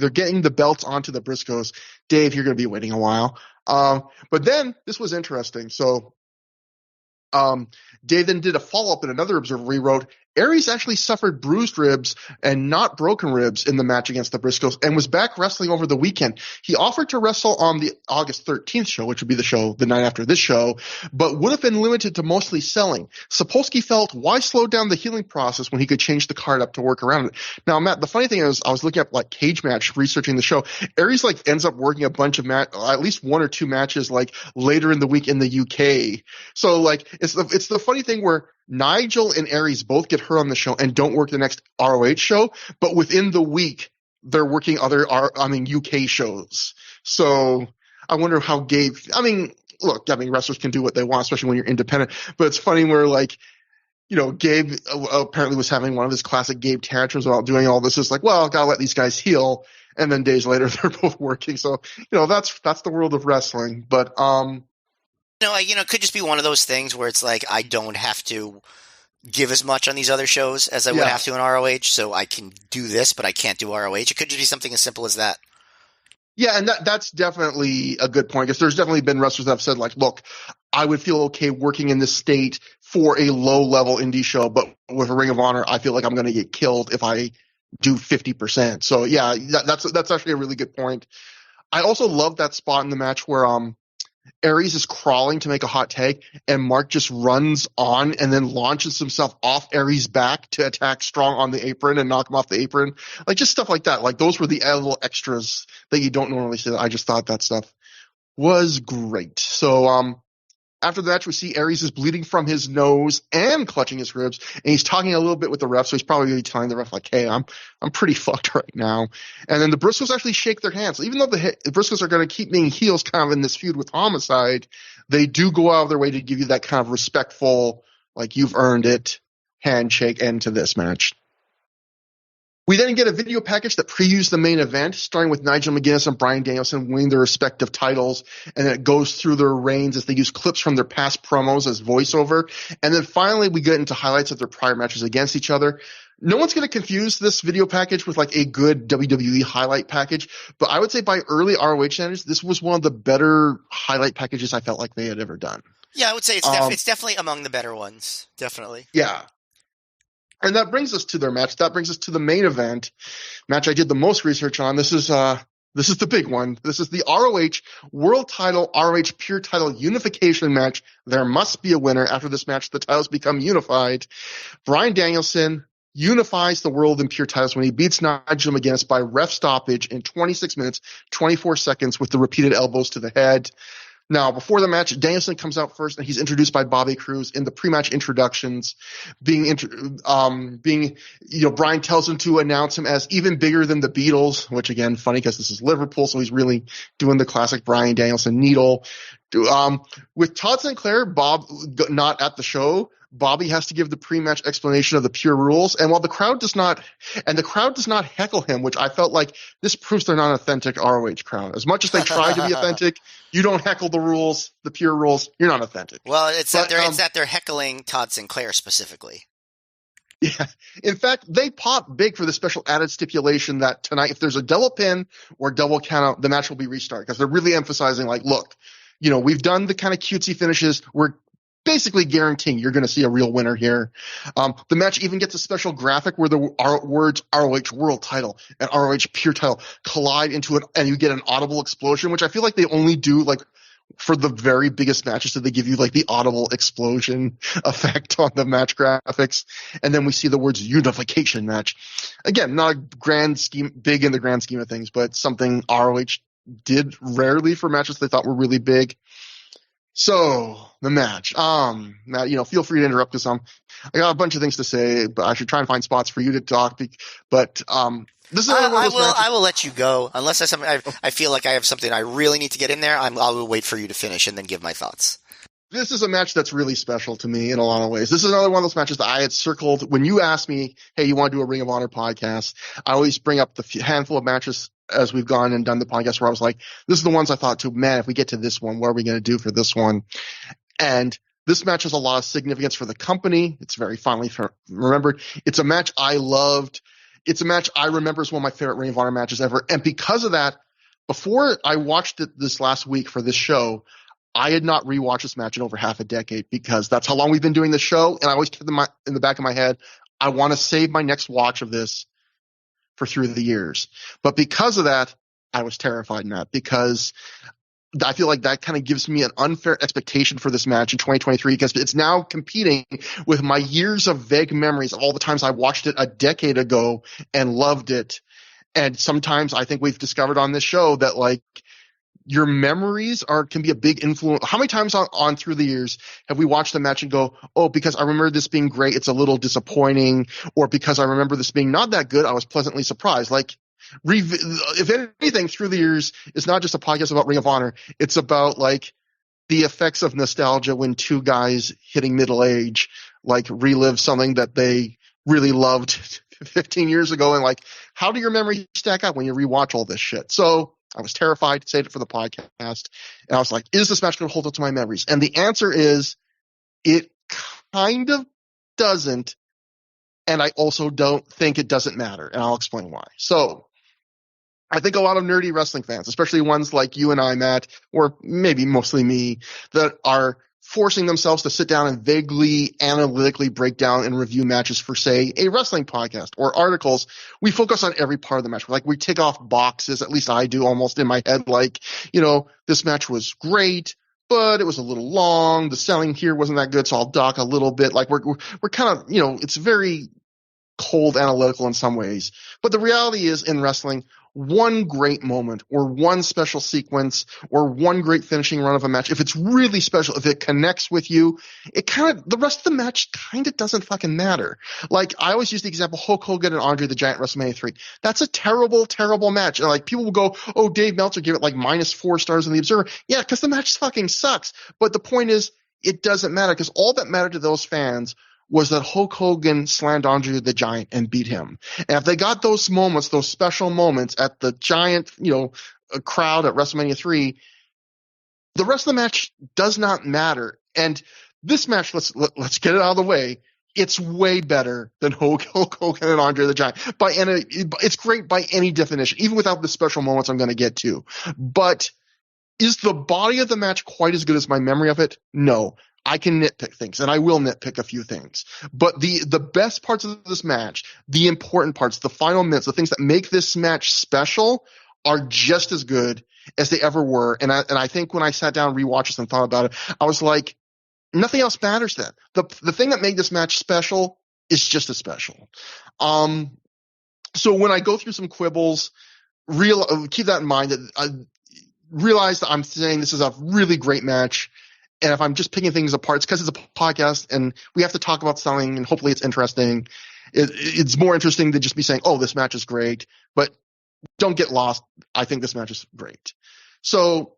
getting the belts onto the Briscoes. Dave, you're going to be waiting a while. But then this was interesting. So Dave then did a follow-up in another Observer where he wrote, Aries actually suffered bruised ribs and not broken ribs in the match against the Briscoes and was back wrestling over the weekend. He offered to wrestle on the August 13th show, which would be the show the night after this show, but would have been limited to mostly selling. Sapolsky felt, why slow down the healing process when he could change the card up to work around it? Now, Matt, the funny thing is, I was looking up like Cage Match, researching the show. Aries ends up working a bunch of at least 1 or 2 matches later in the week in the UK. So it's the funny thing where Nigel and Aries both get hurt on the show and don't work the next ROH show, but within the week they're working other UK shows. So I wonder how Gabe. Wrestlers can do what they want, especially when you're independent. But it's funny where Gabe apparently was having one of his classic Gabe tantrums about doing all this. It's like, well, gotta let these guys heal, and then days later they're both working. So that's the world of wrestling. But it could just be one of those things where it's like I don't have to give as much on these other shows as I would have to in ROH, so I can do this, but I can't do ROH. It could just be something as simple as that. Yeah, and that's definitely a good point, because there's definitely been wrestlers that have said, look, I would feel okay working in this state for a low-level indie show, but with a Ring of Honor, I feel like I'm going to get killed if I do 50%. So, yeah, that's actually a really good point. I also love that spot in the match where Aries is crawling to make a hot tag, and Mark just runs on and then launches himself off Aries' back to attack Strong on the apron and knock him off the apron. Just stuff like that. Those were the little extras that you don't normally see. I just thought that stuff was great. So after the match, we see Aries is bleeding from his nose and clutching his ribs, and he's talking a little bit with the ref, so he's probably telling the ref, hey, I'm pretty fucked right now. And then the Briscoes actually shake their hands. Even though the Briscoes are going to keep being heels kind of in this feud with Homicide, they do go out of their way to give you that kind of respectful, you've earned it, handshake end to this match. We then get a video package that previews the main event, starting with Nigel McGuinness and Bryan Danielson winning their respective titles, and then it goes through their reigns as they use clips from their past promos as voiceover. And then finally, we get into highlights of their prior matches against each other. No one's going to confuse this video package with a good WWE highlight package, but I would say by early ROH standards, this was one of the better highlight packages I felt like they had ever done. Yeah, I would say it's it's definitely among the better ones. Definitely. Yeah. And that brings us to their match. That brings us to the main event match I did the most research on. This is the big one. This is the ROH World Title, ROH Pure Title Unification match. There must be a winner. After this match, the titles become unified. Bryan Danielson unifies the world in pure titles when he beats Nigel McGuinness by ref stoppage in 26 minutes, 24 seconds with the repeated elbows to the head. Now, before the match, Danielson comes out first, and he's introduced by Bobby Cruz in the pre-match introductions. Brian tells him to announce him as even bigger than the Beatles, which again, funny because this is Liverpool, so he's really doing the classic Bryan Danielson needle. With Todd Sinclair, Bob not at the show, Bobby has to give the pre-match explanation of the pure rules, and while the crowd does not heckle him, which I felt like this proves they're not an authentic ROH crowd. As much as they try to be authentic, you don't heckle the rules, the pure rules. You're not authentic. Well, it's that they're heckling Todd Sinclair specifically. Yeah. In fact, they pop big for the special added stipulation that tonight, if there's a double pin or double countout, the match will be restarted, because they're really emphasizing, like, look, we've done the kind of cutesy finishes. We're basically guaranteeing you're going to see a real winner here. The match even gets a special graphic where the words ROH World Title and ROH Pure Title collide into it, and you get an audible explosion, which I feel like they only do, like, for the very biggest matches, that they give you, like, the audible explosion effect on the match graphics. And then we see the words unification match. Again, not a big in the grand scheme of things, but something ROH did rarely for matches they thought were really big. So, the match. Matt, feel free to interrupt us. I got a bunch of things to say, but I should try and find spots for you to talk. But this is I will let you go unless I feel like I have something I really need to get in there. I will wait for you to finish and then give my thoughts. This is a match that's really special to me in a lot of ways. This is another one of those matches that I had circled when you asked me, hey, you want to do a Ring of Honor podcast? I always bring up the handful of matches as we've gone and done the podcast where I was like, this is the ones I thought too, man, if we get to this one, what are we going to do for this one? And this match has a lot of significance for the company. It's very fondly remembered. It's a match I loved. It's a match I remember as one of my favorite Ring of Honor matches ever. And because of that, before I watched it this last week for this show, I had not rewatched this match in over half a decade, because that's how long we've been doing this show. And I always kept in the back of my head, I want to save my next watch of this for Through the Years. But because of that, I was terrified, Matt, because I feel like that kind of gives me an unfair expectation for this match in 2023, because it's now competing with my years of vague memories of all the times I watched it a decade ago and loved it. And sometimes I think we've discovered on this show that, like, your memories can be a big influence. How many times on Through the Years have we watched the match and go, oh, because I remember this being great, it's a little disappointing, or because I remember this being not that good, I was pleasantly surprised. Like, if anything, Through the Years is not just a podcast about Ring of Honor. It's about, like, the effects of nostalgia when two guys hitting middle age, like, relive something that they really loved 15 years ago, and, like, how do your memories stack up when you rewatch all this shit? So I was terrified to say it for the podcast, and I was like, is this match going to hold up to my memories? And the answer is, it kind of doesn't, and I also don't think it doesn't matter, and I'll explain why. So I think a lot of nerdy wrestling fans, especially ones like you and I, Matt, or maybe mostly me, that are forcing themselves to sit down and vaguely analytically break down and review matches for, say, a wrestling podcast or articles, we focus on every part of the match. Like, we tick off boxes, at least I do almost in my head, like, this match was great, but it was a little long. The selling here wasn't that good, so I'll dock a little bit. Like, we're kind of, it's very cold analytical in some ways. But the reality is, in wrestling, one great moment or one special sequence or one great finishing run of a match, if it's really special, if it connects with you, the rest of the match kind of doesn't fucking matter. Like, I always use the example Hulk Hogan and Andre the Giant WrestleMania 3. That's a terrible, terrible match. And, like, people will go, oh, Dave Meltzer gave it like -4 stars in the Observer. Yeah, because the match fucking sucks. But the point is, it doesn't matter, because all that mattered to those fans was that Hulk Hogan slammed Andre the Giant and beat him. And if they got those moments, those special moments at the Giant, crowd at WrestleMania 3, the rest of the match does not matter. And this match, let's get it out of the way. It's way better than Hulk Hogan and Andre the Giant. It's great by any definition, even without the special moments I'm going to get to. But Is the body of the match quite as good as my memory of it? No. I can nitpick things, and I will nitpick a few things. But the best parts of this match, the important parts, the final minutes, the things that make this match special are just as good as they ever were. And I think when I sat down, rewatched this, and thought about it, I was like, nothing else matters then. The thing that made this match special is just as special. So when I go through some quibbles, keep that in mind, that I realize that I'm saying this is a really great match. And if I'm just picking things apart, it's because it's a podcast and we have to talk about something and hopefully it's interesting. It's more interesting than just me saying, oh, this match is great. But don't get lost. I think this match is great. So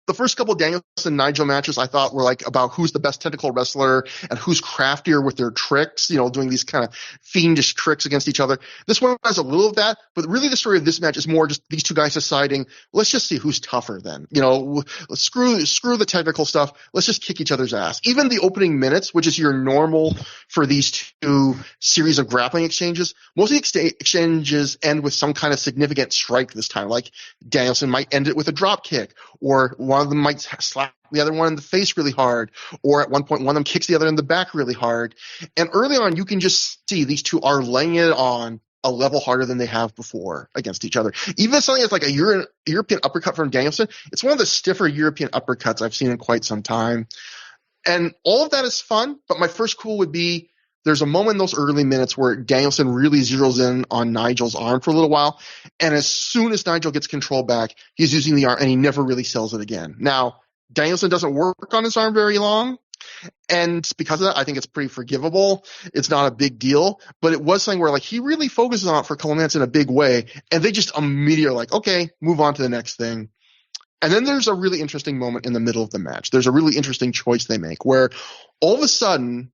the first couple of Danielson-Nigel matches I thought were like about who's the best technical wrestler and who's craftier with their tricks, doing these kind of fiendish tricks against each other. This one has a little of that, but really the story of this match is more just these two guys deciding, let's just see who's tougher then. Let's screw the technical stuff. Let's just kick each other's ass. Even the opening minutes, which is your normal for these two series of grappling exchanges, most of the exchanges end with some kind of significant strike this time. Like Danielson might end it with a drop kick, or one of them might slap the other one in the face really hard, or at one point one of them kicks the other in the back really hard. And early on, you can just see these two are laying it on a level harder than they have before against each other. Even something that's like a European uppercut from Danielson, it's one of the stiffer European uppercuts I've seen in quite some time. And all of that is fun, but my first cool would be there's a moment in those early minutes where Danielson really zeroes in on Nigel's arm for a little while, and as soon as Nigel gets control back, he's using the arm, and he never really sells it again. Now, Danielson doesn't work on his arm very long, and because of that, I think it's pretty forgivable. It's not a big deal, but it was something where like he really focuses on it for a couple minutes in a big way, and they just immediately are like, okay, move on to the next thing. And then there's a really interesting moment in the middle of the match. There's a really interesting choice they make where all of a sudden,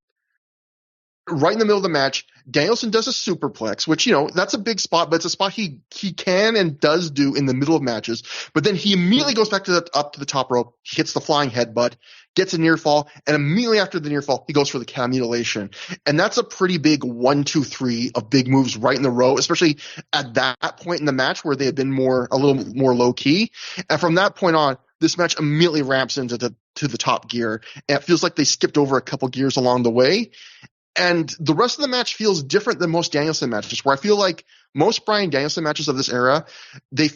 right in the middle of the match, Danielson does a superplex, which, that's a big spot, but it's a spot he can and does do in the middle of matches. But then he immediately goes back up to the top rope, hits the flying headbutt, gets a near fall, and immediately after the near fall, he goes for the cow mutilation. And that's a pretty big 1, 2, 3 of big moves right in the row, especially at that point in the match where they had been a little more low key. And from that point on, this match immediately ramps into the top gear. And it feels like they skipped over a couple gears along the way. And the rest of the match feels different than most Danielson matches, where I feel like most Bryan Danielson matches of this era, they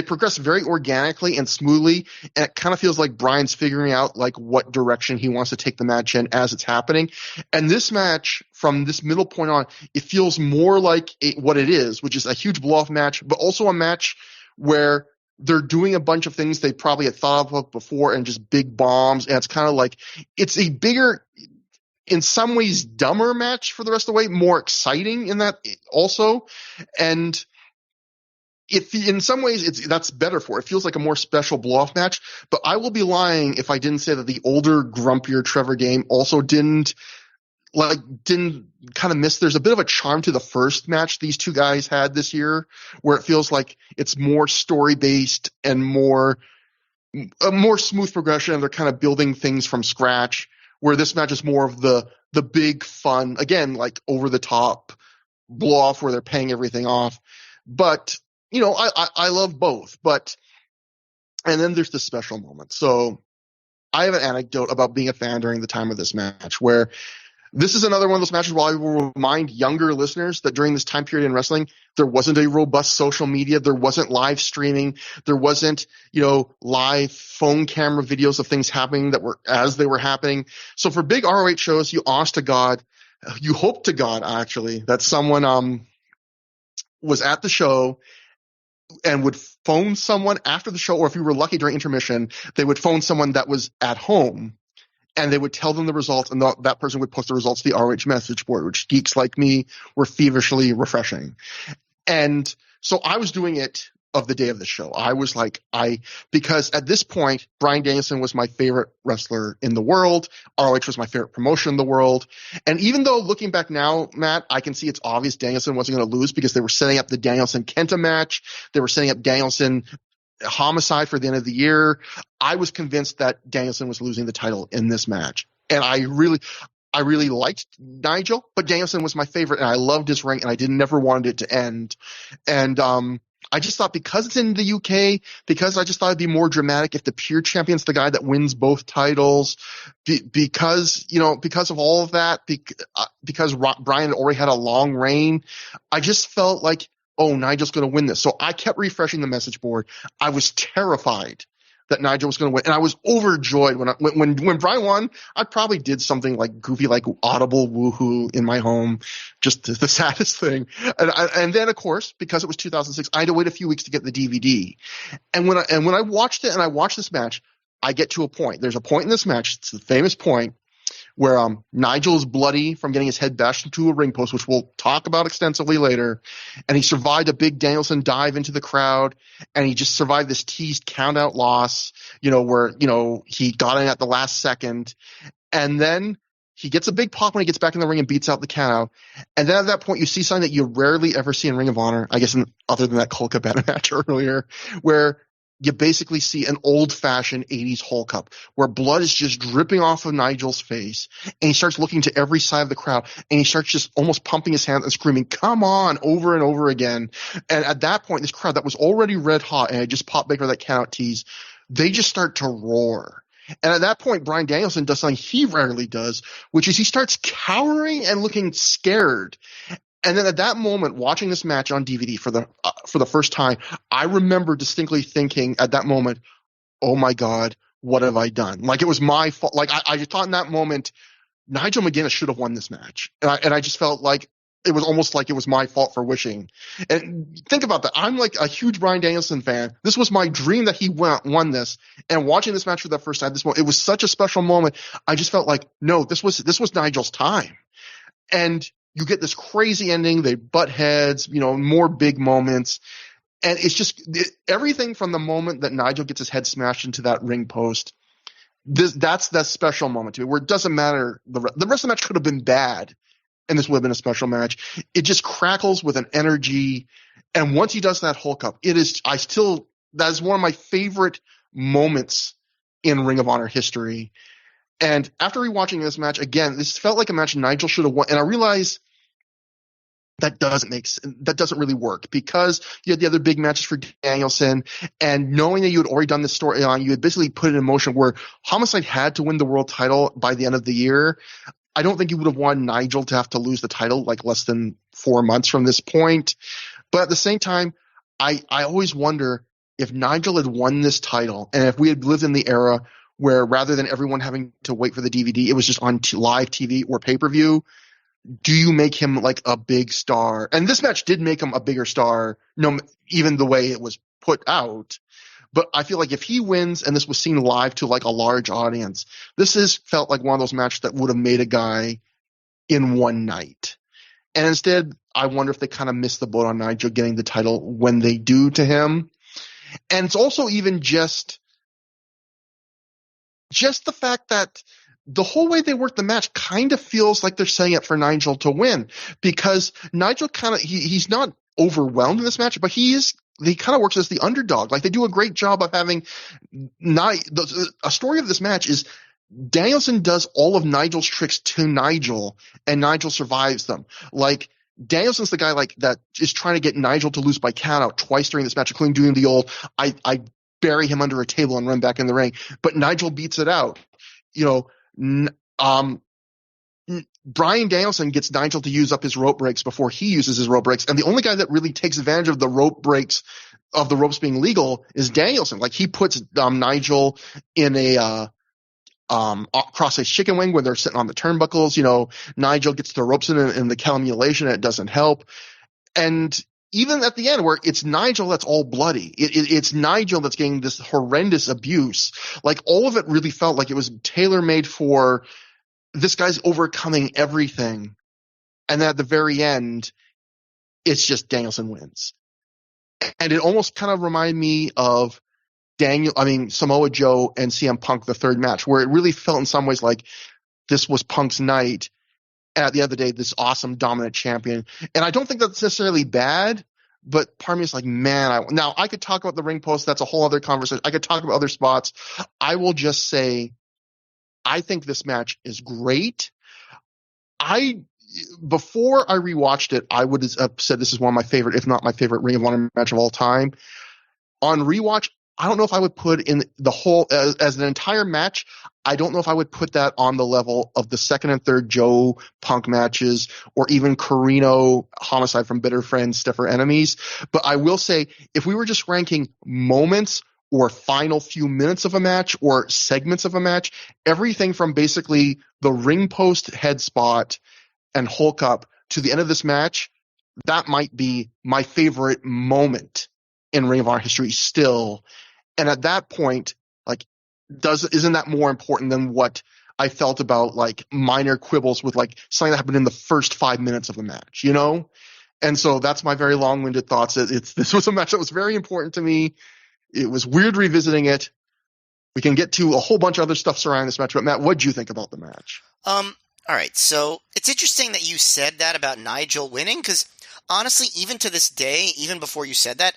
progress very organically and smoothly, and it kind of feels like Bryan's figuring out like what direction he wants to take the match in as it's happening. And this match, from this middle point on, it feels more like what it is, which is a huge blow-off match, but also a match where they're doing a bunch of things they probably had thought of before and just big bombs, and it's kind of like it's a bigger, in some ways, dumber match for the rest of the way, more exciting in that also. And in some ways, that's better for it. It feels like a more special blow-off match. But I will be lying if I didn't say that the older, grumpier Trevor Dame also didn't kind of miss. There's a bit of a charm to the first match these two guys had this year, where it feels like it's more story-based and a more smooth progression. They're kind of building things from scratch, where this match is more of the big fun, again, like over the top blow off where they're paying everything off. But, I love both. And then there's the special moment. So I have an anecdote about being a fan during the time of this match, where this is another one of those matches where I will remind younger listeners that during this time period in wrestling, there wasn't a robust social media. There wasn't live streaming. There wasn't, live phone camera videos of things happening as they were happening. So for big ROH shows, you hope to God, actually, that someone was at the show and would phone someone after the show, or if you were lucky during intermission, they would phone someone that was at home. And they would tell them the results, and that person would post the results to the ROH message board, which geeks like me were feverishly refreshing. And so I was doing it of the day of the show. I was like, because at this point, Bryan Danielson was my favorite wrestler in the world. ROH was my favorite promotion in the world. And even though looking back now, Matt, I can see it's obvious Danielson wasn't going to lose because they were setting up the Danielson-Kenta match. They were setting up Danielson Homicide for the end of the year. I was convinced that Danielson was losing the title in this match. And I really liked Nigel, but Danielson was my favorite, and I loved his ring, and I never wanted it to end. And I just thought because it's in the UK, because I just thought it'd be more dramatic if the pure champion's the guy that wins both titles, because of all of that, because Brian already had a long reign, I just felt like, oh, Nigel's going to win this. So I kept refreshing the message board. I was terrified that Nigel was going to win, and I was overjoyed when Brian won. I probably did something like goofy, like audible woohoo in my home, just the saddest thing. And then, of course, because it was 2006, I had to wait a few weeks to get the DVD. And when I watched it, and I watched this match, I get to a point. There's a point in this match. It's the famous point where Nigel is bloody from getting his head bashed into a ring post, which we'll talk about extensively later. And he survived a big Danielson dive into the crowd, and he just survived this teased count-out loss, where, he got in at the last second. And then he gets a big pop when he gets back in the ring and beats out the count-out. And then at that point, you see something that you rarely ever see in Ring of Honor, I guess other than that Cole Cabana match earlier, where you basically see an old-fashioned 80s Hulk up where blood is just dripping off of Nigel's face, and he starts looking to every side of the crowd, and he starts just almost pumping his hands and screaming, "Come on," over and over again. And at that point, this crowd that was already red hot and had just popped back for that count-out tease, they just start to roar. And at that point, Bryan Danielson does something he rarely does, which is he starts cowering and looking scared. And then at that moment, watching this match on DVD for the first time, I remember distinctly thinking at that moment, "Oh my God, what have I done?" Like it was my fault. Like I just thought in that moment, Nigel McGuinness should have won this match, and I just felt like it was almost like it was my fault for wishing. And think about that. I'm like a huge Bryan Danielson fan. This was my dream that he won this. And watching this match for the first time, it was such a special moment. I just felt like, no, this was Nigel's time. And you get this crazy ending. They butt heads, more big moments. And it's just everything from the moment that Nigel gets his head smashed into that ring post. That's that special moment to me where it doesn't matter. The rest of the match could have been bad, and this would have been a special match. It just crackles with an energy. And once he does that Hulk up, that is one of my favorite moments in Ring of Honor history. And after rewatching this match again, this felt like a match Nigel should have won. And I realized that doesn't really work because you had the other big matches for Danielson, and knowing that you had already done this storyline, you had basically put it in motion where Homicide had to win the world title by the end of the year. I don't think you would have wanted Nigel to have to lose the title like less than 4 months from this point. But at the same time, I always wonder if Nigel had won this title, and if we had lived in the era where rather than everyone having to wait for the DVD, it was just on live TV or pay-per-view, do you make him like a big star? And this match did make him a bigger star, even the way it was put out. But I feel like if he wins and this was seen live to like a large audience, felt like one of those matches that would have made a guy in one night. And instead, I wonder if they kind of missed the boat on Nigel getting the title when they do to him. And it's also even just the fact that the whole way they work the match kind of feels like they're setting it for Nigel to win, because Nigel he's not overwhelmed in this match, but he kind of works as the underdog. Like they do a great job of having a story of this match is Danielson does all of Nigel's tricks to Nigel, and Nigel survives them. Like Danielson's the guy like that is trying to get Nigel to lose by count out twice during this match, including doing the old I bury him under a table and run back in the ring, but Nigel beats it out. Bryan Danielson gets Nigel to use up his rope breaks before he uses his rope breaks, and the only guy that really takes advantage of the rope breaks, of the ropes being legal, is Danielson. Like he puts Nigel in a cross-face chicken wing when they're sitting on the turnbuckles. Nigel gets the ropes in the calamulation, and it doesn't help. And even at the end where it's Nigel that's all bloody, it's Nigel that's getting this horrendous abuse. Like all of it really felt like it was tailor-made for this guy's overcoming everything. And then at the very end, it's just Danielson wins. And it almost kind of reminded me of Samoa Joe and CM Punk, the third match, where it really felt in some ways like this was Punk's night. At the end of the day, this awesome dominant champion. And I don't think that's necessarily bad, but part of me is like, man, now I could talk about the ring post. That's a whole other conversation. I could talk about other spots. I will just say, I think this match is great. before I rewatched it, I would have said this is one of my favorite, if not my favorite Ring of Honor match of all time. On rewatch, I don't know if I would put in the whole as an entire match. I don't know if I would put that on the level of the second and third Joe Punk matches, or even Carino Homicide from Bitter Friends, Stiffer Enemies. But I will say, if we were just ranking moments or final few minutes of a match or segments of a match, everything from basically the ring post head spot and Hulk up to the end of this match, that might be my favorite moment in Ring of Honor history still. And at that point, like, isn't that more important than what I felt about like minor quibbles with like something that happened in the first 5 minutes of the match, you know? And so that's my very long-winded thoughts. This was a match that was very important to me. It was weird revisiting it. We can get to a whole bunch of other stuff surrounding this match, but Matt, what'd you think about the match? All right, so it's interesting that you said that about Nigel winning, because honestly, even to this day, even before you said that,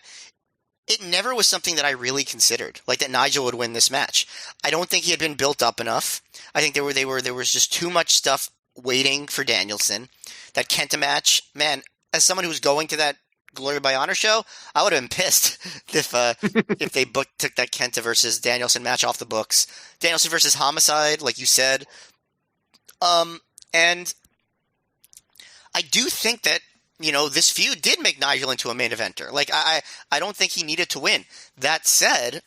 it never was something that I really considered, like that Nigel would win this match. I don't think he had been built up enough. I think there was just too much stuff waiting for Danielson. That Kenta match, man, as someone who was going to that Glory by Honor show, I would have been pissed if they took that Kenta versus Danielson match off the books. Danielson versus Homicide, like you said. And I do think that, this feud did make Nigel into a main eventer. Like, I don't think he needed to win. That said,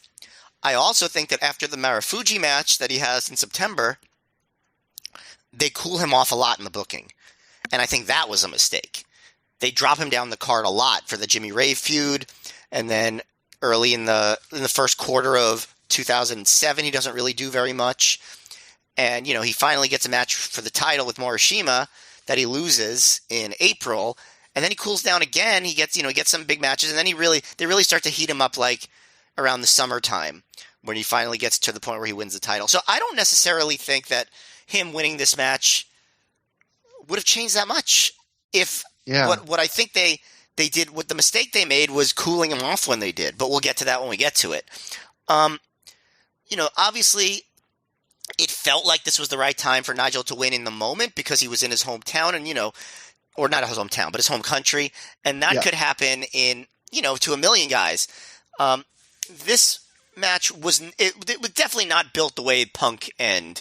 I also think that after the Marufuji match that he has in September, they cool him off a lot in the booking. And I think that was a mistake. They drop him down the card a lot for the Jimmy Rave feud. And then early in the first quarter of 2007, he doesn't really do very much. And, he finally gets a match for the title with Morishima that he loses in April. And then he cools down again. He gets some big matches. And then they really start to heat him up like around the summertime when he finally gets to the point where he wins the title. So I don't necessarily think that him winning this match would have changed that much. What I think they did, what the mistake they made was cooling him off when they did. But we'll get to that when we get to it. Obviously, it felt like this was the right time for Nigel to win in the moment because he was in his hometown and, or not his hometown, but his home country. And that could happen in, to a million guys. This match was definitely not built the way Punk and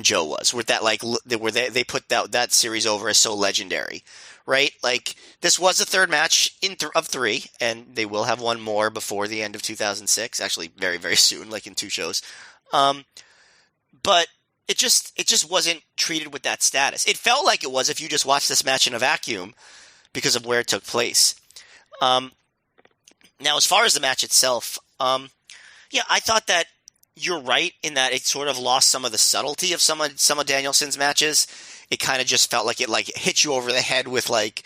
Joe was, where they put that series over as so legendary, right? Like, this was the third match of three, and they will have one more before the end of 2006, actually very, very soon, like in 2 shows. But it just wasn't treated with that status. It felt like it was if you just watched this match in a vacuum because of where it took place. Now, as far as the match itself, I thought that you're right in that it sort of lost some of the subtlety of some of Danielson's matches. It kind of just felt like it hit you over the head with like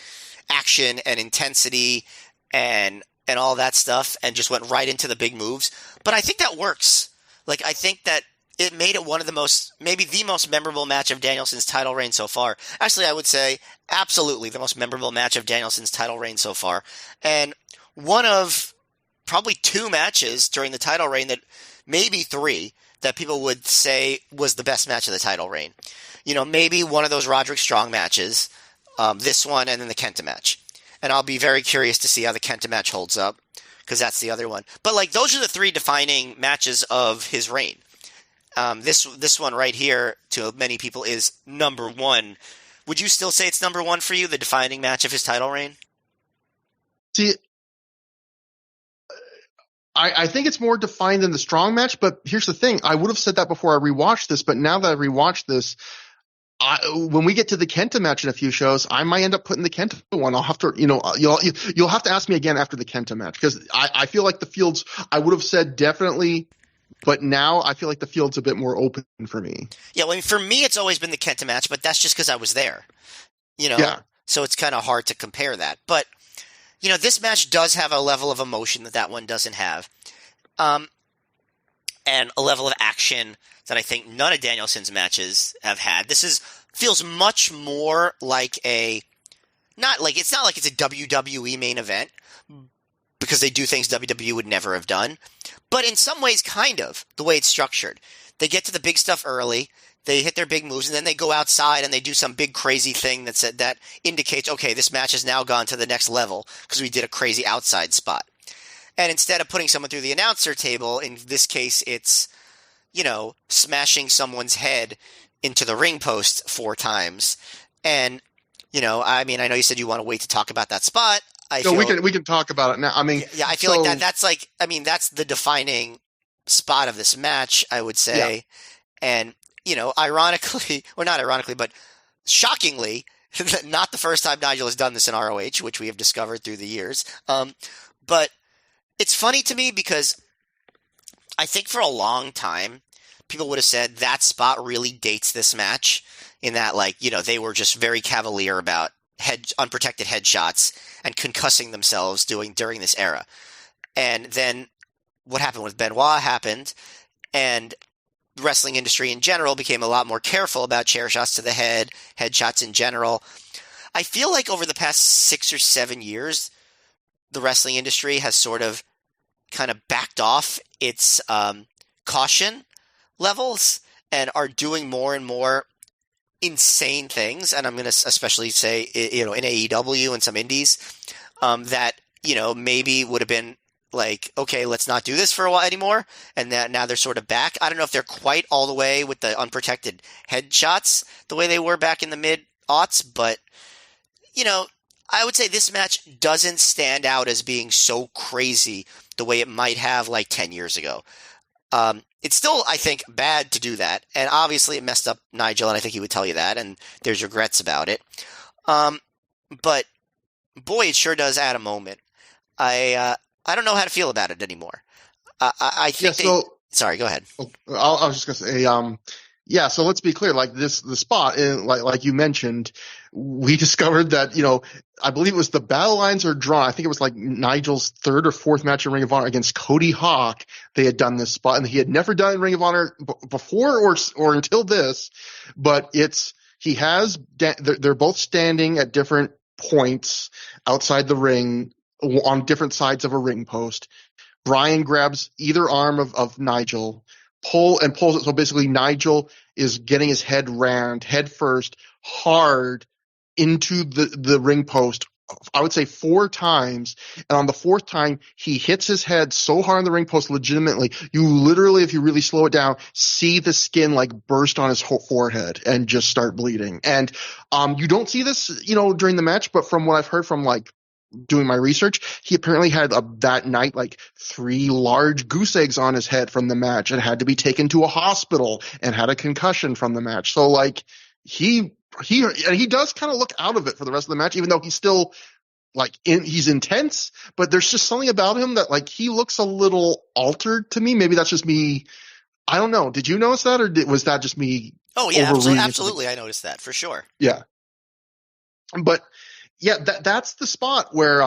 action and intensity and all that stuff, and just went right into the big moves. But I think that works. Like, I think that it made it one of maybe the most memorable match of Danielson's title reign so far. Actually, I would say absolutely the most memorable match of Danielson's title reign so far. And one of probably 2 matches during the title reign, that maybe 3, that people would say was the best match of the title reign. Maybe one of those Roderick Strong matches, this one, and then the Kenta match. And I'll be very curious to see how the Kenta match holds up, because that's the other one. But those are the 3 defining matches of his reign. This one right here, to many people, is number 1. Would you still say it's number 1 for you, the defining match of his title reign? See, I think it's more defined than the Strong match, but here's the thing. I would have said that before I rewatched this, but now that I rewatched this, when we get to the Kenta match in a few shows, I might end up putting the Kenta one. I'll have to, you'll have to ask me again after the Kenta match, because I feel like the fields, I would have said definitely, but now I feel like the field's a bit more open for me. Yeah, well, for me, it's always been the Kenta match, but that's just because I was there, Yeah. So it's kind of hard to compare that. But, this match does have a level of emotion that one doesn't have. And a level of action that I think none of Danielson's matches have had. This feels much more like it's not like it's a WWE main event, because they do things WWE would never have done, but in some ways kind of the way it's structured. they get to the big stuff early. They hit their big moves, and then they go outside and they do some big crazy thing that indicates, okay, this match has now gone to the next level because we did a crazy outside spot. And instead of putting someone through the announcer table, in this case, it's, smashing someone's head into the ring post 4 times. And, I know you said you want to wait to talk about that spot. We can talk about it now. I feel like that's that's the defining spot of this match, I would say. Yeah. And, ironically, or not ironically, but shockingly, not the first time Nigel has done this in ROH, which we have discovered through the years. But it's funny to me because I think for a long time, people would have said that spot really dates this match in that, they were just very cavalier about unprotected headshots and concussing themselves during this era. And then what happened with Benoit happened, and the wrestling industry in general became a lot more careful about chair shots to the head, headshots in general. I feel like over the past 6 or 7 years, the wrestling industry has sort of kind of backed off its caution levels and are doing more and more insane things. And I'm going to especially say, in AEW and some indies, that, maybe would have been like, okay, let's not do this for a while anymore. And that now they're sort of back. I don't know if they're quite all the way with the unprotected headshots the way they were back in the mid-aughts, but, I would say this match doesn't stand out as being so crazy the way it might have 10 years ago. It's still, I think, bad to do that. And obviously it messed up Nigel, and I think he would tell you that, and there's regrets about it. But boy, it sure does add a moment. I don't know how to feel about it anymore. I think sorry, go ahead. I was just going to say, so let's be clear. The spot, like you mentioned, we discovered that, I believe it was the battle lines are drawn. I think it was Nigel's 3rd or 4th match in Ring of Honor against Cody Hawk. They had done this spot, and he had never done it in Ring of Honor before or until this. But they're both standing at different points outside the ring on different sides of a ring post. Brian grabs either arm of Nigel, pulls it. So basically Nigel is getting his head rammed head first hard into the ring post, I would say 4 times. And on the 4th time, he hits his head so hard on the ring post legitimately, you literally, if you really slow it down, see the skin burst on his whole forehead and just start bleeding. And you don't see this, during the match, but from what I've heard from doing my research, he apparently had that night 3 large goose eggs on his head from the match and had to be taken to a hospital and had a concussion from the match. So he does kind of look out of it for the rest of the match, even though he's still he's intense, but there's just something about him that he looks a little altered to me. Maybe that's just me. I don't know. Did you notice that, or was that just me? Oh yeah, absolutely. I noticed that for sure. Yeah. But yeah, that's the spot where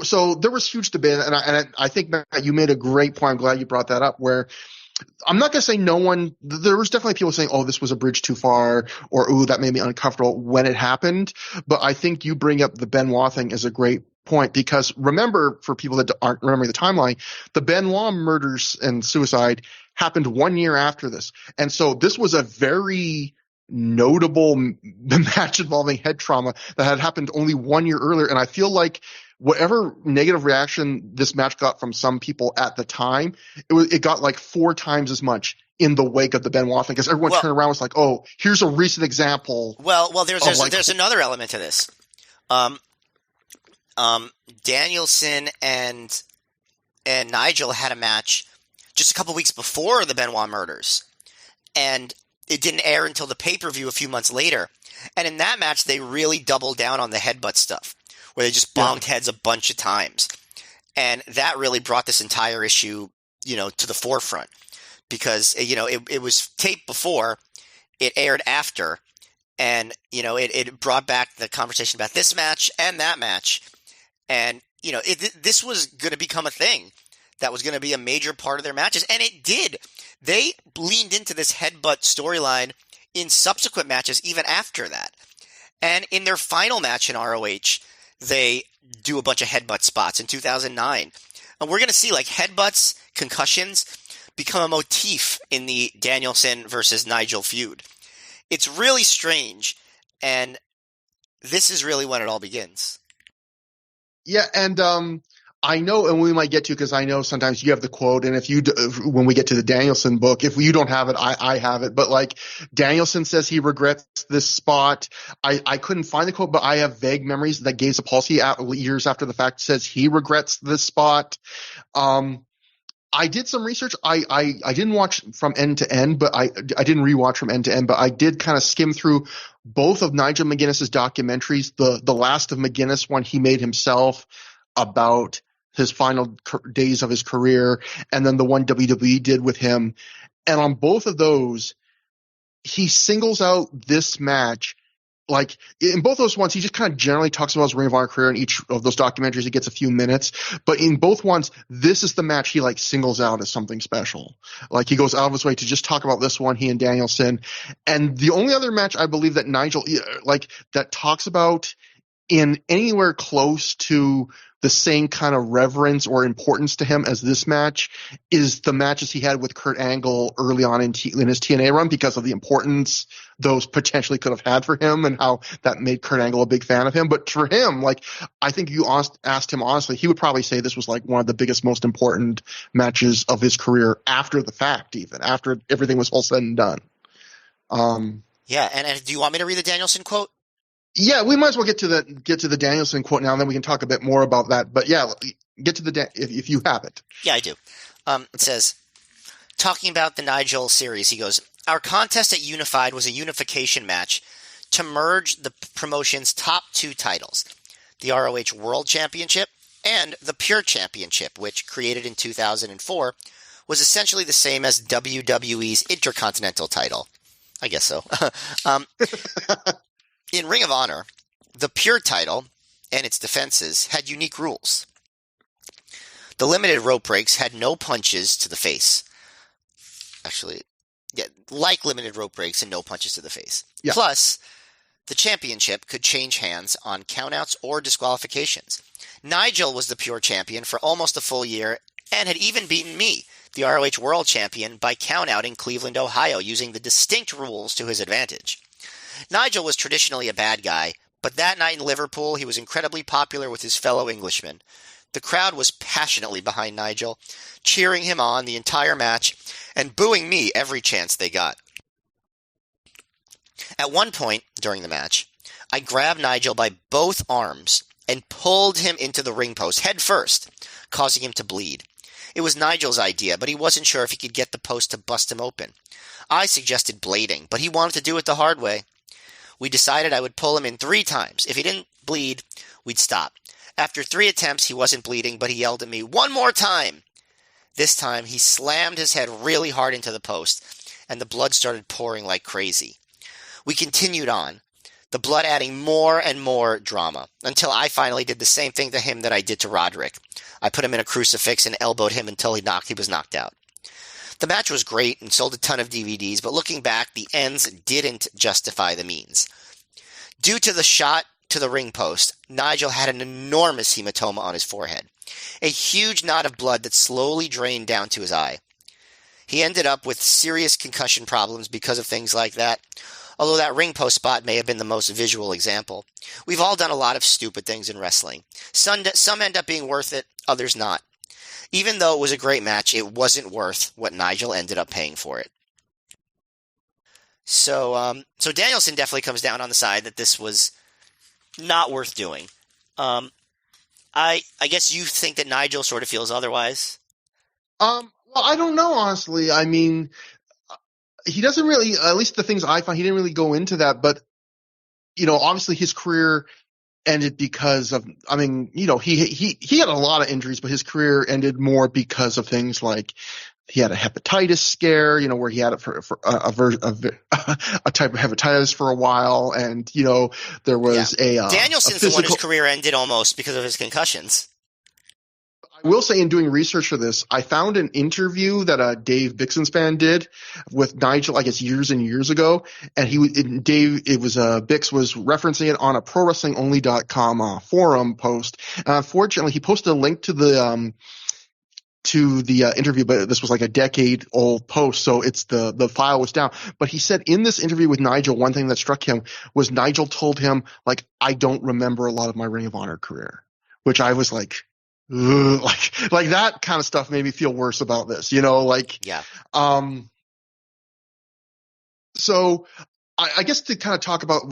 so there was huge debate, and I think, Matt, you made a great point. I'm glad you brought that up, where I'm not going to say there was definitely people saying, oh, this was a bridge too far, or, ooh, that made me uncomfortable when it happened. But I think you bring up the Benoit thing as a great point, because remember, for people that aren't remembering the timeline, the Benoit murders and suicide happened 1 year after this. And so this was a very notable match involving head trauma that had happened only 1 year earlier. And I feel like whatever negative reaction this match got from some people at the time, it got 4 times as much in the wake of the Benoit thing, because everyone turned around and was like, oh, here's a recent example. Well, there's another element to this. Danielson and Nigel had a match just a couple weeks before the Benoit murders, and it didn't air until the pay-per-view a few months later. And in that match, they really doubled down on the headbutt stuff, where they just bombed heads a bunch of times. And that really brought this entire issue, to the forefront, because, it was taped before, it aired after, and, it brought back the conversation about this match and that match. And, this was going to become a thing that was going to be a major part of their matches. And it did. They leaned into this headbutt storyline in subsequent matches, even after that. And in their final match in ROH, they do a bunch of headbutt spots in 2009. And we're going to see headbutts, concussions, become a motif in the Danielson versus Nigel feud. It's really strange, and this is really when it all begins. Yeah, and I know, and we might get to, because I know sometimes you have the quote, and when we get to the Danielson book, if you don't have it, I have it. But like Danielson says he regrets this spot. I couldn't find the quote, but I have vague memories that Gaze of Palsy years after the fact says he regrets this spot. I did some research. I didn't watch from end to end, but I didn't rewatch from end to end, but I did kind of skim through both of Nigel McGuinness's documentaries. The last of McGuinness, one he made himself about his final days of his career, and then the one WWE did with him. And on both of those, he singles out this match. Like in both those ones, he just kind of generally talks about his Ring of Honor career. In each of those documentaries, he gets a few minutes. But in both ones, this is the match he like singles out as something special. Like he goes out of his way to just talk about this one, he and Danielson. And the only other match I believe that Nigel like that talks about in anywhere close to the same kind of reverence or importance to him as this match is the matches he had with Kurt Angle early on in his TNA run, because of the importance those potentially could have had for him and how that made Kurt Angle a big fan of him. But for him, like, I think you asked him honestly, he would probably say this was like one of the biggest, most important matches of his career after the fact, even after everything was all said and done. Yeah, and do you want me to read the Danielson quote? Yeah, we might as well get to the Danielson quote now, and then we can talk a bit more about that. But yeah, get to the if you have it. Yeah, I do. It says, talking about the Nigel series, he goes, "Our contest at Unified was a unification match to merge the promotion's top two titles, the ROH World Championship and the Pure Championship, which, created in 2004, was essentially the same as WWE's Intercontinental title." I guess so. In Ring of Honor, the Pure title and its defenses had unique rules. The limited rope breaks had no punches to the face. Actually, yeah, like limited rope breaks and no punches to the face. Yeah. Plus, the championship could change hands on countouts or disqualifications. Nigel was the Pure champion for almost a full year and had even beaten me, the ROH World Champion, by countout in Cleveland, Ohio, using the distinct rules to his advantage. Nigel was traditionally a bad guy, but that night in Liverpool, he was incredibly popular with his fellow Englishmen. The crowd was passionately behind Nigel, cheering him on the entire match and booing me every chance they got. At one point during the match, I grabbed Nigel by both arms and pulled him into the ring post head first, causing him to bleed. It was Nigel's idea, but he wasn't sure if he could get the post to bust him open. I suggested blading, but he wanted to do it the hard way. We decided I would pull him in 3 times. If he didn't bleed, we'd stop. After 3 attempts, he wasn't bleeding, but he yelled at me, "One more time!" This time, he slammed his head really hard into the post, and the blood started pouring like crazy. We continued on, the blood adding more and more drama, until I finally did the same thing to him that I did to Roderick. I put him in a crucifix and elbowed him until he was knocked out. The match was great and sold a ton of DVDs, but looking back, the ends didn't justify the means. Due to the shot to the ring post, Nigel had an enormous hematoma on his forehead, a huge knot of blood that slowly drained down to his eye. He ended up with serious concussion problems because of things like that, although that ring post spot may have been the most visual example. We've all done a lot of stupid things in wrestling. Some end up being worth it, others not. Even though it was a great match, it wasn't worth what Nigel ended up paying for it. So Danielson definitely comes down on the side that this was not worth doing. I guess you think that Nigel sort of feels otherwise? Well, I don't know, honestly. I mean, he doesn't really, at least the things I find, he didn't really go into that, but, obviously his career ended because of, he had a lot of injuries, but his career ended more because of things like he had a hepatitis scare, where he had it for a type of hepatitis for a while. And, there was Danielson's the one whose career ended almost because of his concussions. I will say, in doing research for this, I found an interview that Dave Bixenspan did with Nigel, I guess years and years ago, and Bix was referencing it on a ProWrestlingOnly.com forum post. Unfortunately, he posted a link to the to the interview, but this was like a decade old post, so it's the file was down. But he said in this interview with Nigel, one thing that struck him was Nigel told him, like, I don't remember a lot of my Ring of Honor career, which I was like, ugh, like that kind of stuff made me feel worse about this, Yeah. So I guess to kind of talk about,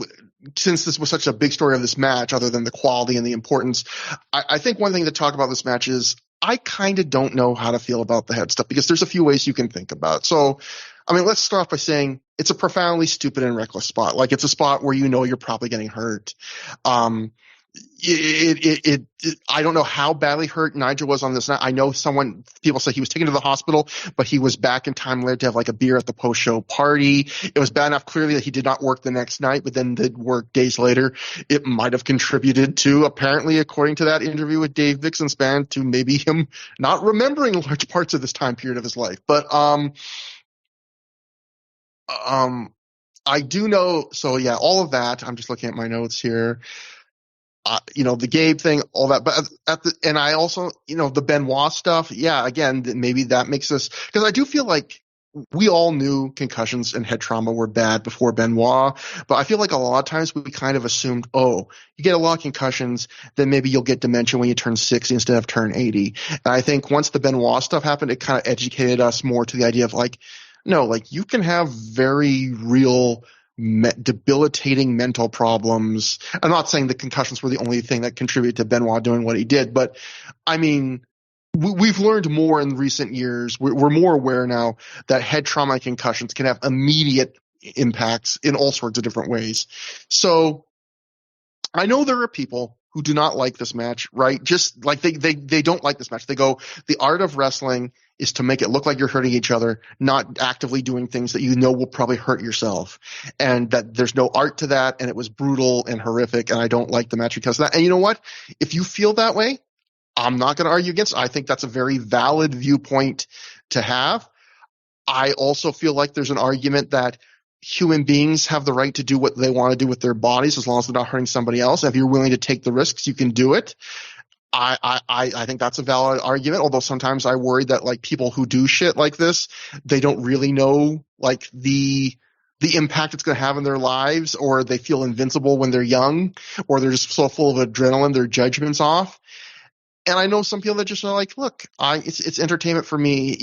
since this was such a big story of this match, other than the quality and the importance, I think one thing to talk about this match is I kind of don't know how to feel about the head stuff, because there's a few ways you can think about it. So, I mean, let's start off by saying it's a profoundly stupid and reckless spot. Like, it's a spot where you're probably getting hurt. I don't know how badly hurt Nigel was on this night. I know people say he was taken to the hospital, but he was back in time later to have like a beer at the post-show party. It was bad enough clearly that he did not work the next night, but then did work days later. It might have contributed to, apparently, according to that interview with Dave Vixenspan, to maybe him not remembering large parts of this time period of his life. But I do know. So yeah, all of that. I'm just looking at my notes here. The Gabe thing, all that, but and I also, the Benoit stuff. Yeah, again, maybe that makes us, because I do feel like we all knew concussions and head trauma were bad before Benoit, but I feel like a lot of times we kind of assumed, oh, you get a lot of concussions, then maybe you'll get dementia when you turn 60 instead of turn 80. And I think once the Benoit stuff happened, it kind of educated us more to the idea of like, no, like you can have very real debilitating mental problems. I'm not saying the concussions were the only thing that contributed to Benoit doing what he did, but I mean, we've learned more in recent years. We're more aware now that head trauma and concussions can have immediate impacts in all sorts of different ways. So I know there are people who do not like this match, right? Just like they don't like this match. They go, the art of wrestling is to make it look like you're hurting each other, not actively doing things that will probably hurt yourself. And that there's no art to that, and it was brutal and horrific, and I don't like the match because of that. And you know what? If you feel that way, I'm not going to argue against it. I think that's a very valid viewpoint to have. I also feel like there's an argument that human beings have the right to do what they want to do with their bodies as long as they're not hurting somebody else. If you're willing to take the risks, you can do it. I think that's a valid argument, although sometimes I worry that like people who do shit like this, they don't really know like the impact it's going to have in their lives, or they feel invincible when they're young, or they're just so full of adrenaline, their judgment's off. And I know some people that just are like, look, it's entertainment for me.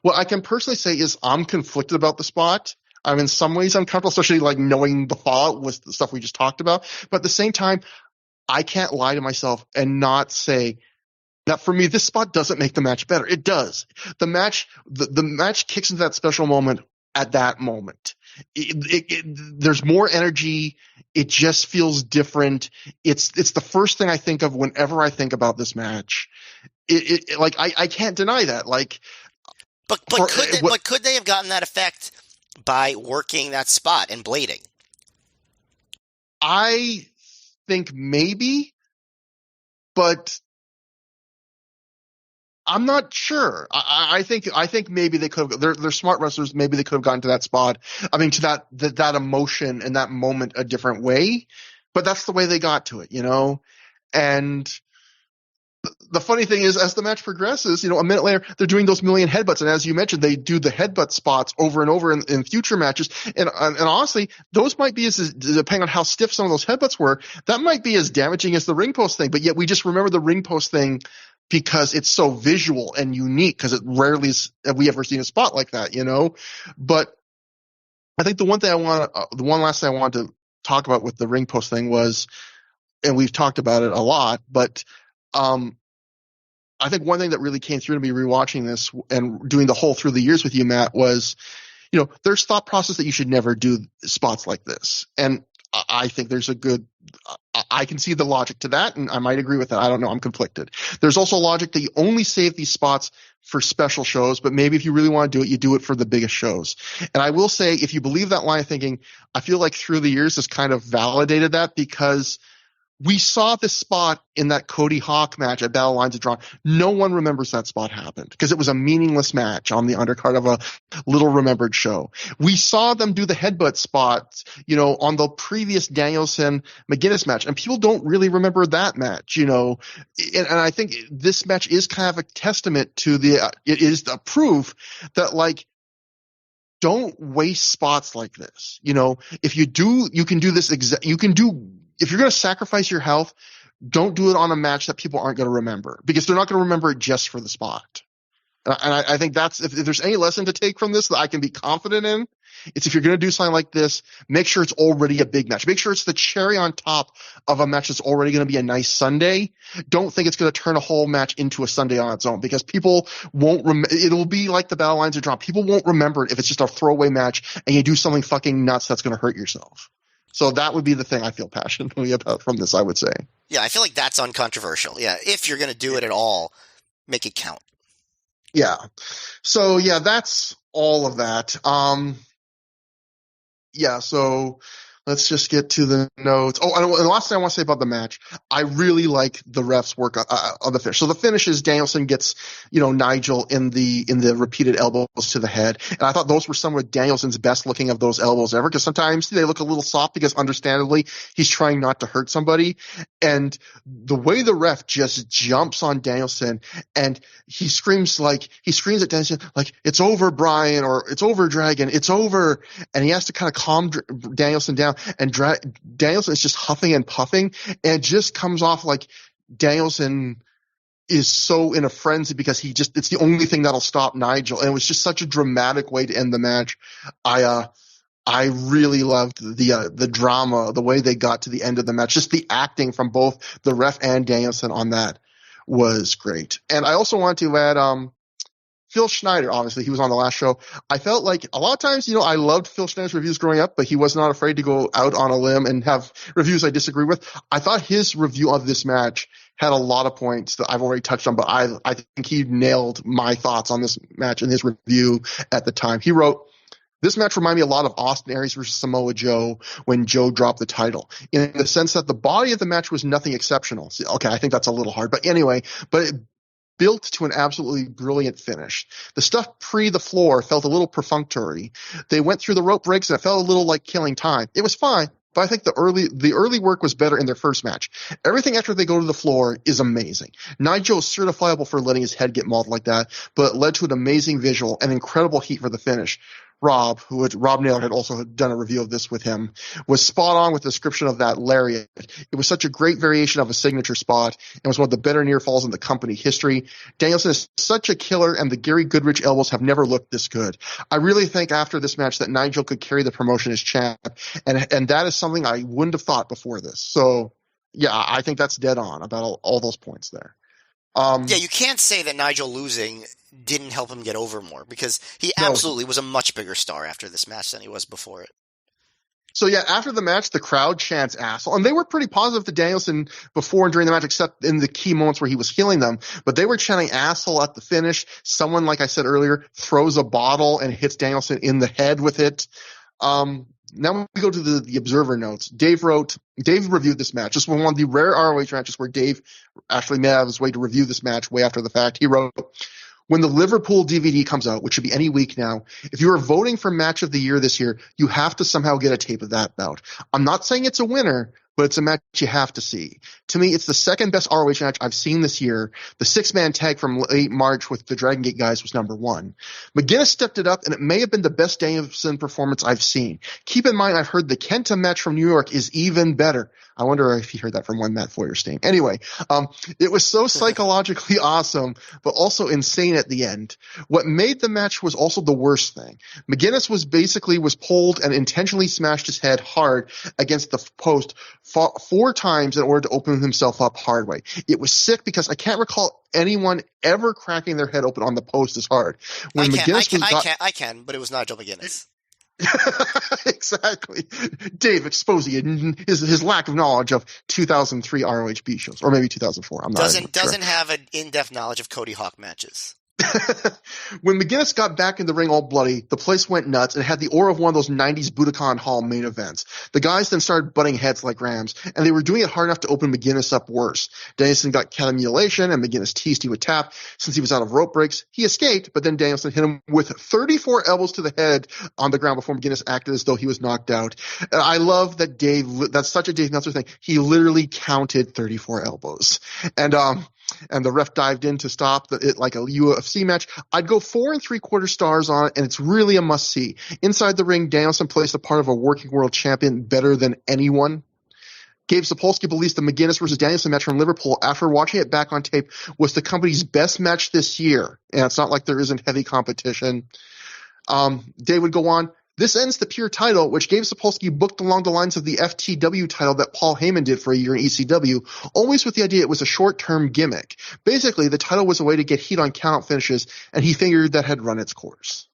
What I can personally say is I'm conflicted about the spot. I'm in some ways uncomfortable, especially like knowing the fallout with the stuff we just talked about. But at the same time, I can't lie to myself and not say that for me, this spot doesn't make the match better. It does. The match kicks into that special moment at that moment. There's more energy. It just feels different. It's the first thing I think of whenever I think about this match. I can't deny that. Like, but could they have gotten that effect by working that spot and blading? I think maybe, but I'm not sure. I think maybe they could have. They're smart wrestlers. Maybe they could have gotten to that spot. I mean, to that emotion and that moment a different way. But that's the way they got to it, And the funny thing is, as the match progresses, a minute later, they're doing those million headbutts, and as you mentioned, they do the headbutt spots over and over in future matches. And honestly, those might be, depending on how stiff some of those headbutts were, that might be as damaging as the ring post thing. But yet, we just remember the ring post thing because it's so visual and unique. Because it rarely have we ever seen a spot like that, But I think the one last thing I wanted to talk about with the ring post thing was, and we've talked about it a lot, but I think one thing that really came through to me rewatching this and doing the whole through the years with you, Matt, was, there's thought process that you should never do spots like this. And I think there's I can see the logic to that, and I might agree with that. I don't know. I'm conflicted. There's also logic that you only save these spots for special shows, but maybe if you really want to do it, you do it for the biggest shows. And I will say, if you believe that line of thinking, I feel like through the years has kind of validated that, because we saw this spot in that Cody Hawk match at Battle Lines of Drawn. No one remembers that spot happened because it was a meaningless match on the undercard of a little remembered show. We saw them do the headbutt spot, on the previous Danielson McGuinness match, and people don't really remember that match, and I think this match is kind of a testament to it is the proof that, like, don't waste spots like this. If you do, you can do this. If you're going to sacrifice your health, don't do it on a match that people aren't going to remember, because they're not going to remember it just for the spot. And I think that's, if there's any lesson to take from this that I can be confident in, it's if you're going to do something like this, make sure it's already a big match. Make sure it's the cherry on top of a match that's already going to be a nice Sunday. Don't think it's going to turn a whole match into a Sunday on its own, because people won't it'll be like the Battle Lines are drawn. People won't remember it if it's just a throwaway match and you do something fucking nuts that's going to hurt yourself. So that would be the thing I feel passionately about from this, I would say. Yeah, I feel like that's uncontroversial. Yeah, if you're going to do it at all, make it count. Yeah. So, yeah, that's all of that. Yeah, so let's just get to the notes. Oh, and the last thing I want to say about the match, I really like the refs' work on the finish. So the finish is Danielson gets, Nigel in the repeated elbows to the head. And I thought those were some of Danielson's best looking of those elbows ever, because sometimes they look a little soft because understandably he's trying not to hurt somebody. And the way the ref just jumps on Danielson and he screams at Danielson, like, "It's over, Brian," or "It's over, Dragon, it's over." And he has to kind of calm Danielson down. And Danielson is just huffing and puffing, and it just comes off like Danielson is so in a frenzy because it's the only thing that'll stop Nigel. And it was just such a dramatic way to end the match. I really loved the drama, the way they got to the end of the match. Just the acting from both the ref and Danielson on that was great. And I also want to add, Phil Schneider, obviously, he was on the last show. I felt like a lot of times, I loved Phil Schneider's reviews growing up, but he was not afraid to go out on a limb and have reviews I disagree with. I thought his review of this match had a lot of points that I've already touched on, but I think he nailed my thoughts on this match in his review at the time. He wrote, "This match reminded me a lot of Austin Aries versus Samoa Joe when Joe dropped the title, in the sense that the body of the match was nothing exceptional." See, okay, I think that's a little hard, but anyway, it built to an absolutely brilliant finish. The stuff pre the floor felt a little perfunctory. They went through the rope breaks and it felt a little like killing time. It was fine, but I think the early work was better in their first match. Everything after they go to the floor is amazing. Nigel is certifiable for letting his head get mauled like that, but it led to an amazing visual and incredible heat for the finish. Rob Naylor had also done a review of this with him, was spot on with the description of that lariat. It was such a great variation of a signature spot and was one of the better near falls in the company history. Danielson is such a killer, and the Gary Goodrich elbows have never looked this good. I really think after this match that Nigel could carry the promotion as champ, and that is something I wouldn't have thought before this. So, yeah, I think that's dead on about all those points there. Yeah, you can't say that Nigel losing didn't help him get over more, because he absolutely was a much bigger star after this match than he was before it. So, yeah, after the match, the crowd chants "asshole." And they were pretty positive to Danielson before and during the match, except in the key moments where he was healing them. But they were chanting "asshole" at the finish. Someone, like I said earlier, throws a bottle and hits Danielson in the head with it. Now we go to the Observer notes. Dave reviewed this match. This was one of the rare ROH matches where Dave actually made out his way to review this match way after the fact. He wrote, "When the Liverpool DVD comes out, which should be any week now, if you are voting for match of the year this year, you have to somehow get a tape of that bout. I'm not saying it's a winner, but it's a match you have to see. To me, it's the second best ROH match I've seen this year. The 6-man tag from late March with the Dragon Gate guys was number one. McGuinness stepped it up, and it may have been the best Danielson performance I've seen. Keep in mind, I've heard the Kenta match from New York is even better." I wonder if he heard that from one Matt Feuerstein. Anyway, it was so psychologically awesome, but also insane at the end. What made the match was also the worst thing. McGuinness was pulled and intentionally smashed his head hard against the post four times in order to open himself up hard way. It was sick because I can't recall anyone ever cracking their head open on the post as hard. I can, but it was Nigel McGuinness. Exactly. Dave exposing his lack of knowledge of 2003 ROHB shows, or maybe 2004. I'm not doesn't have an in-depth knowledge of Cody Hawk matches. When McGuinness got back in the ring all bloody, the place went nuts and had the aura of one of those 90s Budokan Hall main events. The guys then started butting heads like rams, and they were doing it hard enough to open McGuinness up worse. Danielson got cat mutilation, and McGuinness teased he would tap. Since he was out of rope breaks, he escaped, but then Danielson hit him with 34 elbows to the head on the ground before McGuinness acted as though he was knocked out. And I love that that's such a Dave Meltzer thing. He literally counted 34 elbows. And the ref dived in to stop it like a UFC match. I'd go 4 3/4 stars on it, and it's really a must-see. Inside the ring, Danielson placed the part of a working world champion better than anyone. Gabe Sapolsky believes the McGuinness versus Danielson match from Liverpool, after watching it back on tape, was the company's best match this year. And it's not like there isn't heavy competition. Dave would go on. This ends the pure title, which Gabe Sapolsky booked along the lines of the FTW title that Paul Heyman did for a year in ECW, always with the idea it was a short-term gimmick. Basically, the title was a way to get heat on count finishes, and he figured that had run its course.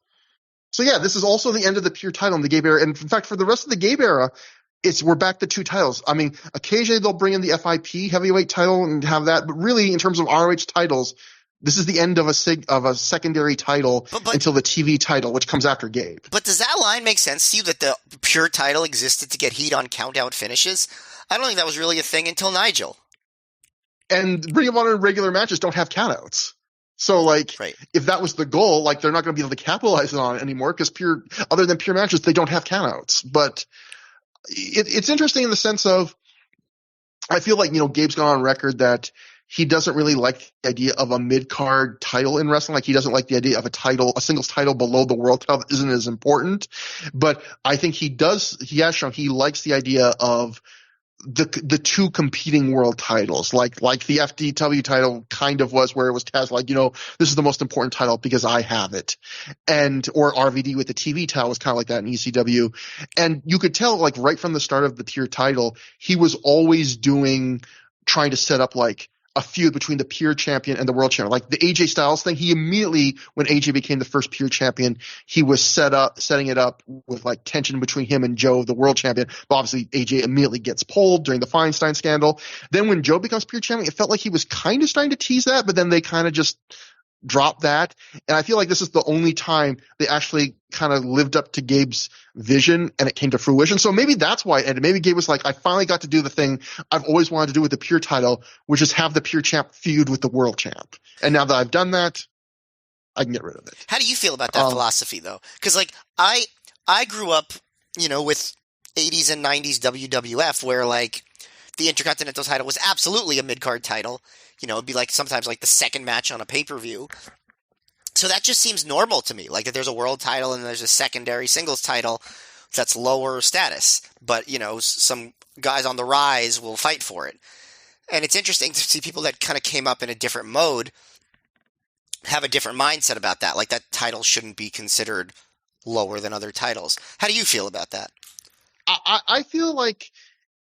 So yeah, this is also the end of the pure title in the Gabe era. And in fact, for the rest of the Gabe era, we're back to 2 titles. I mean, occasionally they'll bring in the FIP heavyweight title and have that, but really, in terms of ROH titles, this is the end of a secondary title until the TV title, which comes after Gabe. But does that line make sense to you, that the pure title existed to get heat on count-out finishes? I don't think that was really a thing until Nigel. And Ring of Honor regular matches don't have countouts. So, like, right. If that was the goal, like, they're not going to be able to capitalize on it anymore because other than pure matches, they don't have countouts. But it's interesting in the sense of, I feel like, Gabe's gone on record that he doesn't really like the idea of a mid-card title in wrestling. Like, he doesn't like the idea of a singles title below the world title that isn't as important. But I think he has shown he likes the idea of the 2 competing world titles, like the FTW title kind of was, where it was Taz like, this is the most important title because I have it. Or RVD with the TV title was kind of like that in ECW. And you could tell, like, right from the start of the pure title, he was always trying to set up like a feud between the pure champion and the world champion. Like the AJ Styles thing, he immediately, when AJ became the first pure champion, he was setting it up with like tension between him and Joe, the world champion. But obviously AJ immediately gets pulled during the Feinstein scandal. Then when Joe becomes pure champion, it felt like he was kind of starting to tease that, but then they kind of just dropped that. And I feel like this is the only time they actually kind of lived up to Gabe's vision and it came to fruition. So maybe that's why, and maybe Gabe was like, I finally got to do the thing I've always wanted to do with the pure title, which is have the pure champ feud with the world champ. And now that I've done that, I can get rid of it. How do you feel about that philosophy, though? Because, like, I grew up, with 80s and 90s WWF, where, like, the Intercontinental title was absolutely a mid-card title. It'd be like sometimes like the second match on a pay-per-view. So that just seems normal to me. Like, that there's a world title and there's a secondary singles title that's lower status. But, some guys on the rise will fight for it. And it's interesting to see people that kind of came up in a different mode have a different mindset about that. Like, that title shouldn't be considered lower than other titles. How do you feel about that? I feel like,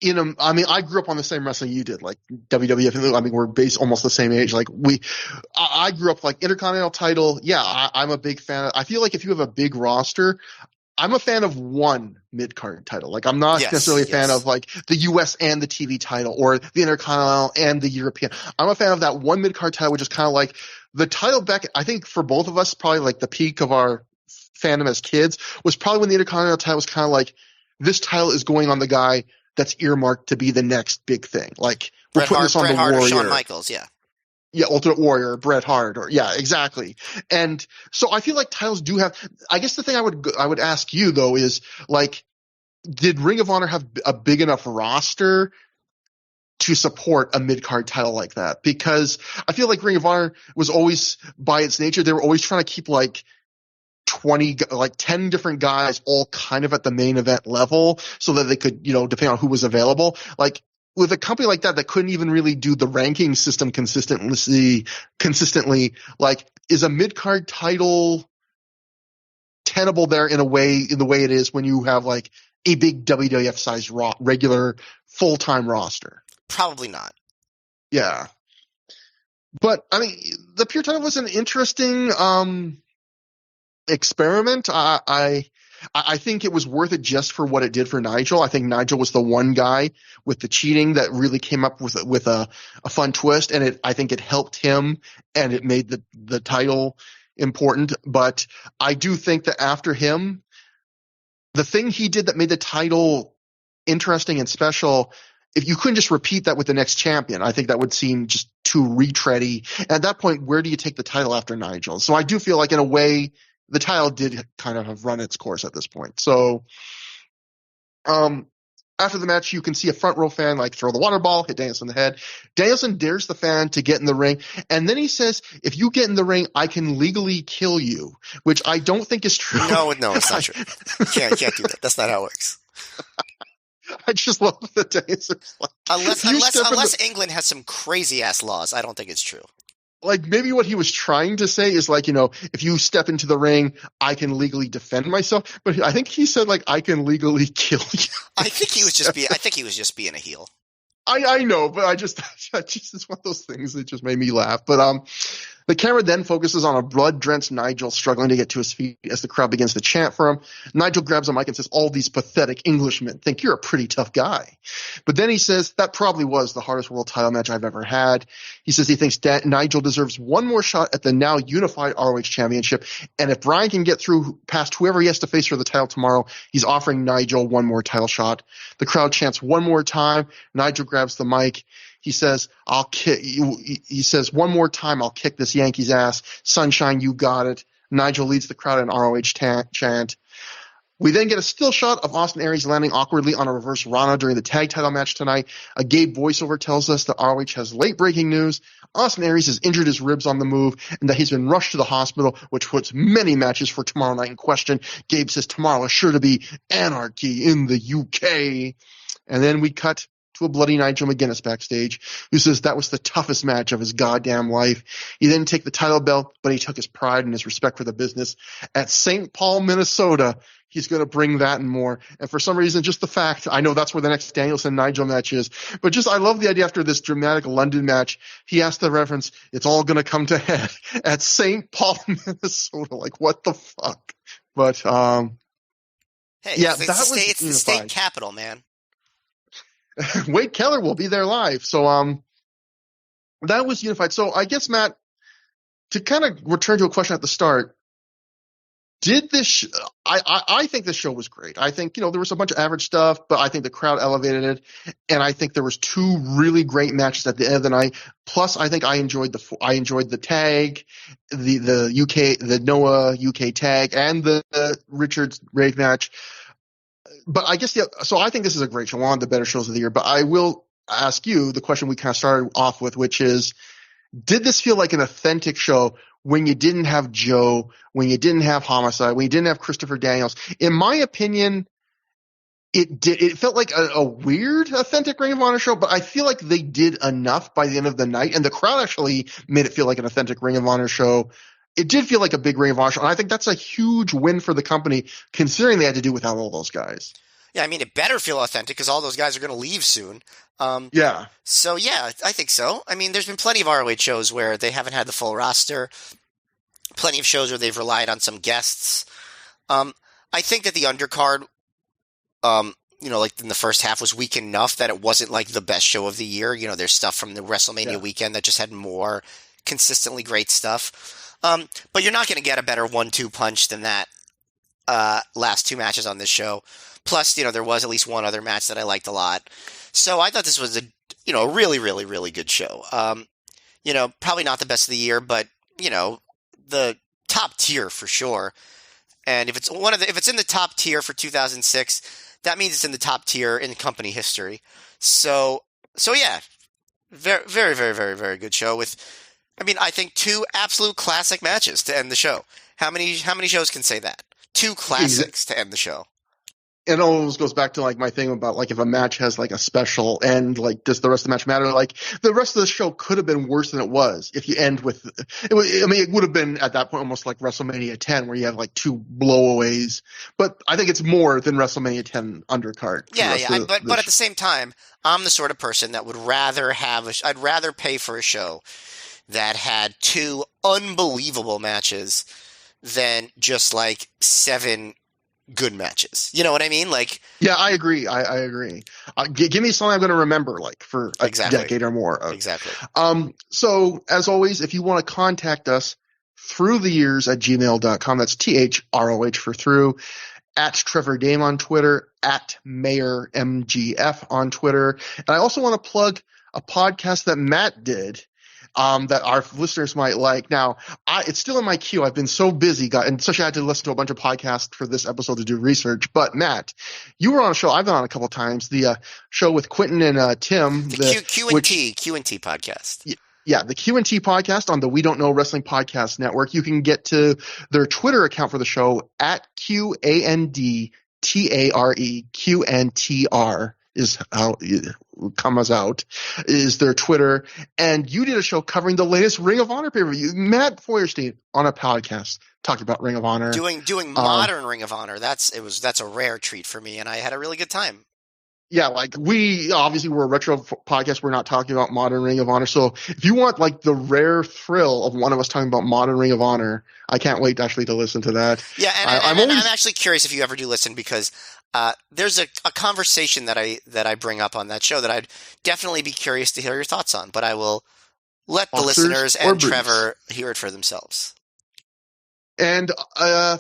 I grew up on the same wrestling you did, like WWF. I mean, we're based almost the same age. Like I grew up like Intercontinental title. Yeah, I'm a big fan. I feel like if you have a big roster, I'm a fan of one mid-card title. Like, I'm not necessarily a fan of like the US and the TV title or the Intercontinental and the European. I'm a fan of that one mid-card title, which is kind of like the title back. I think for both of us, probably like the peak of our fandom as kids was probably when the Intercontinental title was kind of like, this title is going on the guy that's earmarked to be the next big thing. Like, we're putting this on the Warrior. Or Shawn Michaels, yeah. Yeah, Ultimate Warrior, Bret Hart, yeah, exactly. And so I feel like titles do have. I guess the thing I would ask you though is, like, did Ring of Honor have a big enough roster to support a mid-card title like that? Because I feel like Ring of Honor was always, by its nature, they were always trying to keep like 10 different guys all kind of at the main event level so that they could, depending on who was available. Like, with a company like that couldn't even really do the ranking system consistently, like, is a mid-card title tenable there in the way it is when you have like a big WWF size regular full-time roster? Probably not. Yeah. But I mean, the pure title was an interesting, experiment. I I think it was worth it just for what it did for Nigel. I think Nigel was the one guy with the cheating that really came up with a fun twist, and I think it helped him, and it made the title important. But I do think that after him, the thing he did that made the title interesting and special, if you couldn't just repeat that with the next champion, I think that would seem just too retready. At that point, where do you take the title after Nigel? So I do feel like in a way, the title did kind of have run its course at this point. So after the match, you can see a front row fan like throw the water ball, hit Danielson in the head. Danielson dares the fan to get in the ring, and then he says, if you get in the ring, I can legally kill you, which I don't think is true. No, it's not true. You can't do that. That's not how it works. I just love the Danielson's like, unless England has some crazy ass laws, I don't think it's true. Like maybe what he was trying to say is like, if you step into the ring, I can legally defend myself. But I think he said like, I can legally kill you. I think he was just being a heel. I know, but I just it's one of those things that just made me laugh. But the camera then focuses on a blood-drenched Nigel struggling to get to his feet as the crowd begins to chant for him. Nigel grabs a mic and says, all these pathetic Englishmen think you're a pretty tough guy. But then he says, that probably was the hardest world title match I've ever had. He says he thinks Nigel deserves one more shot at the now unified ROH championship. And if Brian can get through past whoever he has to face for the title tomorrow, he's offering Nigel one more title shot. The crowd chants one more time. Nigel grabs the mic. He says, he says, one more time, I'll kick this Yankees ass. Sunshine, you got it. Nigel leads the crowd in ROH chant. We then get a still shot of Austin Aries landing awkwardly on a reverse Rana during the tag title match tonight. A Gabe voiceover tells us that ROH has late breaking news. Austin Aries has injured his ribs on the move and that he's been rushed to the hospital, which puts many matches for tomorrow night in question. Gabe says tomorrow is sure to be anarchy in the UK. And then we cut to a bloody Nigel McGuinness backstage, who says that was the toughest match of his goddamn life. He didn't take the title belt, but he took his pride and his respect for the business. At St. Paul, Minnesota, he's going to bring that and more. And for some reason, just the fact, I know that's where the next Danielson-Nigel match is, but just I love the idea after this dramatic London match, he has the reference, it's all going to come to head at St. Paul, Minnesota. Like, what the fuck? But, hey, yeah, it's the state capital, man. Wade Keller will be there live. So that was unified. So I guess, Matt, to kind of return to a question at the start, did this I think this show was great. I think, there was a bunch of average stuff, but I think the crowd elevated it, and I think there was two really great matches at the end of the night. Plus, I think I enjoyed the tag, the Noah UK tag, and the Richards Rave match. But I guess so I think this is a great show, one of the better shows of the year. But I will ask you the question we kind of started off with, which is, did this feel like an authentic show when you didn't have Joe, when you didn't have Homicide, when you didn't have Christopher Daniels? In my opinion, it did. It felt like a weird, authentic Ring of Honor show, but I feel like they did enough by the end of the night, and the crowd actually made it feel like an authentic Ring of Honor show. It did feel like a big Ring of Honor show, and I think that's a huge win for the company, considering they had to do without all those guys. Yeah, I mean, it better feel authentic because all those guys are going to leave soon. Yeah. So, yeah, I think so. I mean, there's been plenty of ROH shows where they haven't had the full roster, plenty of shows where they've relied on some guests. I think that the undercard, like in the first half was weak enough that it wasn't like the best show of the year. There's stuff from the WrestleMania weekend that just had more consistently great stuff. But you're not going to get a better 1-2 punch than that last two matches on this show. Plus, there was at least one other match that I liked a lot. So I thought this was a really, really, really good show. Probably not the best of the year, but, the top tier for sure. And if it's in the top tier for 2006, that means it's in the top tier in company history. So yeah, very, very, very, very, very good show with, I think two absolute classic matches to end the show. How many shows can say that? Two classics to end the show. It always goes back to like my thing about like if a match has like a special end, like does the rest of the match matter? Like the rest of the show could have been worse than it was if you end with it would have been at that point almost like WrestleMania 10 where you have like two blowaways. But I think it's more than WrestleMania 10 undercard. Yeah. But at the same time, I'm the sort of person that would rather I'd rather pay for a show that had two unbelievable matches than just like 7 good matches. You know what I mean? Like, Yeah, I agree. I agree. Give me something I'm going to remember, like for a exactly. decade or more. Exactly. So as always, if you want to contact us through the years at gmail.com, that's THROH for through, at Trevor Dame on Twitter, at Mayor MGF on Twitter. And I also want to plug a podcast that Matt did that our listeners might like. Now, it's still in my queue. I've been so busy, and especially I had to listen to a bunch of podcasts for this episode to do research. But Matt, you were on a show I've been on a couple of times, the show with Quentin and Tim. The Q&T podcast. Yeah, the Q&T podcast on the We Don't Know Wrestling Podcast Network. You can get to their Twitter account for the show at QANDTARE. QNTR is how it comes out, is their Twitter. And you did a show covering the latest Ring of Honor pay-per-view. Matt Feuerstein on a podcast talking about Ring of Honor. Doing modern Ring of Honor. That's a rare treat for me, and I had a really good time. Yeah, like we obviously we're a retro podcast. We're not talking about modern Ring of Honor. So if you want like the rare thrill of one of us talking about modern Ring of Honor, I can't wait actually to listen to that. Yeah, and I'm actually curious if you ever do listen, because there's a conversation that I bring up on that show that I'd definitely be curious to hear your thoughts on. But I will let the listeners and Trevor hear it for themselves. And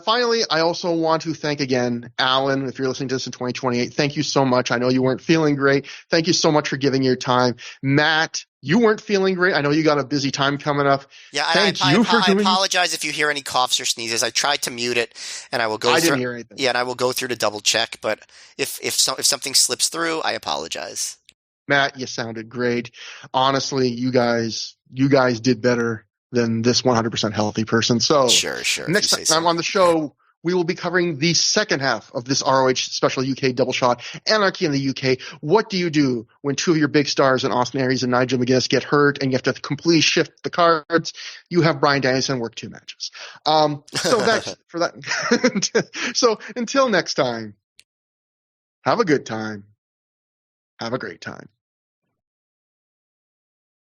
finally, I also want to thank again, Alan, if you're listening to this in 2028, thank you so much. I know you weren't feeling great. Thank you so much for giving your time. Matt, you weren't feeling great. I know you got a busy time coming up. Yeah, I apologize if you hear any coughs or sneezes. I tried to mute it, and I will go through. I didn't hear anything. Yeah, and I will go through to double check. But if something slips through, I apologize. Matt, you sounded great. Honestly, you guys did better than this 100% healthy person. So sure. Next time on the show, we will be covering the second half of this ROH special UK double shot, Anarchy in the UK. What do you do when two of your big stars in Austin Aries and Nigel McGuinness get hurt and you have to completely shift the cards? You have Bryan Danielson work 2 matches. So that's for that. So until next time, have a good time. Have a great time.